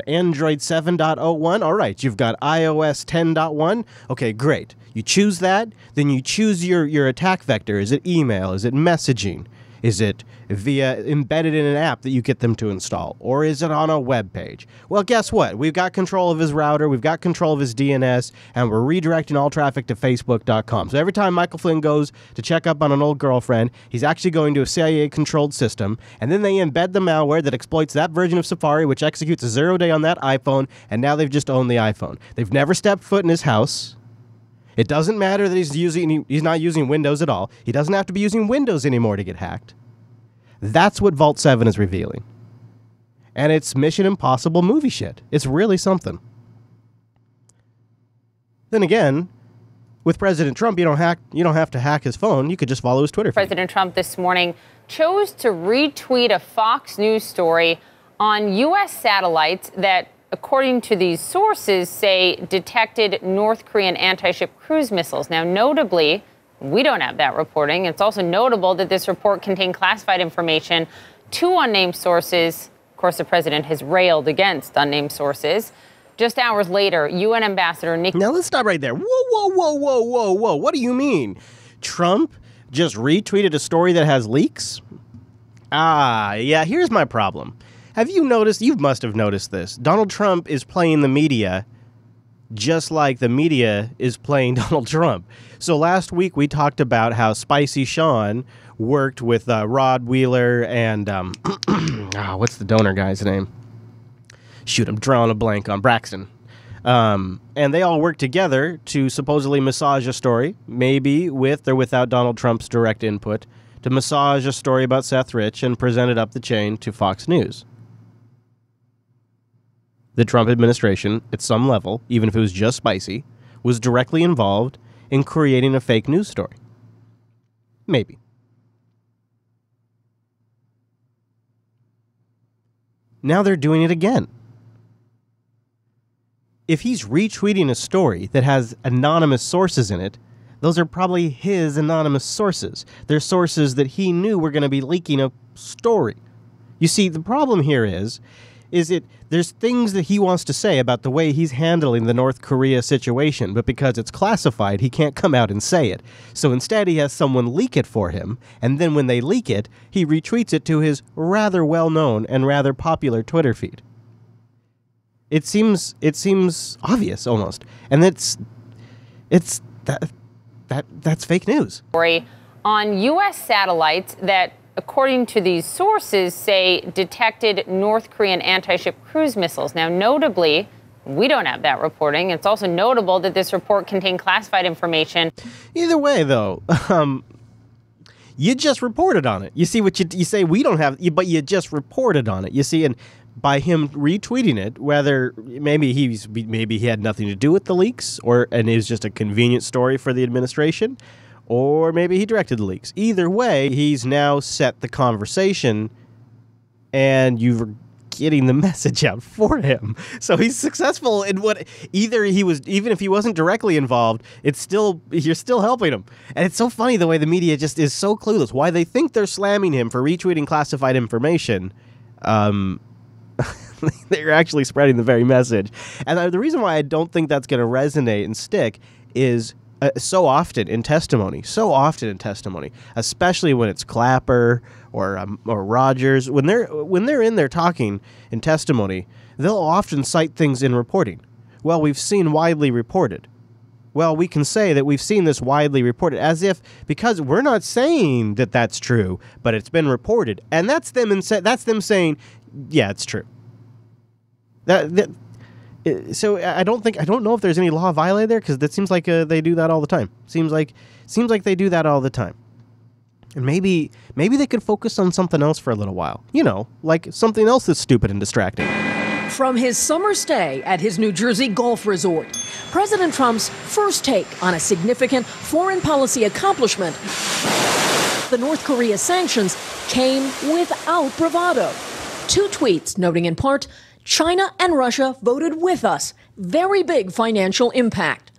Android 7.01. All right, you've got iOS 10.1. Okay, great. You choose that, then you choose your attack vector. Is it email? Is it messaging? Is it via embedded in an app that you get them to install? Or is it on a web page? Well, guess what? We've got control of his router, we've got control of his DNS, and we're redirecting all traffic to Facebook.com. So every time Michael Flynn goes to check up on an old girlfriend, he's actually going to a CIA-controlled system, and then they embed the malware that exploits that version of Safari, which executes a zero-day on that iPhone, and now they've just owned the iPhone. They've never stepped foot in his house. It doesn't matter that he's not using Windows at all. He doesn't have to be using Windows anymore to get hacked. That's what Vault 7 is revealing. And it's Mission Impossible movie shit. It's really something. Then again, with President Trump, you don't have to hack his phone. You could just follow his Twitter feed.
President Trump this morning chose to retweet a Fox News story on U.S. satellites that, according to these sources, say detected North Korean anti-ship cruise missiles. Now, notably, we don't have that reporting. It's also notable that this report contained classified information to unnamed sources. Of course, the president has railed against unnamed sources. Just hours later, UN Ambassador Nikki...
Now, let's stop right there. Whoa. What do you mean? Trump just retweeted a story that has leaks? Yeah, here's my problem. Have you noticed? You must have noticed this. Donald Trump is playing the media just like the media is playing Donald Trump. So last week we talked about how Spicy Sean worked with Rod Wheeler and what's the donor guy's name? Shoot, I'm drawing a blank on Braxton. And they all worked together to supposedly massage a story, maybe with or without Donald Trump's direct input, to massage a story about Seth Rich and present it up the chain to Fox News. The Trump administration, at some level, even if it was just spicy, was directly involved in creating a fake news story. Maybe. Now they're doing it again. If he's retweeting a story that has anonymous sources in it, those are probably his anonymous sources. They're sources that he knew were going to be leaking a story. You see, the problem here is there's things that he wants to say about the way he's handling the North Korea situation, but because it's classified, he can't come out and say it. So instead, he has someone leak it for him, and then when they leak it, he retweets it to his rather well-known and rather popular Twitter feed. It seems obvious almost, and that's fake news.
On U.S. satellites that, according to these sources, say detected North Korean anti-ship cruise missiles. Now, notably, we don't have that reporting. It's also notable that this report contained classified information.
Either way, though, you just reported on it. You see what you say? We don't have, but you just reported on it. You see, and by him retweeting it, whether maybe he had nothing to do with the leaks, and it was just a convenient story for the administration, or maybe he directed the leaks. Either way, he's now set the conversation, and you're getting the message out for him. So he's successful in what even if he wasn't directly involved, you're still helping him. And it's so funny the way the media just is so clueless. Why they think they're slamming him for retweeting classified information, They're actually spreading the very message. And the reason why I don't think that's going to resonate and stick is so often in testimony, especially when it's Clapper or Rogers, when they're in there talking in testimony, they'll often cite things in reporting. Well, we've seen widely reported. Well, we can say that we've seen this widely reported, as if, because we're not saying that that's true, but it's been reported, and that's them saying, yeah, it's true. So I don't know if there's any law violated there, because that seems like they do that all the time. Seems like they do that all the time. And maybe they could focus on something else for a little while. You know, like something else that's stupid and distracting.
From his summer stay at his New Jersey golf resort, President Trump's first take on a significant foreign policy accomplishment, the North Korea sanctions, came without bravado. 2 tweets noting in part, China and Russia voted with us. Very big financial impact.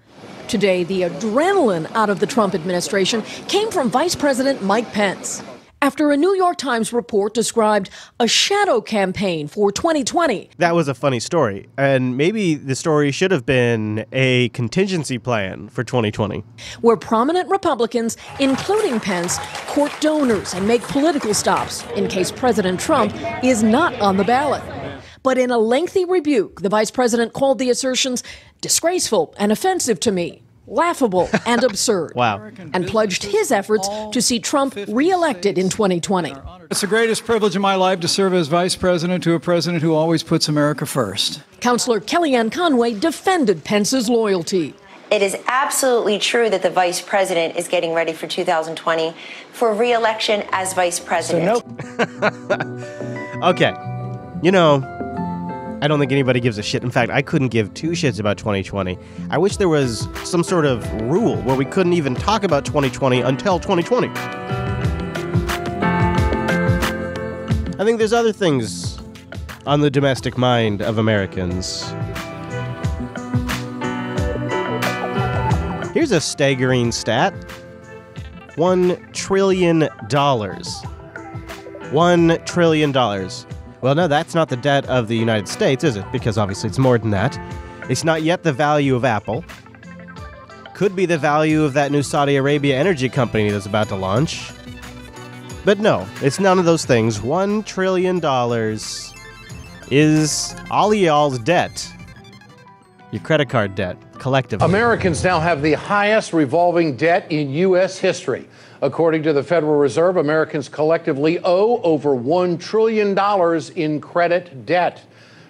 Today, the adrenaline out of the Trump administration came from Vice President Mike Pence. After a New York Times report described a shadow campaign for 2020.
That was a funny story. And maybe the story should have been a contingency plan for 2020.
Where prominent Republicans, including Pence, court donors and make political stops in case President Trump is not on the ballot. But in a lengthy rebuke, the vice president called the assertions disgraceful and offensive to me, laughable and absurd.
Wow.
And pledged his efforts to see Trump reelected in 2020.
It's the greatest privilege of my life to serve as vice president to a president who always puts America first.
Councilor Kellyanne Conway defended Pence's loyalty.
It is absolutely true that the vice president is getting ready for 2020 for re-election as vice president.
Okay. You know, I don't think anybody gives a shit. In fact, I couldn't give 2 shits about 2020. I wish there was some sort of rule where we couldn't even talk about 2020 until 2020. I think there's other things on the domestic mind of Americans. Here's a staggering stat. $1 trillion. $1 trillion. Well, no, that's not the debt of the United States, is it? Because obviously it's more than that. It's not yet the value of Apple. Could be the value of that new Saudi Arabia energy company that's about to launch. But no, it's none of those things. $1 trillion is all y'all's debt. Your credit card debt, collectively.
Americans now have the highest revolving debt in U.S. history. According to the Federal Reserve, Americans collectively owe over $1 trillion in credit debt.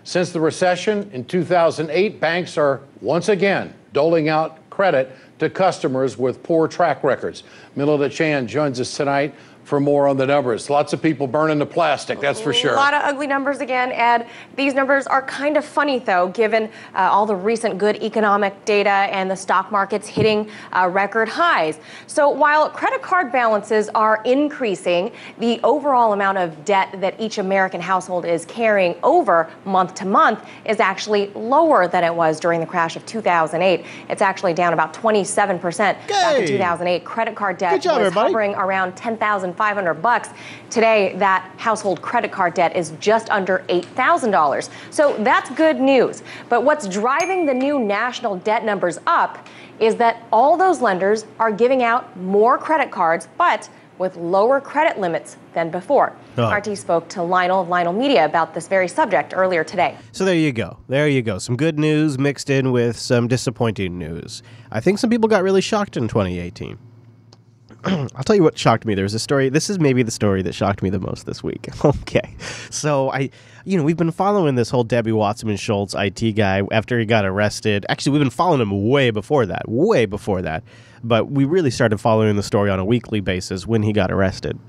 Since the recession in 2008, banks are once again doling out credit to customers with poor track records. Melinda Chan joins us tonight for more on the numbers. Lots of people burning the plastic, that's for sure.
A lot of ugly numbers again, Ed. These numbers are kind of funny, though, given all the recent good economic data and the stock markets hitting record highs. So while credit card balances are increasing, the overall amount of debt that each American household is carrying over month to month is actually lower than it was during the crash of 2008. It's actually down about 27%. Back in 2008, credit card debt was hovering around $10,500. Today, that household credit card debt is just under $8,000. So that's good news. But what's driving the new national debt numbers up is that all those lenders are giving out more credit cards, but with lower credit limits than before. RT spoke to Lionel of Lionel Media about this very subject earlier today.
So there you go. There you go. Some good news mixed in with some disappointing news. I think some people got really shocked in 2018. I'll tell you what shocked me. There's a story. This is maybe the story that shocked me the most this week. Okay. So we've been following this whole Debbie Wasserman-Schultz IT guy after he got arrested. Actually, we've been following him way before that. But we really started following the story on a weekly basis when he got arrested.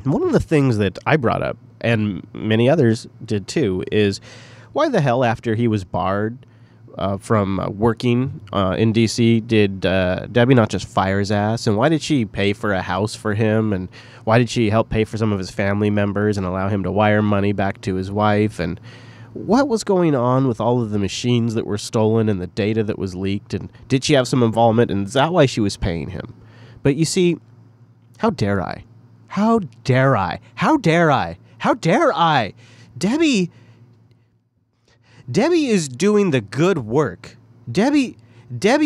And one of the things that I brought up, and many others did too, is why the hell, after he was barred from working in D.C., did Debbie not just fire his ass? And why did she pay for a house for him? And why did she help pay for some of his family members and allow him to wire money back to his wife? And what was going on with all of the machines that were stolen and the data that was leaked? And did she have some involvement? And is that why she was paying him? But you see, how dare I? How dare I? How dare I? How dare I Debbie is doing the good work. Debbie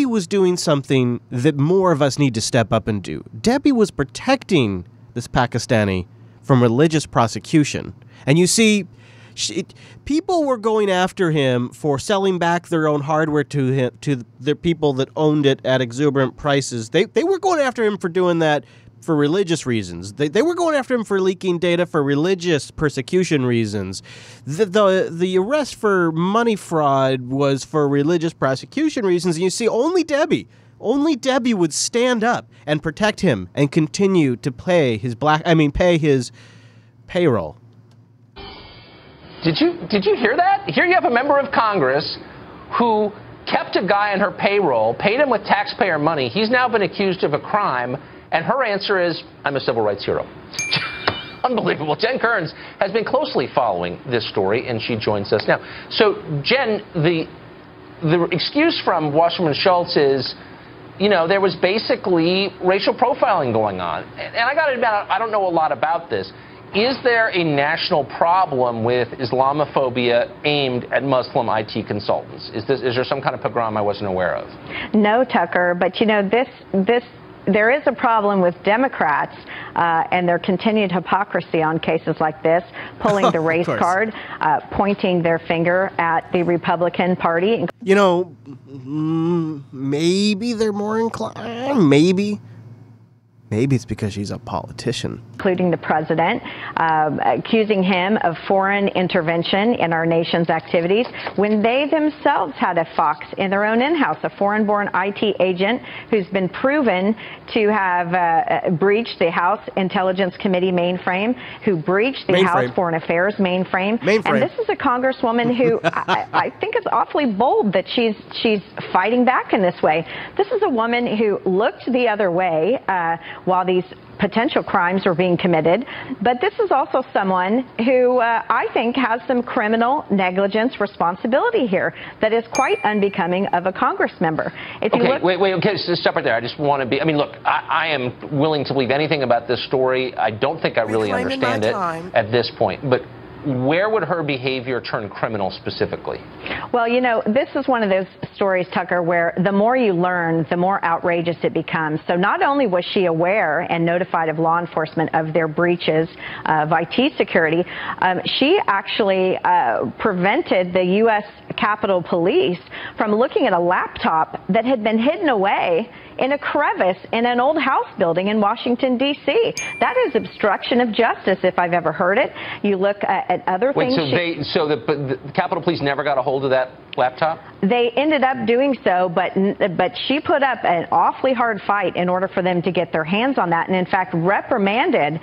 was doing something that more of us need to step up and do. Debbie was protecting this Pakistani from religious prosecution. And you see, people were going after him for selling back their own hardware to the people that owned it at exuberant prices. They were going after him for doing that for religious reasons. They were going after him for leaking data for religious persecution reasons. The arrest for money fraud was for religious prosecution reasons. And you see, only Debbie would stand up and protect him and continue to pay his payroll.
Did you hear that? Here you have a member of Congress who kept a guy on her payroll, paid him with taxpayer money. He's now been accused of a crime, and her answer is, I'm a civil rights hero. Unbelievable. Jen Kearns has been closely following this story, and she joins us now. So, Jen, the excuse from Wasserman Schultz is, there was basically racial profiling going on. And I got to admit, I don't know a lot about this. Is there a national problem with Islamophobia aimed at Muslim IT consultants? Is there some kind of pogrom I wasn't aware of?
No, Tucker, but there is a problem with Democrats and their continued hypocrisy on cases like this, pulling the race card, pointing their finger at the Republican Party.
Maybe they're more inclined. Maybe it's because she's a politician.
Including the president, accusing him of foreign intervention in our nation's activities when they themselves had a fox in their own in-house, a foreign-born IT agent who's been proven to have breached the House Intelligence Committee mainframe, who breached the House Foreign Affairs mainframe. And this is a congresswoman who I think is awfully bold that she's fighting back in this way. This is a woman who looked the other way while these potential crimes were being committed. But this is also someone who I think has some criminal negligence responsibility here that is quite unbecoming of a Congress member.
Okay, so stop right there. I just want to be, look, I am willing to believe anything about this story. I don't think I really understand it at this point. But where would her behavior turn criminal specifically?
Well, this is one of those stories, Tucker, where the more you learn, the more outrageous it becomes. So not only was she aware and notified of law enforcement of their breaches of IT security, she actually prevented the U.S. Capitol Police from looking at a laptop that had been hidden away in a crevice in an old house building in Washington, D.C. That is obstruction of justice, if I've ever heard it. You look at other things.
So the Capitol Police never got a hold of that laptop?
They ended up doing so, but she put up an awfully hard fight in order for them to get their hands on that, and in fact reprimanded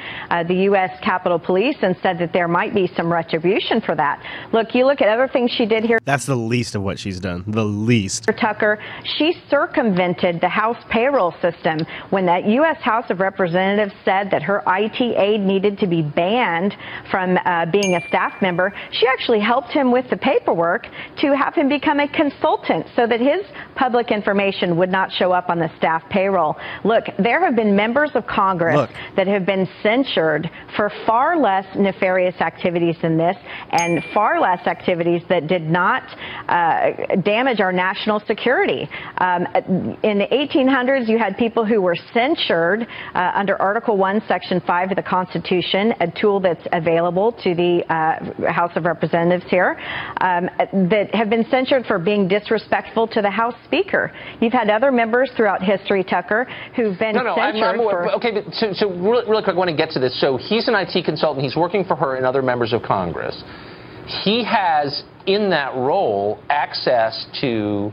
the U.S. Capitol Police and said that there might be some retribution for that. Look, you look at other things she did here.
That's the least of what she's done. The least.
Tucker, she circumvented the House payroll system when that U.S. House of Representatives said that her IT aide needed to be banned from being a staff member. She actually helped him with the paperwork to have him become a consultant so that his public information would not show up on the staff payroll. Look, there have been members of Congress that have been censured for far less nefarious activities than this, and far less activities that did not damage our national security. In the 1800s, you had people who were censured under Article 1, Section 5 of the Constitution, a tool that's available to the House of Representatives here, that have been censured for being disrespectful to the House Speaker. You've had other members throughout history, Tucker, who've been censured for...
Okay, but so really quick, I want to get to this. So he's an IT consultant. He's working for her and other members of Congress. He has, in that role, access to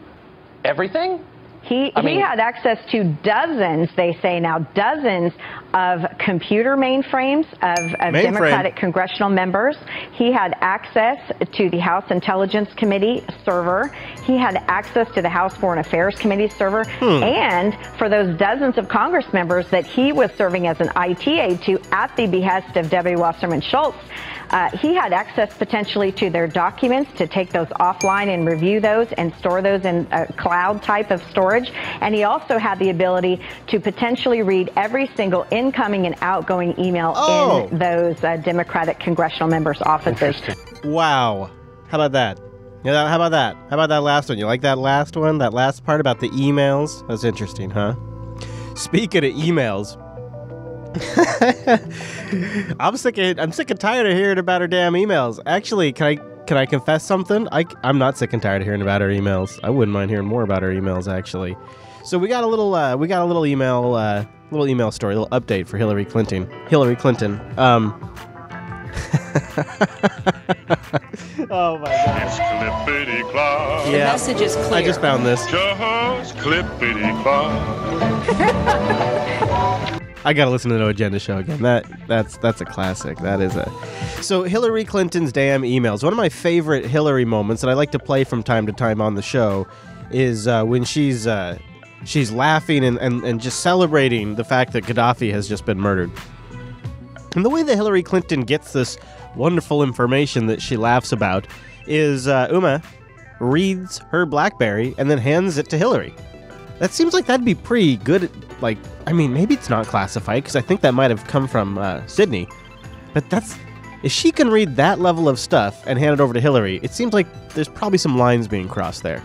everything?
He had access to dozens, they say now, dozens of computer mainframes of Democratic congressional members. He had access to the House Intelligence Committee server. He had access to the House Foreign Affairs Committee server. And for those dozens of Congress members that he was serving as an IT aide to at the behest of Debbie Wasserman Schultz, he had access potentially to their documents to take those offline and review those and store those in a cloud type of storage. And he also had the ability to potentially read every single incoming and outgoing email in those Democratic congressional members' offices.
Wow. How about that? Yeah, how about that? How about that last one? You like that last one? That last part about the emails? That's interesting, huh? Speaking of emails, I'm sick and tired of hearing about her damn emails. Actually, can I confess something? I'm not sick and tired of hearing about her emails. I wouldn't mind hearing more about her emails, actually. So we got a little email story, a little update for Hillary Clinton. Oh my God.
It's clippity-clop.
Yeah, the message is clear. I just found this.
Just clippity-clop.
I gotta listen to the No Agenda show again. That's a classic. That is a. So Hillary Clinton's damn emails. One of my favorite Hillary moments that I like to play from time to time on the show is when she's laughing and just celebrating the fact that Gaddafi has just been murdered. And the way that Hillary Clinton gets this wonderful information that she laughs about is Uma reads her BlackBerry and then hands it to Hillary. That seems like that'd be pretty good. Like, I mean, maybe it's not classified because I think that might have come from Sydney. But if she can read that level of stuff and hand it over to Hillary, it seems like there's probably some lines being crossed there.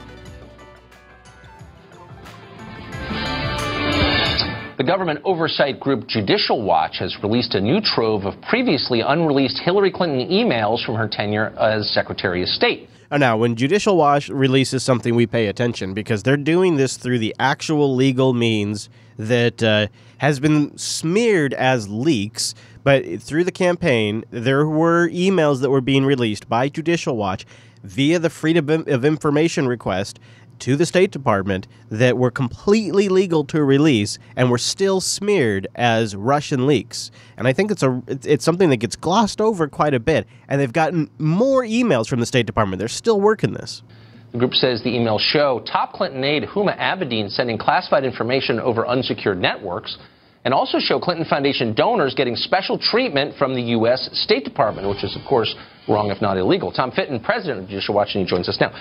The government oversight group Judicial Watch has released a new trove of previously unreleased Hillary Clinton emails from her tenure as Secretary of State.
Now, when Judicial Watch releases something, we pay attention because they're doing this through the actual legal means that has been smeared as leaks. But through the campaign, there were emails that were being released by Judicial Watch via the Freedom of Information request to the State Department that were completely legal to release and were still smeared as Russian leaks. And I think it's something that gets glossed over quite a bit. And they've gotten more emails from the State Department. They're still working this.
The group says the emails show top Clinton aide Huma Abedin sending classified information over unsecured networks, and also show Clinton Foundation donors getting special treatment from the U.S. State Department, which is, of course, wrong if not illegal. Tom Fitton, president of Judicial Watch, and he joins us now.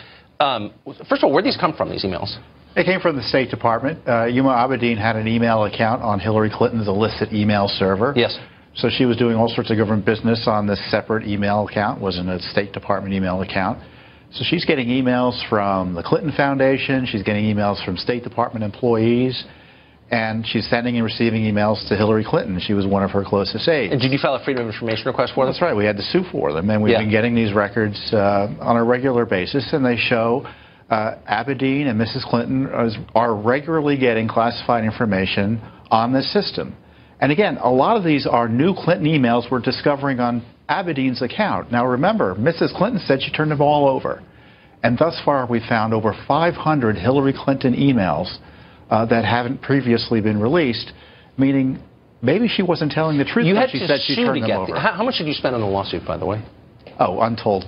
First of all, where'd these come from, these emails?
They came from the State Department. Huma Abedin had an email account on Hillary Clinton's illicit email server.
Yes.
So she was doing all sorts of government business on this separate email account, wasn't a State Department email account. So she's getting emails from the Clinton Foundation, she's getting emails from State Department employees, and she's sending and receiving emails to Hillary Clinton. She was one of her closest aides.
And did you file a Freedom of Information request for them?
That's right. We had to sue for them, and we've been getting these records on a regular basis, and they show Abedin and Mrs. Clinton are regularly getting classified information on this system. And again, a lot of these are new Clinton emails we're discovering on Abedin's account. Now remember, Mrs. Clinton said she turned them all over. And thus far, we found over 500 Hillary Clinton emails that haven't previously been released, meaning maybe she wasn't telling the truth when she said she turned them over.
How much did you spend on the lawsuit, by the way?
Oh, untold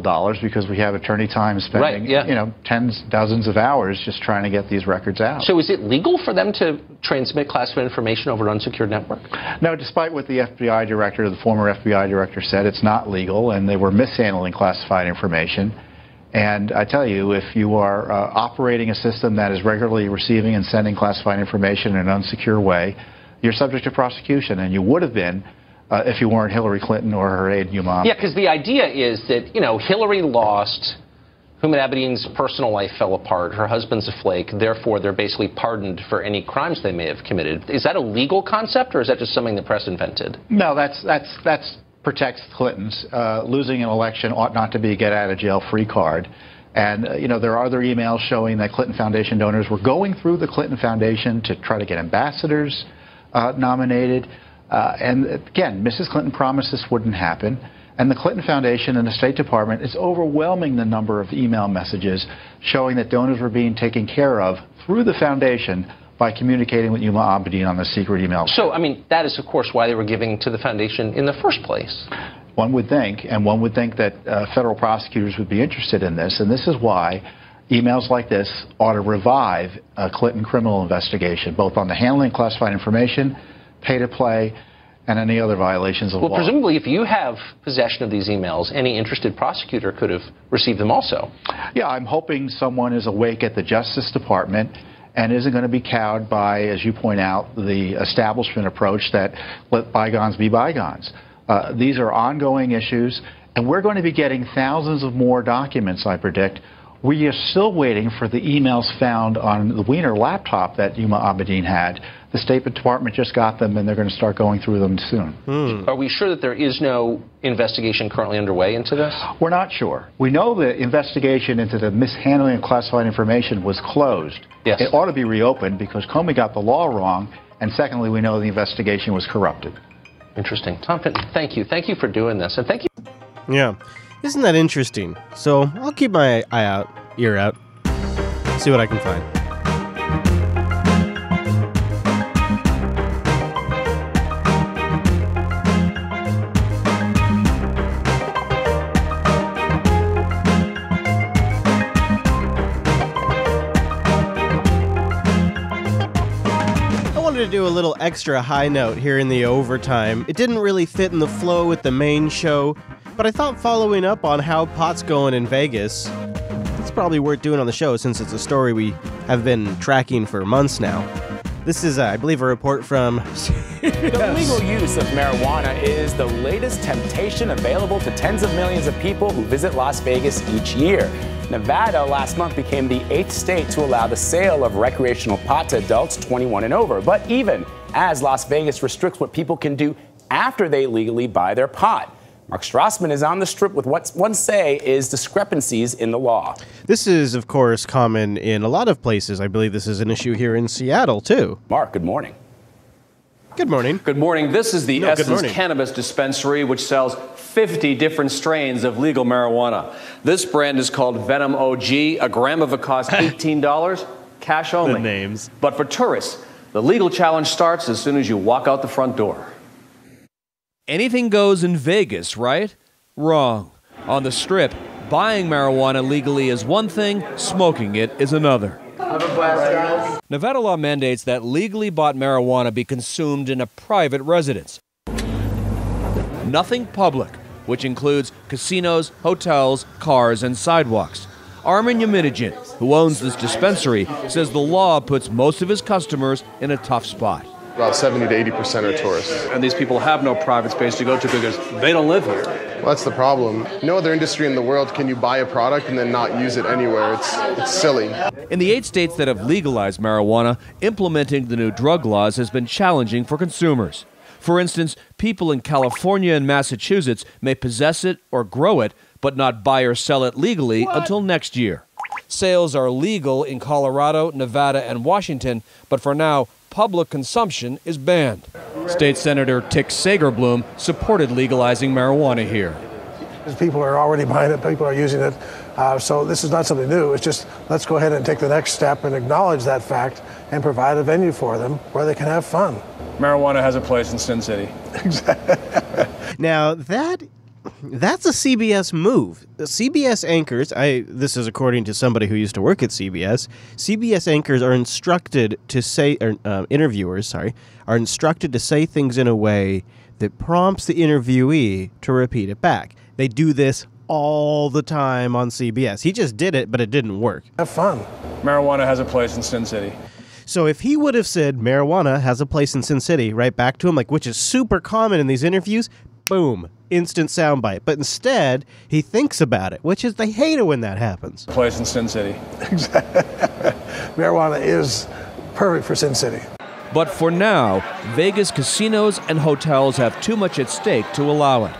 dollars, because we have attorney time spending, tens, dozens of hours just trying to get these records out.
So is it legal for them to transmit classified information over an unsecured network?
No, despite what the FBI director, the former FBI director said, it's not legal, and they were mishandling classified information. And I tell you, if you are operating a system that is regularly receiving and sending classified information in an unsecure way, you're subject to prosecution, and you would have been if you weren't Hillary Clinton or her aide, Huma.
Yeah, because the idea is that, Hillary lost, Huma Abedin's personal life fell apart, her husband's a flake, therefore they're basically pardoned for any crimes they may have committed. Is that a legal concept, or is that just something the press invented?
No, that's protects Clintons. Losing an election ought not to be a get-out-of-jail-free card. And, there are other emails showing that Clinton Foundation donors were going through the Clinton Foundation to try to get ambassadors nominated. And again, Mrs. Clinton promised this wouldn't happen. And the Clinton Foundation and the State Department is overwhelming the number of email messages showing that donors were being taken care of through the foundation by communicating with Huma Abedin on the secret email.
So, that is, of course, why they were giving to the foundation in the first place.
One would think, and one would think that federal prosecutors would be interested in this, and this is why emails like this ought to revive a Clinton criminal investigation, both on the handling of classified information, pay-to-play, and any other violations of law.
Well, presumably, if you have possession of these emails, any interested prosecutor could have received them also.
Yeah, I'm hoping someone is awake at the Justice Department and isn't going to be cowed by, as you point out, the establishment approach that let bygones be bygones. These are ongoing issues, And we're going to be getting thousands of more documents, I predict. We are still waiting for the emails found on the Wiener laptop that Huma Abedin had. The State Department just got them, and they're going to start going through them soon.
Are we sure that there is no investigation currently underway into this?
We're not sure. We know the investigation into the mishandling of classified information was closed.
Yes.
It ought to be reopened because Comey got the law wrong, and secondly, we know the investigation was corrupted.
Interesting. Tom Fitton, thank you. Thank you for doing this, and thank you.
Yeah. Isn't that interesting? So I'll keep my ear out, see what I can find. To do a little extra high note here in the overtime. It didn't really fit in the flow with the main show, but I thought following up on how pot's going in Vegas, it's probably worth doing on the show since it's a story we have been tracking for months now. This is, I believe, a report from
The legal use of marijuana is the latest temptation available to tens of millions of people who visit Las Vegas each year. Nevada last month became the 8th state to allow the sale of recreational pot to adults 21 and over. But even as Las Vegas restricts what people can do after they legally buy their pot, Mark Strassman is on the Strip with what one say is discrepancies in the law.
This is, of course, common in a lot of places. I believe this is an issue here in Seattle, too.
Mark, good morning.
Good morning.
Good morning. This is the Essence Cannabis Dispensary, which sells 50 different strains of legal marijuana. This brand is called Venom OG. A gram of it costs $18, cash only.
The names.
But for tourists, the legal challenge starts as soon as you walk out the front door.
Anything goes in Vegas, right? Wrong. On the Strip, buying marijuana legally is one thing, smoking it is another.
Have a blast, guys.
Nevada law mandates that legally bought marijuana be consumed in a private residence. Nothing public, which includes casinos, hotels, cars, and sidewalks. Armin Yamidjian, who owns this dispensary, says the law puts most of his customers in a tough spot.
About 70 to 80% are tourists.
And these people have no private space to go to because they don't live here.
Well, that's the problem. No other industry in the world can you buy a product and then not use it anywhere. It's silly.
In the 8 states that have legalized marijuana, implementing the new drug laws has been challenging for consumers. For instance, people in California and Massachusetts may possess it or grow it, but not buy or sell it legally until next year. Sales are legal in Colorado, Nevada, and Washington, but for now, public consumption is banned. State Senator Tick Sagerblum supported legalizing marijuana here.
People are already buying it, people are using it, so this is not something new. It's just let's go ahead and take the next step and acknowledge that fact and provide a venue for them where they can have fun.
Marijuana has a place in Sin City.
Now, that's a CBS move. The CBS anchors, this is according to somebody who used to work at CBS, CBS anchors are instructed to say, interviewers, are instructed to say things in a way that prompts the interviewee to repeat it back. They do this all the time on CBS. He just did it, but it didn't work.
Have fun.
Marijuana has a place in Sin City.
So if he would have said marijuana has a place in Sin City right back to him, which is super common in these interviews, boom, instant soundbite. But instead, he thinks about it, which is, they hate it when that happens.
Place in Sin City.
Marijuana is perfect for Sin City.
But for now, Vegas casinos and hotels have too much at stake to allow it.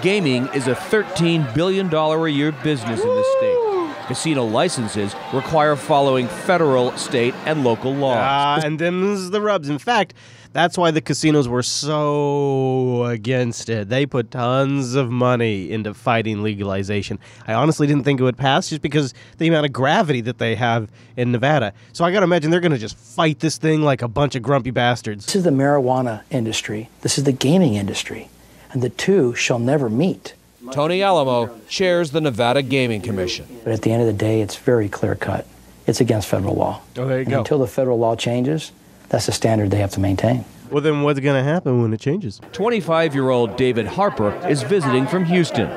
Gaming is a $13 billion a year business in the state. Casino licenses require following federal, state, and local laws.
And then this is the rubs. In fact, that's why the casinos were so against it. They put tons of money into fighting legalization. I honestly didn't think it would pass just because the amount of gravity that they have in Nevada. So I got to imagine they're going to just fight this thing like a bunch of grumpy bastards.
This is the marijuana industry. This is the gaming industry. And the two shall never meet.
Tony Alamo chairs the Nevada Gaming Commission.
But at the end of the day, it's very clear-cut. It's against federal law.
Oh, there you go.
Until the federal law changes, that's the standard they have to maintain.
Well, then what's going to happen when it changes?
25-year-old David Harper is visiting from Houston.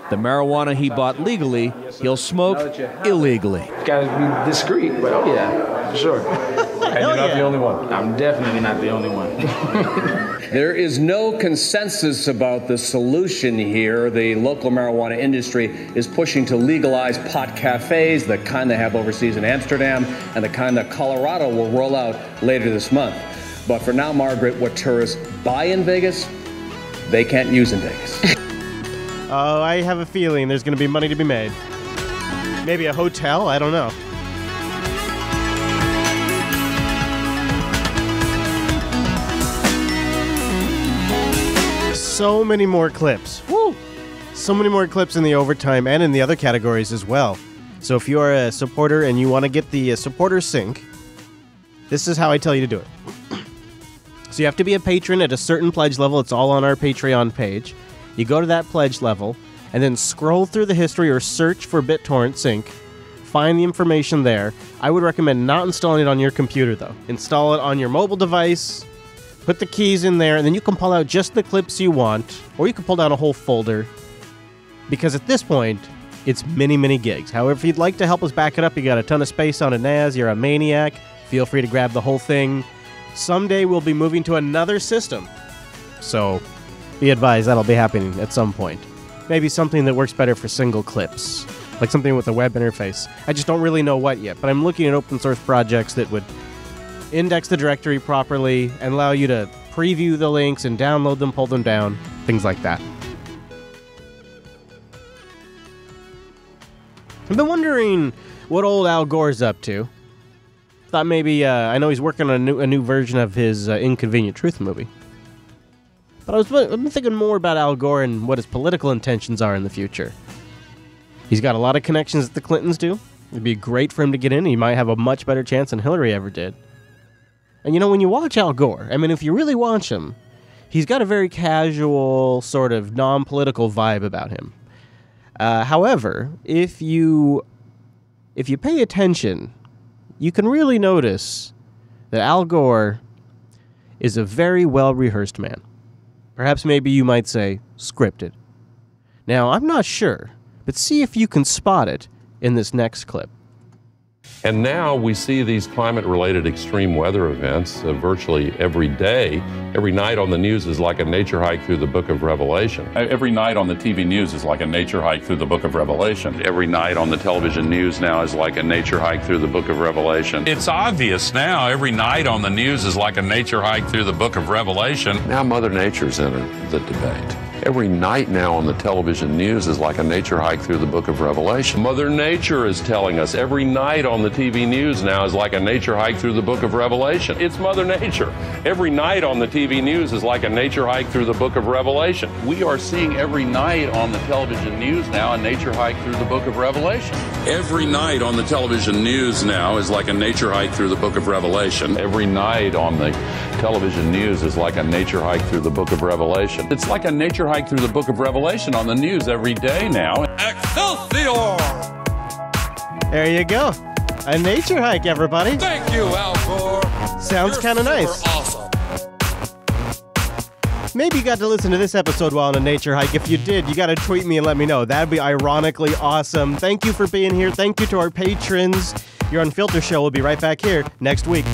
The marijuana he bought legally, he'll smoke illegally.
Gotta be discreet, but oh yeah, for sure.
And you're not the only one. I'm definitely not the only one.
There is no consensus about the solution here. The local marijuana industry is pushing to legalize pot cafes, the kind they have overseas in Amsterdam, and the kind that Colorado will roll out later this month. But for now, Margaret, what tourists buy in Vegas, they can't use in Vegas.
Oh, I have a feeling there's going to be money to be made. Maybe a hotel? I don't know. So many more clips. Woo! So many more clips in the overtime and in the other categories as well. So if you are a supporter and you want to get the supporter sync, this is how I tell you to do it. So you have to be a patron at a certain pledge level. It's all on our Patreon page. You go to that pledge level and then scroll through the history or search for BitTorrent sync. Find the information there. I would recommend not installing it on your computer, though. Install it on your mobile device. Put the keys in there, and then you can pull out just the clips you want, or you can pull down a whole folder, because at this point, it's many, many gigs. However, if you'd like to help us back it up, you got a ton of space on a NAS, you're a maniac, feel free to grab the whole thing. Someday we'll be moving to another system, so be advised that'll be happening at some point. Maybe something that works better for single clips, like something with a web interface. I just don't really know what yet, but I'm looking at open source projects that would index the directory properly and allow you to preview the links and download them, pull them down, things like that. I've been wondering what old Al Gore's up to. Thought maybe, I know he's working on a new version of his Inconvenient Truth movie. But I've been thinking more about Al Gore and what his political intentions are in the future. He's got a lot of connections that the Clintons do. It'd be great for him to get in. He might have a much better chance than Hillary ever did. And you know, when you watch Al Gore, I mean, if you really watch him, he's got a very casual, sort of non-political vibe about him. However, if you pay attention, you can really notice that Al Gore is a very well-rehearsed man. Perhaps maybe you might say scripted. Now, I'm not sure, but see if you can spot it in this next clip.
And now we see these climate-related extreme weather events virtually every day. Every night on the news is like a nature hike through the book of Revelation. Every night on the TV news is like a nature hike through the book of Revelation. Every night on the television news now is like a nature hike through the book of Revelation. It's obvious now. Every night on the news is like a nature hike through the book of Revelation. Now Mother Nature's in the debate. Every night now on the television news is like a nature hike through the book of Revelation. Mother Nature is telling us every night on the TV news now is like a nature hike through the book of Revelation. It's Mother Nature. Every night on the TV news is like a nature hike through the book of Revelation. We are seeing every night on the television news now a nature hike through the book of Revelation. Every night on the television news now is like a nature hike through the book of Revelation. Every night on the television news is like a nature hike through the book of Revelation. It's like a nature hike through the book of Revelation on the news every day now. Excelsior!
There you go. A nature hike, everybody.
Thank you, Al Gore.
Sounds kind of nice.
Awesome.
Maybe you got to listen to this episode while on a nature hike. If you did, you got to tweet me and let me know. That'd be ironically awesome. Thank you for being here. Thank you to our patrons. Your Unfilter show will be right back here next week.